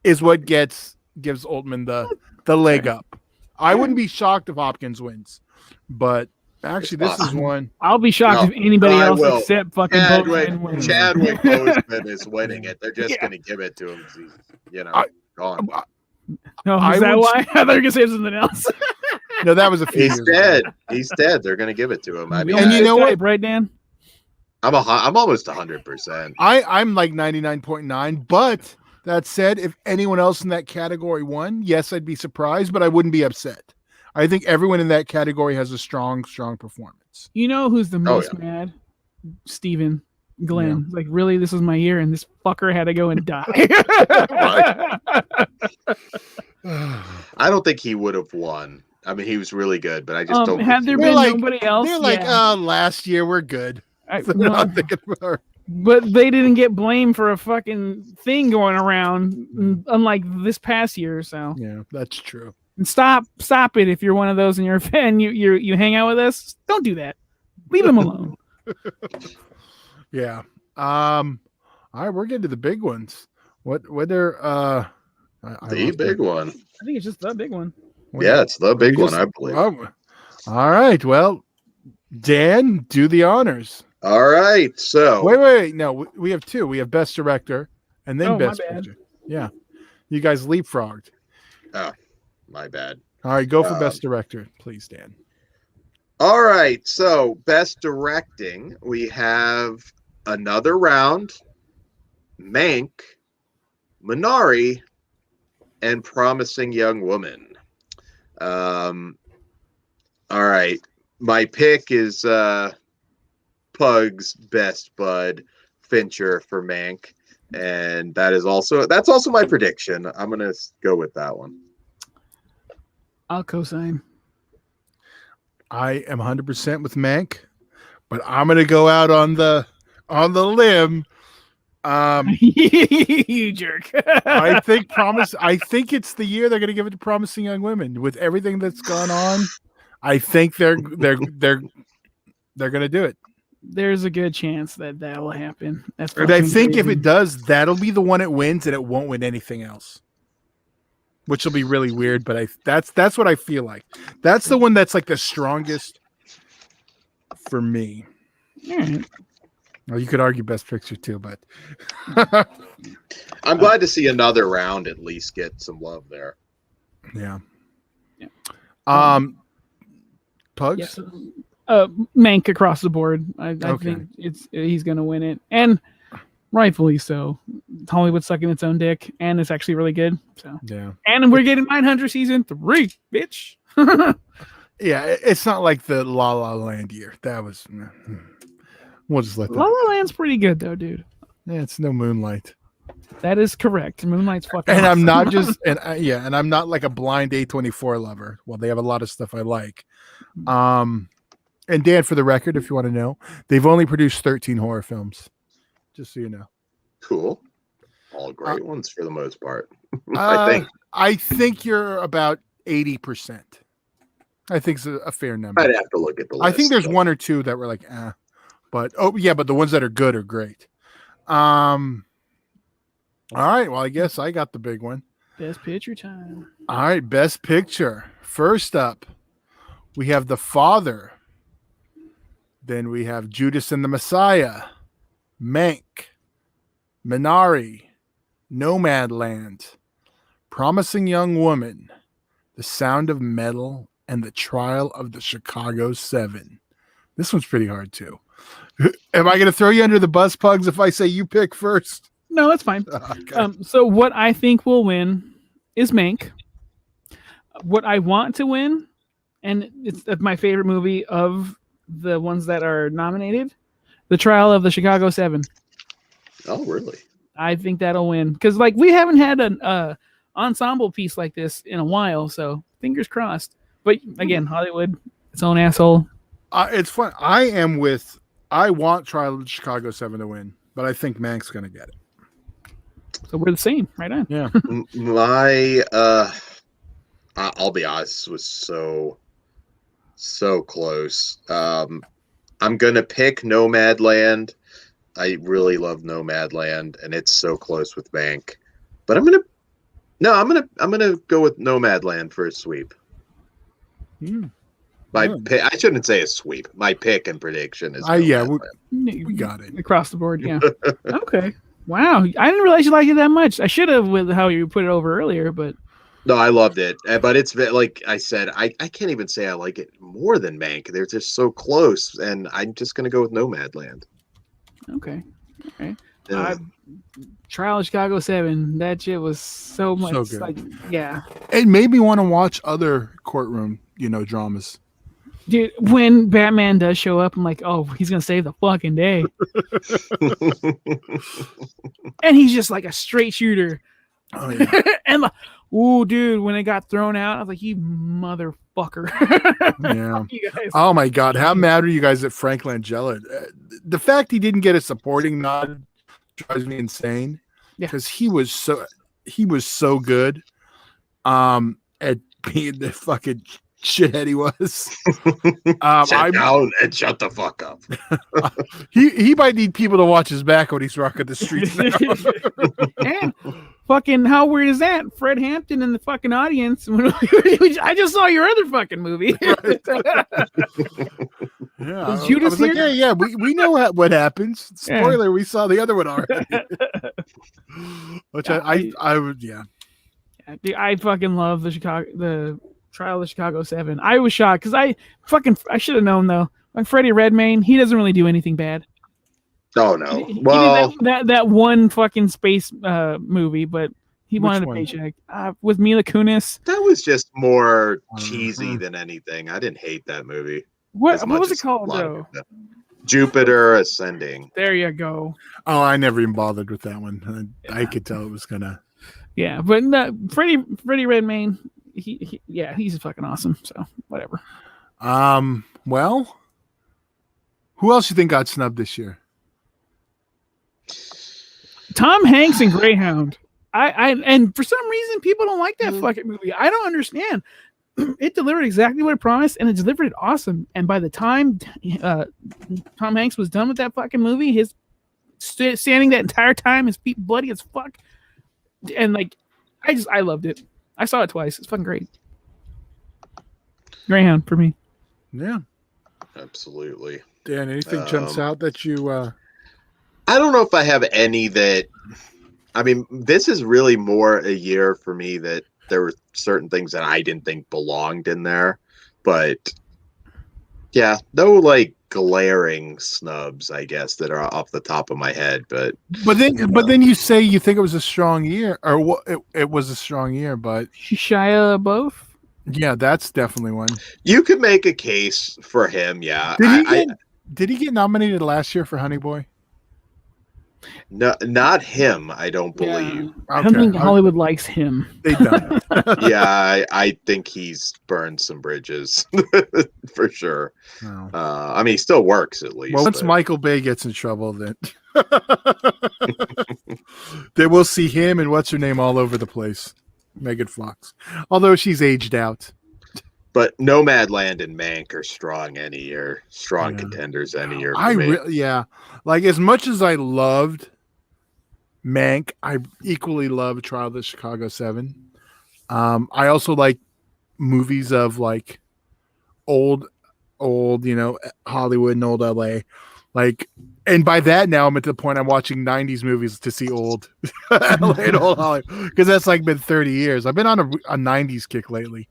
S3: is what gives Oldman the leg up. I wouldn't be shocked if Hopkins wins, but actually, this is one.
S2: I'll be shocked if anybody else except fucking
S1: Chadwick Boseman is winning it. They're just going to give it to him. Gone.
S2: No, is that why? I thought you were going to say something else.
S3: No, that was a few years
S1: dead. He's dead. They're going to give it to him. I mean,
S3: and you know what,
S2: right, Dan?
S1: I'm almost 100%.
S3: I'm like 99.9, but that said, if anyone else in that category won, yes, I'd be surprised, but I wouldn't be upset. I think everyone in that category has a strong performance.
S2: You know who's the
S1: Oh,
S2: most
S1: yeah.
S2: mad? Steven Glenn. Like, really, this was my year, and this fucker had to go and die.
S1: I don't think he would have won. I mean, he was really good, but I just don't.
S2: Had there
S3: They're
S2: been
S3: like-
S2: nobody else,
S3: They're like,
S2: yeah.
S3: last year we're good.
S2: I-
S3: So
S2: well,
S3: I'm thinking about-
S2: but they didn't get blamed for a fucking thing going around, unlike this past year. So
S3: yeah, that's true.
S2: and stop it if you're one of those and you're a fan. You hang out with us. Don't do that. Leave him alone.
S3: Yeah. All right, we're getting to the big ones. What are
S1: The big one.
S2: I think it's just the big one.
S1: Yeah, it's the big
S3: We
S1: one,
S3: just-
S1: I believe.
S3: Oh, all right. Well, Dan, do the honors.
S1: All right. So
S3: Wait. No, we have two. We have best director and then
S2: Oh, my
S3: best
S2: bad.
S3: picture. Yeah. You guys leapfrogged.
S1: my bad.
S3: All right, go for
S1: Um,
S3: best director, please, Dan.
S1: All right. So best directing, we have Another Round, Mank, Minari, and Promising Young Woman. All right. My pick is Pug's best bud, Fincher, for Mank. And that's also my prediction. I'm gonna go with that one.
S2: I'll co-sign.
S3: I am 100% with Mank, but I'm going to go out on the limb.
S2: You jerk.
S3: I think it's the year they're going to give it to Promising Young Women with everything that's gone on. I think they're going to do it.
S2: There's a good chance that will happen. That's
S3: And I
S2: fucking
S3: think if
S2: crazy.
S3: it does, that'll be the one it wins, and it won't win anything else, which will be really weird. But that's what I feel like. That's the one that's like the strongest for me.
S2: All right.
S3: Well, you could argue best picture too, but
S1: I'm glad to see Another Round at least get some love there.
S3: yeah.
S2: Yeah.
S3: Pugs.
S2: Yes. Mank across the board. I
S3: Okay.
S2: think he's gonna win it, and rightfully so. Hollywood's sucking its own dick, and it's actually really good. So,
S3: Yeah.
S2: and we're getting Mindhunter season 3, bitch.
S3: Yeah. It's not like the La La Land year. That was. We'll just let that.
S2: La La Land's pretty good though, dude.
S3: Yeah, it's no Moonlight.
S2: That is correct. Moonlight's fucking.
S3: And I'm
S2: awesome.
S3: not just and I'm not like a blind A24 lover. Well, they have a lot of stuff I like. And Dan, for the record, if you want to know, they've only produced 13 horror films. Just so you know.
S1: Cool. All great ones for the most part. I think.
S3: I think you're about 80%. I think it's a fair number.
S1: I'd have to look at the list.
S3: I think there's
S1: but-
S3: one or two that were like, but the ones that are good are great. All right. Well, I guess I got the big one.
S2: Best picture time.
S3: All right, best picture. First up, we have The Father. Then we have Judas and the Messiah, Mank, Minari, Nomadland, Promising Young Woman, The Sound of Metal, and The Trial of the Chicago 7. This one's pretty hard too. Am I going to throw you under the bus, Pugs, if I say you pick first?
S2: No, that's fine.
S3: Okay.
S2: So what I think will win is Mank. What I want to win, and it's my favorite movie of the ones that are nominated, The Trial of the Chicago 7.
S1: Oh, really?
S2: I think that'll win because like we haven't had an ensemble piece like this in a while, so fingers crossed. But again, Hollywood, its own asshole.
S3: It's fun. I want Trial of the Chicago 7 to win, but I think Mank's going to get it.
S2: So we're the same, right on.
S3: Yeah.
S1: My I'll be honest, was so close. I'm gonna pick Nomadland. I really love Nomadland, and it's so close with Mank. But I'm gonna go with Nomadland for a sweep. My pick, I shouldn't say a sweep. My pick and prediction is
S3: Yeah,
S1: Nomadland.
S3: we got it.
S2: Across the board, yeah. Okay. Wow. I didn't realize you liked it that much. I should have with how you put it over earlier, but
S1: No, I loved it, but it's like I said, I can't even say I like it more than Mank. They're just so close, and I'm just gonna go with Nomadland.
S2: Okay. Okay.
S1: Yeah.
S2: Trial of Chicago 7. That shit was so much
S3: So good.
S2: like, yeah.
S3: It made me want to watch other courtroom, dramas.
S2: Dude, when Batman does show up, I'm like, oh, he's gonna save the fucking day. And he's just like a straight shooter.
S3: Oh yeah.
S2: And like, ooh, dude, when it got thrown out, I was like, you motherfucker.
S3: Yeah.
S2: You guys.
S3: Oh my God, how mad are you guys at Frank Langella? The fact he didn't get a supporting nod drives me insane.
S2: Yeah.
S3: Because he was so good at being the fucking shithead he was.
S1: Sit down and shut the fuck up.
S3: He might need people to watch his back when he's rocking the streets now.
S2: And fucking, how weird is that? Fred Hampton in the fucking audience. I just saw your other fucking movie.
S3: Yeah,
S2: Was Judas
S3: I was like,
S2: here?
S3: yeah, we know what happens. Spoiler, we saw the other one already. Which I would, yeah.
S2: Dude, I fucking love the Trial of Chicago 7. I was shocked because I should have known though. Like Freddie Redmayne, he doesn't really do anything bad.
S1: Oh no.
S2: He
S1: Well,
S2: did that one fucking space movie, but he
S3: Which
S2: wanted a
S3: one?
S2: paycheck with Mila Kunis.
S1: that was just more cheesy than anything. I didn't hate that movie.
S2: What
S1: as much
S2: was it
S1: as a
S2: called
S1: lot of
S2: though?
S1: people. Jupiter Ascending.
S2: There you go.
S3: Oh, I never even bothered with that one. I could tell it was gonna.
S2: Yeah, but Freddie Redmayne, he's fucking awesome. So whatever.
S3: Well, who else you think got snubbed this year?
S2: Tom Hanks and Greyhound. And for some reason people don't like that fucking movie. I don't understand. It delivered exactly what it promised, and it delivered it awesome. And by the time Tom Hanks was done with that fucking movie, his standing that entire time, his feet bloody as fuck, and like, I loved it. I saw it twice. It's fucking great. Greyhound for me.
S3: Yeah,
S1: Absolutely.
S3: Dan. Anything jumps out that you?
S1: I don't know if I have any that. I mean, this is really more a year for me that there were certain things that I didn't think belonged in there, but yeah, no like glaring snubs, I guess, that are off the top of my head. But
S3: then you say you think it was a strong year, or what? It was a strong year, but
S2: Shia LaBeouf.
S3: yeah, that's definitely one.
S1: you could make a case for him. Yeah,
S3: Did he get nominated last year for Honey Boy?
S1: no, not him. I don't believe.
S2: I don't think Hollywood likes him.
S3: They don't.
S1: Yeah, I think he's burned some bridges for sure.
S3: No.
S1: I mean, he still works at least.
S3: Well, once
S1: but-
S3: Michael Bay gets in trouble, then then we'll see him and what's her name all over the place, Megan Fox. Although she's aged out.
S1: But Nomadland and Mank are strong contenders any year. For me.
S3: Yeah. Like as much as I loved Mank, I equally love Trial of the Chicago 7. I also like movies of like old, Hollywood and old LA. Like, and by that now I'm at the point I'm watching 90s movies to see old LA and old Hollywood, because that's like been 30 years. I've been on a 90s kick lately.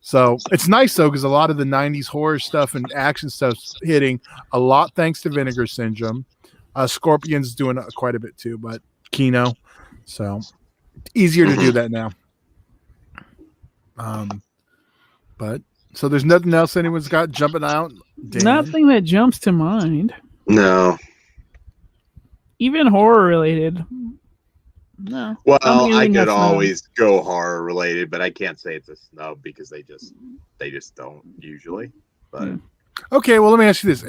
S3: So it's nice though, because a lot of the 90s horror stuff and action stuff's hitting a lot thanks to Vinegar Syndrome. Scorpion's doing quite a bit too, but Kino. So easier to do that now. But so there's nothing else anyone's got jumping out. Dan?
S2: Nothing that jumps to mind.
S1: No.
S2: Even horror related. No.
S1: Well,
S2: I don't think
S1: I
S2: anything
S1: could
S2: that's
S1: always go horror related, but I can't say it's a snub because they just don't usually. But
S3: Okay, well let me ask you this: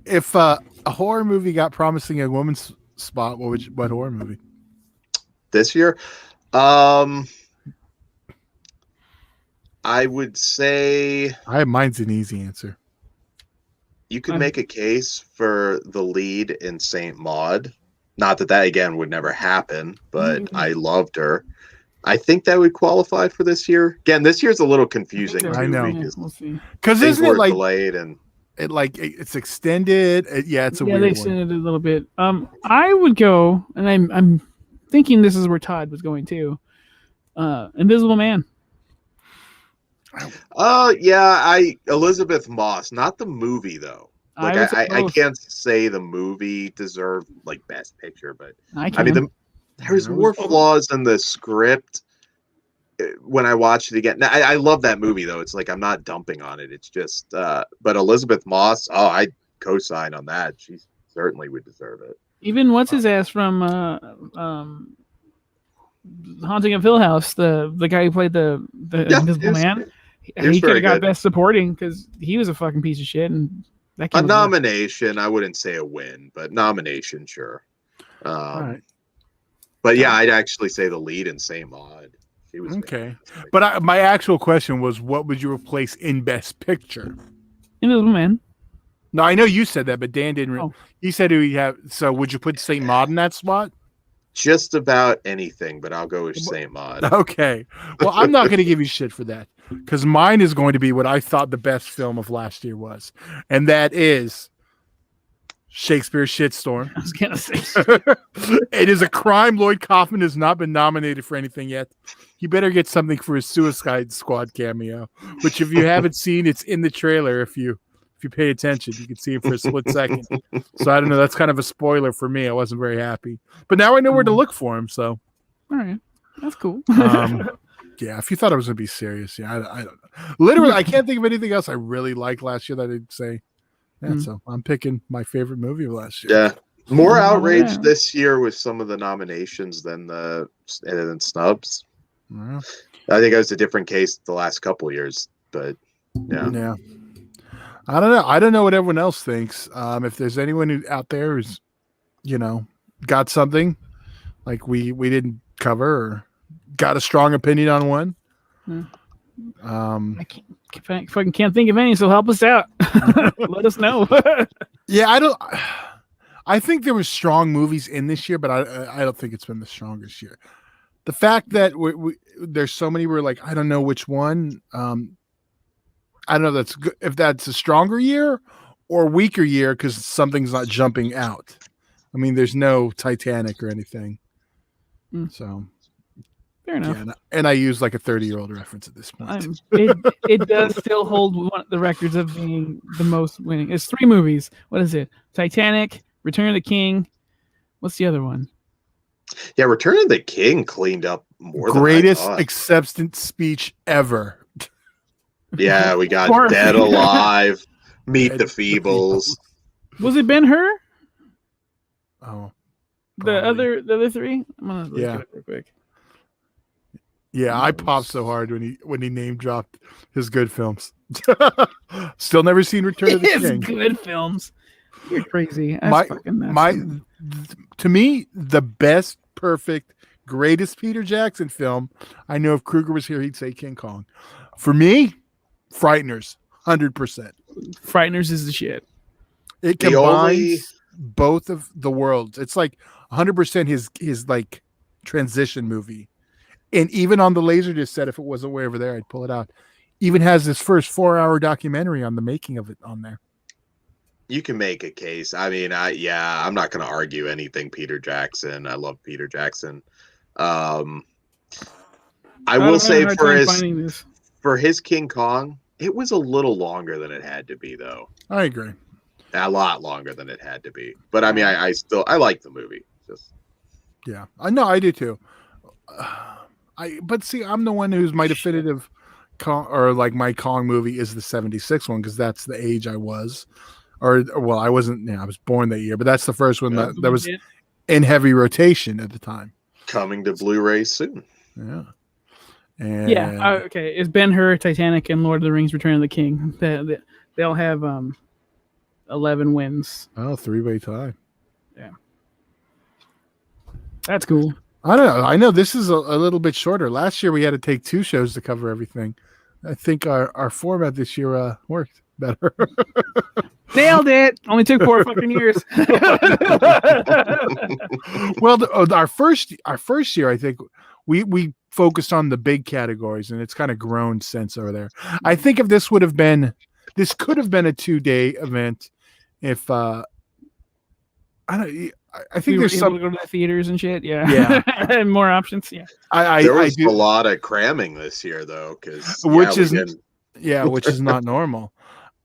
S3: if a horror movie got promising a woman's spot, what horror movie?
S1: this year, I would say
S3: Mine's an easy answer.
S1: you could make a case for the lead in Saint Maud. Not that again would never happen, but I loved her. I think that would qualify for this year. Again, this year's a little confusing.
S3: I know.
S1: because
S2: We'll see.
S3: Because
S1: things
S3: isn't it
S1: were
S3: like
S1: delayed and
S3: it's extended? It's a
S2: Yeah,
S3: weird
S2: they
S3: one.
S2: extended it a little bit. I would go, and I'm thinking this is where Todd was going too. Invisible Man.
S1: yeah, Elizabeth Moss, not the movie though. Like
S2: would say
S1: I
S2: both.
S1: can't say the movie deserved like Best Picture, but
S2: I
S1: I mean
S2: can.
S1: there's more flaws in the script when I watched it again. Now, I love that movie though. It's like I'm not dumping on it. It's just but Elizabeth Moss, I co-sign on that. She certainly would deserve it.
S2: Even what's his ass from Haunting of Hill House, the guy who played the Invisible Man. He could have got Best Supporting because he was a fucking piece of shit. And that
S1: a nomination, I wouldn't say a win, but nomination, sure.
S3: Right.
S1: But yeah, I'd actually say the lead in Saint Maud. She was
S3: okay. But my actual question was, what would you replace in Best Picture?
S2: Invisible Man.
S3: No, I know you said that, but Dan didn't. He said he would have. So would you put Saint Maud in that spot?
S1: Just about anything, but I'll go with Saint Maud.
S3: Okay. Well, I'm not going to give you shit for that because mine is going to be what I thought the best film of last year was, and that is Shakespeare's Shitstorm.
S2: I was going to say.
S3: It is a crime Lloyd Kaufman has not been nominated for anything yet. He better get something for his Suicide Squad cameo, which if you haven't seen, it's in the trailer. If you pay attention, you can see it for a split second. So I don't know. That's kind of a spoiler for me. I wasn't very happy, but now I know where to look for him. So,
S2: all right, that's cool.
S3: Yeah, if you thought I was going to be serious, yeah, I don't know. Literally, I can't think of anything else I really liked last year that I'd say. Yeah, so I'm picking my favorite movie of last year.
S1: Yeah, more outrage this year with some of the nominations than snubs.
S3: Yeah.
S1: I think it was a different case the last couple of years, but yeah.
S3: I don't know. I don't know what everyone else thinks. If there's anyone out there who's, got something like we didn't cover or got a strong opinion on one.
S2: I fucking can't think of any, so help us out. Let us know.
S3: Yeah, I think there were strong movies in this year, but I don't think it's been the strongest year. The fact that there's so many we're like, I don't know which one. I don't know if that's a stronger year or weaker year because something's not jumping out. I mean, there's no Titanic or anything. So
S2: fair enough.
S3: Yeah, and I use like a 30-year-old reference at this point.
S2: It does still hold one of the records of being the most winning. It's 3 movies. What is it? Titanic, Return of the King. What's the other one?
S1: Yeah, Return of the King cleaned up more.
S3: Greatest acceptance speech ever.
S1: Yeah, we got Dead Alive, Meet the Feebles.
S2: Was it Ben-Hur?
S3: Oh,
S2: the other 3. I'm gonna look it up real quick.
S3: Yeah, I popped so hard when he name dropped his good films. Still never seen Return of the King.
S2: Good films. You're crazy.
S3: To me, the best, perfect, greatest Peter Jackson film. I know if Kruger was here, he'd say King Kong. For me, Frighteners, 100%.
S2: Frighteners is the shit.
S3: It combines both of the worlds. It's like 100% his like transition movie. And even on the Laserdisc set, if it wasn't way over there, I'd pull it out. Even has this first 4-hour documentary on the making of it on there.
S1: You can make a case. I mean, I'm not going to argue anything Peter Jackson. I love Peter Jackson. I will say for his King Kong, it was a little longer than it had to be, though.
S3: I agree.
S1: A lot longer than it had to be. But I mean, I like the movie.
S3: Yeah, I know, I do too. But see, I'm the one who's my definitive Kong, or like my Kong movie is the 76 one because that's the age I was. I wasn't. I was born that year, but that's the first one that was in heavy rotation at the time.
S1: Coming to Blu-ray soon.
S3: Yeah.
S2: Okay. It's Ben-Hur, Titanic, and Lord of the Rings: Return of the King. They'll have 11 wins.
S3: Oh, 3-way tie.
S2: Yeah. That's cool.
S3: I don't know. I know this is a little bit shorter. Last year we had to take 2 shows to cover everything. I think our format this year worked better.
S2: Nailed it. Only took 4 fucking years.
S3: Well, our first year, I think we focused on the big categories, and it's kind of grown since over there. I think if this could have been a 2-day event, if I think there's some
S2: go to the theaters and shit. Yeah. And more options. Yeah.
S1: There was a lot of cramming this year though, because
S3: which is not normal.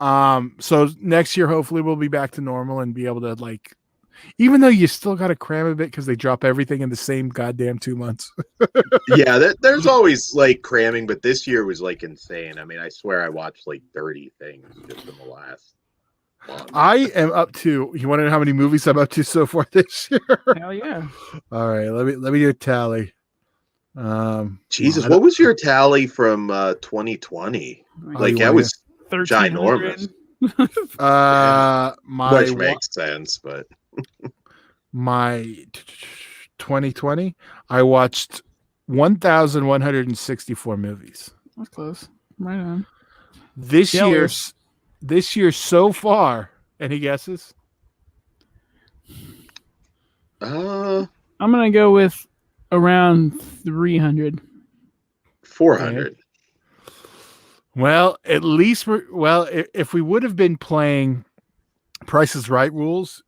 S3: So next year, hopefully, we'll be back to normal and be able to like, even though you still got to cram a bit because they drop everything in the same goddamn 2 months.
S1: Yeah, there's always like cramming, but this year was like insane. I mean, I swear I watched like 30 things just in the last month.
S3: I am up to. You want to know how many movies I'm up to so far this year?
S2: Hell yeah.
S3: All right, let me do a tally.
S1: Jesus, what was your tally from 2020? Like that was
S2: 1,300.
S1: ginormous.
S3: My
S1: Which makes sense, but
S3: my 2020, I watched 1,164 movies.
S2: That's close. Right on.
S3: This year so far, any guesses?
S2: I'm gonna go with around 300.
S1: 400.
S3: Well, at least if we would have been playing Price is Right rules,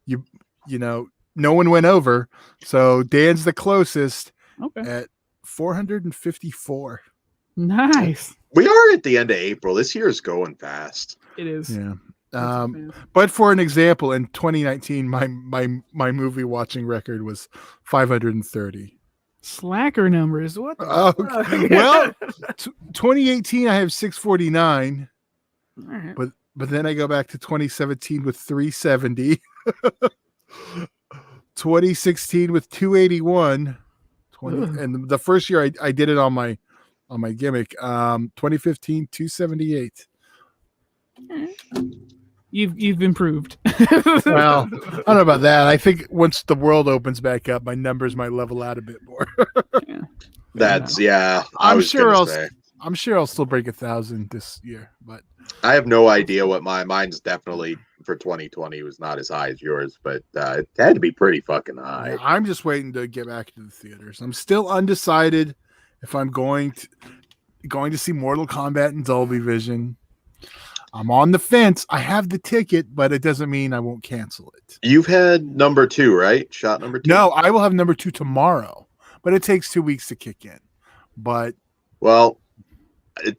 S3: you know, no one went over. So Dan's the closest at 454.
S2: Nice.
S1: We are at the end of April. This year is going fast.
S2: It is.
S3: Yeah. But for an example, in 2019, my movie watching record was 530.
S2: Slacker numbers. What?
S3: Well, 2018 I have 649.
S2: All right.
S3: But then I go back to 2017 with 370. 2016 with 281. And the first year I did it on my gimmick. 2015 278.
S2: You've improved.
S3: Well, I don't know about that. I think once the world opens back up, my numbers might level out a bit more.
S1: Yeah.
S3: I'm sure I'll still break 1,000 this year, but
S1: I have no idea what mine's definitely for 2020 was not as high as yours, but it had to be pretty fucking high.
S3: I'm just waiting to get back to the theaters. I'm still undecided if I'm going to see Mortal Kombat in Dolby Vision. I'm on the fence. I have the ticket, but it doesn't mean I won't cancel it.
S1: You've had number 2, right? Shot number 2?
S3: No, I will have number 2 tomorrow, but it takes 2 weeks to kick in. But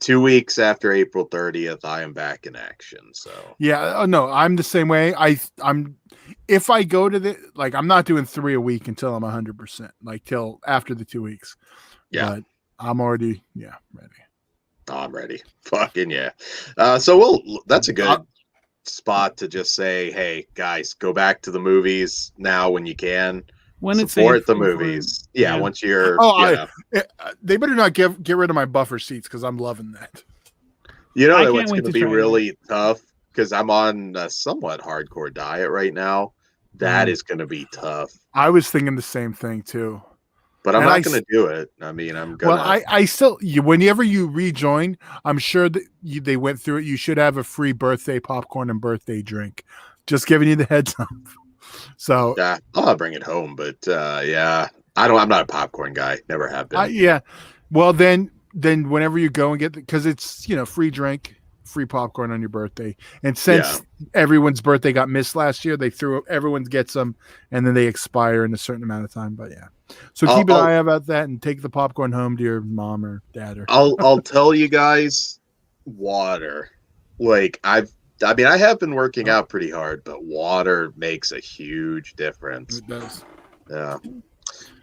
S1: 2 weeks after April 30th, I am back in action. So
S3: yeah, no, I'm the same way. I'm if I go to I'm not doing 3 a week until I'm 100%, like till after the 2 weeks.
S1: Yeah,
S3: but I'm already ready.
S1: Oh, I'm ready. Fucking yeah. So that's a good spot to just say, hey guys, go back to the movies now when you can.
S2: When it's
S1: support the movies. Yeah, once you're
S3: they better not get rid of my buffer seats because I'm loving that.
S1: You know what's going to be really tough because I'm on a somewhat hardcore diet right now. That is going to be tough.
S3: I was thinking the same thing too.
S1: But I'm not going to do it. I mean, I'm going to.
S3: Well, I still, whenever you rejoin, I'm sure that they went through it. You should have a free birthday popcorn and birthday drink. Just giving you the heads up. So
S1: yeah, I'll bring it home. But I'm not a popcorn guy. Never have been.
S3: Yeah. Well, then whenever you go and get, because it's, free drink, free popcorn on your birthday. And since everyone's birthday got missed last year, everyone gets them and then they expire in a certain amount of time. But yeah. So keep an eye about that and take the popcorn home to your mom or dad.
S1: I'll tell you guys, water. Like I have been working out pretty hard, but water makes a huge difference.
S3: It does.
S1: Yeah.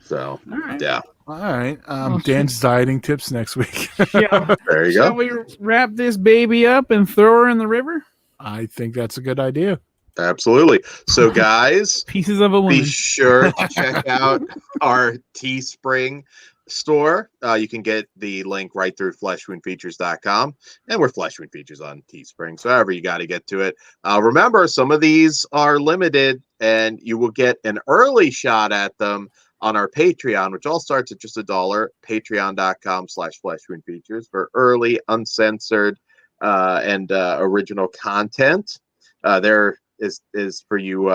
S1: So
S2: right.
S1: Yeah.
S3: All right. Dan's dieting tips next week.
S2: Yeah.
S1: There you
S2: Shall
S1: go.
S2: we wrap this baby up and throw her in the river?
S3: I think that's a good idea.
S1: Absolutely. So, guys,
S2: pieces of a woman.
S1: Be sure to check out our Teespring store. You can get the link right through fleshwoundfeatures.com, and we're Flesh Wound Features on Teespring. So, however you got to get to it. Remember, some of these are limited, and you will get an early shot at them on our Patreon, which all starts at just $1. Patreon.com/fleshwoundfeatures for early, uncensored, and original content. There is for you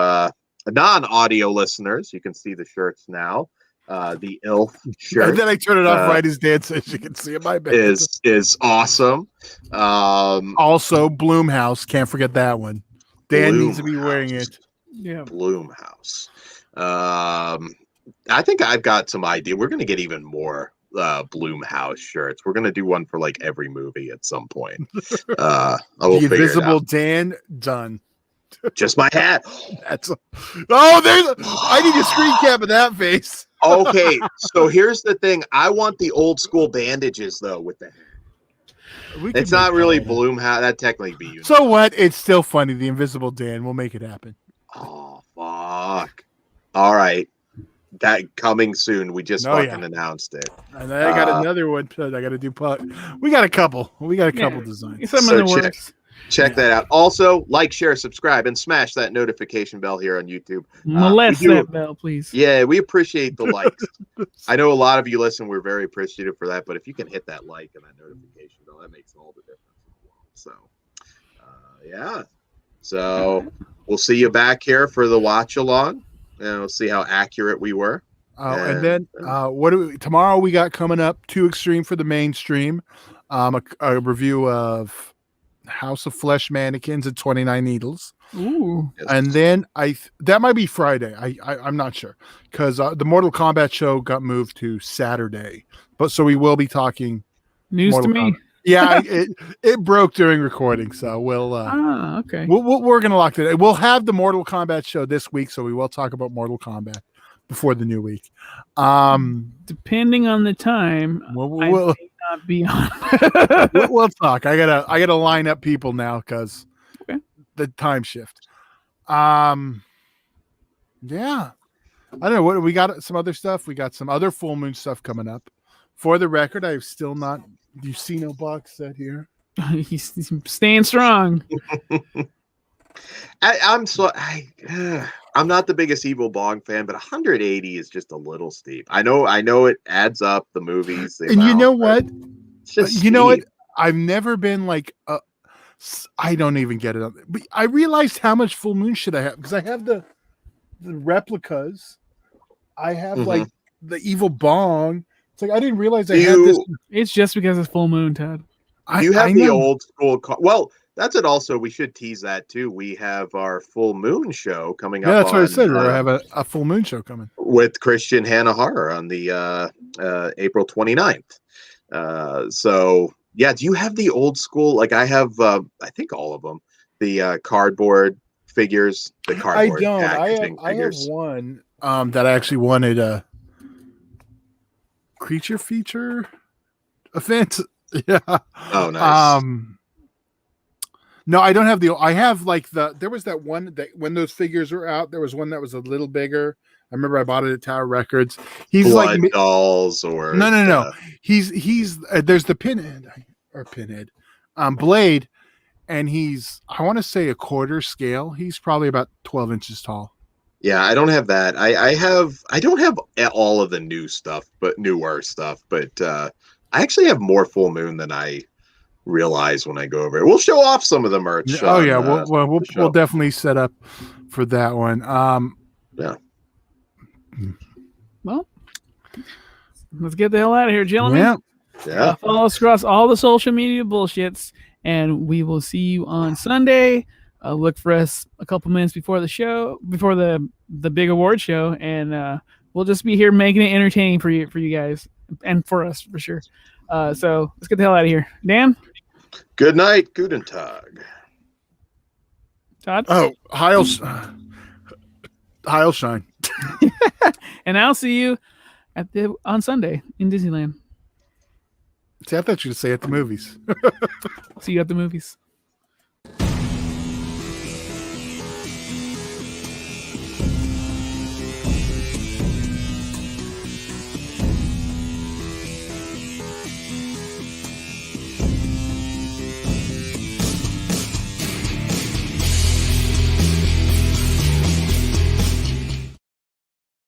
S1: non-audio listeners. You can see the shirts now. The ILF shirt.
S3: And then I turn it off right as Dan says you can see it. My bad.
S1: Is awesome.
S3: Also, Bloomhouse. Can't forget that one. Dan needs to be wearing it.
S2: Yeah.
S1: Bloomhouse. I think I've got some idea. We're going to get even more Bloomhouse shirts. We're gonna do one for like every movie at some point. I will
S3: The
S1: figure it
S3: Invisible
S1: out.
S3: Dan done.
S1: Just my hat.
S3: That's I need a screen cap of that face.
S1: Okay, so here's the thing. I want the old school bandages though with the hat. It's not really Bloomhouse. That technically be
S3: So what? It's still funny. The Invisible Dan. We'll make it happen.
S1: Oh fuck! All right, that coming soon. We just announced it.
S3: And then I got another one. I got to do. We got a couple. We got a couple designs.
S2: Some in the works.
S1: Check that out. Also, like, share, subscribe, and smash that notification bell here on YouTube.
S2: Molest that bell, please.
S1: Yeah, we appreciate the likes. I know a lot of you listen. We're very appreciative for that. But if you can hit that like and that notification bell, that makes all the difference. So, yeah. So we'll see you back here for the watch along, and we'll see how accurate we were.
S3: And then tomorrow we got coming up Too Extreme for the Mainstream, a review of House of Flesh Mannequins and 29 Needles.
S2: Ooh.
S3: And then that might be Friday. I'm not sure because the Mortal Kombat show got moved to Saturday, but so we will be talking
S2: news
S3: Mortal
S2: to me.
S3: Kombat. Yeah, it broke during recording, so we'll
S2: okay.
S3: We're gonna lock it. We'll have the Mortal Kombat show this week, so we will talk about Mortal Kombat before the new week.
S2: Depending on the time, I may not be on.
S3: we'll talk. I gotta line up people now because the time shift. Yeah, I don't know what we got. Some other stuff. We got some other full moon stuff coming up. For the record, I've still not. You see no box set here.
S2: He's staying strong.
S1: I'm not the biggest Evil Bong fan, but 180 is just a little steep. I know it adds up the movies.
S3: And you know what?
S1: You
S3: know what? I've never been like I don't even get it. But I realized how much full moon shit I have because I have the replicas. I have like the Evil Bong. It's like I didn't realize I had this.
S2: It's just because it's full moon, Todd.
S1: You have the old school. Well, that's it. Also, we should tease that too. We have our full moon show coming up.
S3: Yeah, that's what I said. We have a full moon show coming
S1: with Christian Hanahara on the April 29th. So yeah, do you have the old school? Like I have, I think all of them. The cardboard figures. The cardboard.
S3: I don't. I have one that I actually wanted a creature feature event. Yeah.
S1: Oh, nice.
S3: No, I don't have I have like there was that one that when those figures were out, there was one that was a little bigger. I remember I bought it at Tower Records. He's
S1: Blood
S3: like
S1: dolls or
S3: no. He's there's the pinhead, Blade, and he's I want to say a quarter scale. He's probably about 12 inches tall.
S1: Yeah, I don't have that. I don't have all of the new stuff, but newer stuff. But I actually have more full moon than I realize when I go over it. We'll show off some of the merch.
S3: Oh yeah, we'll definitely set up for that one.
S1: Yeah.
S2: Well, let's get the hell out of here, gentlemen.
S1: Yeah.
S2: Follow us across all the social media bullshits, and we will see you on Sunday. Look for us a couple minutes before the show, before the big award show, and we'll just be here making it entertaining for you guys and for us for sure. So let's get the hell out of here. Dan?
S1: Good night. Guten Tag.
S2: Todd?
S3: Oh, Heilshine.
S2: And I'll see you on Sunday in Disneyland.
S3: See, I thought you would say at the movies.
S2: See you at the movies.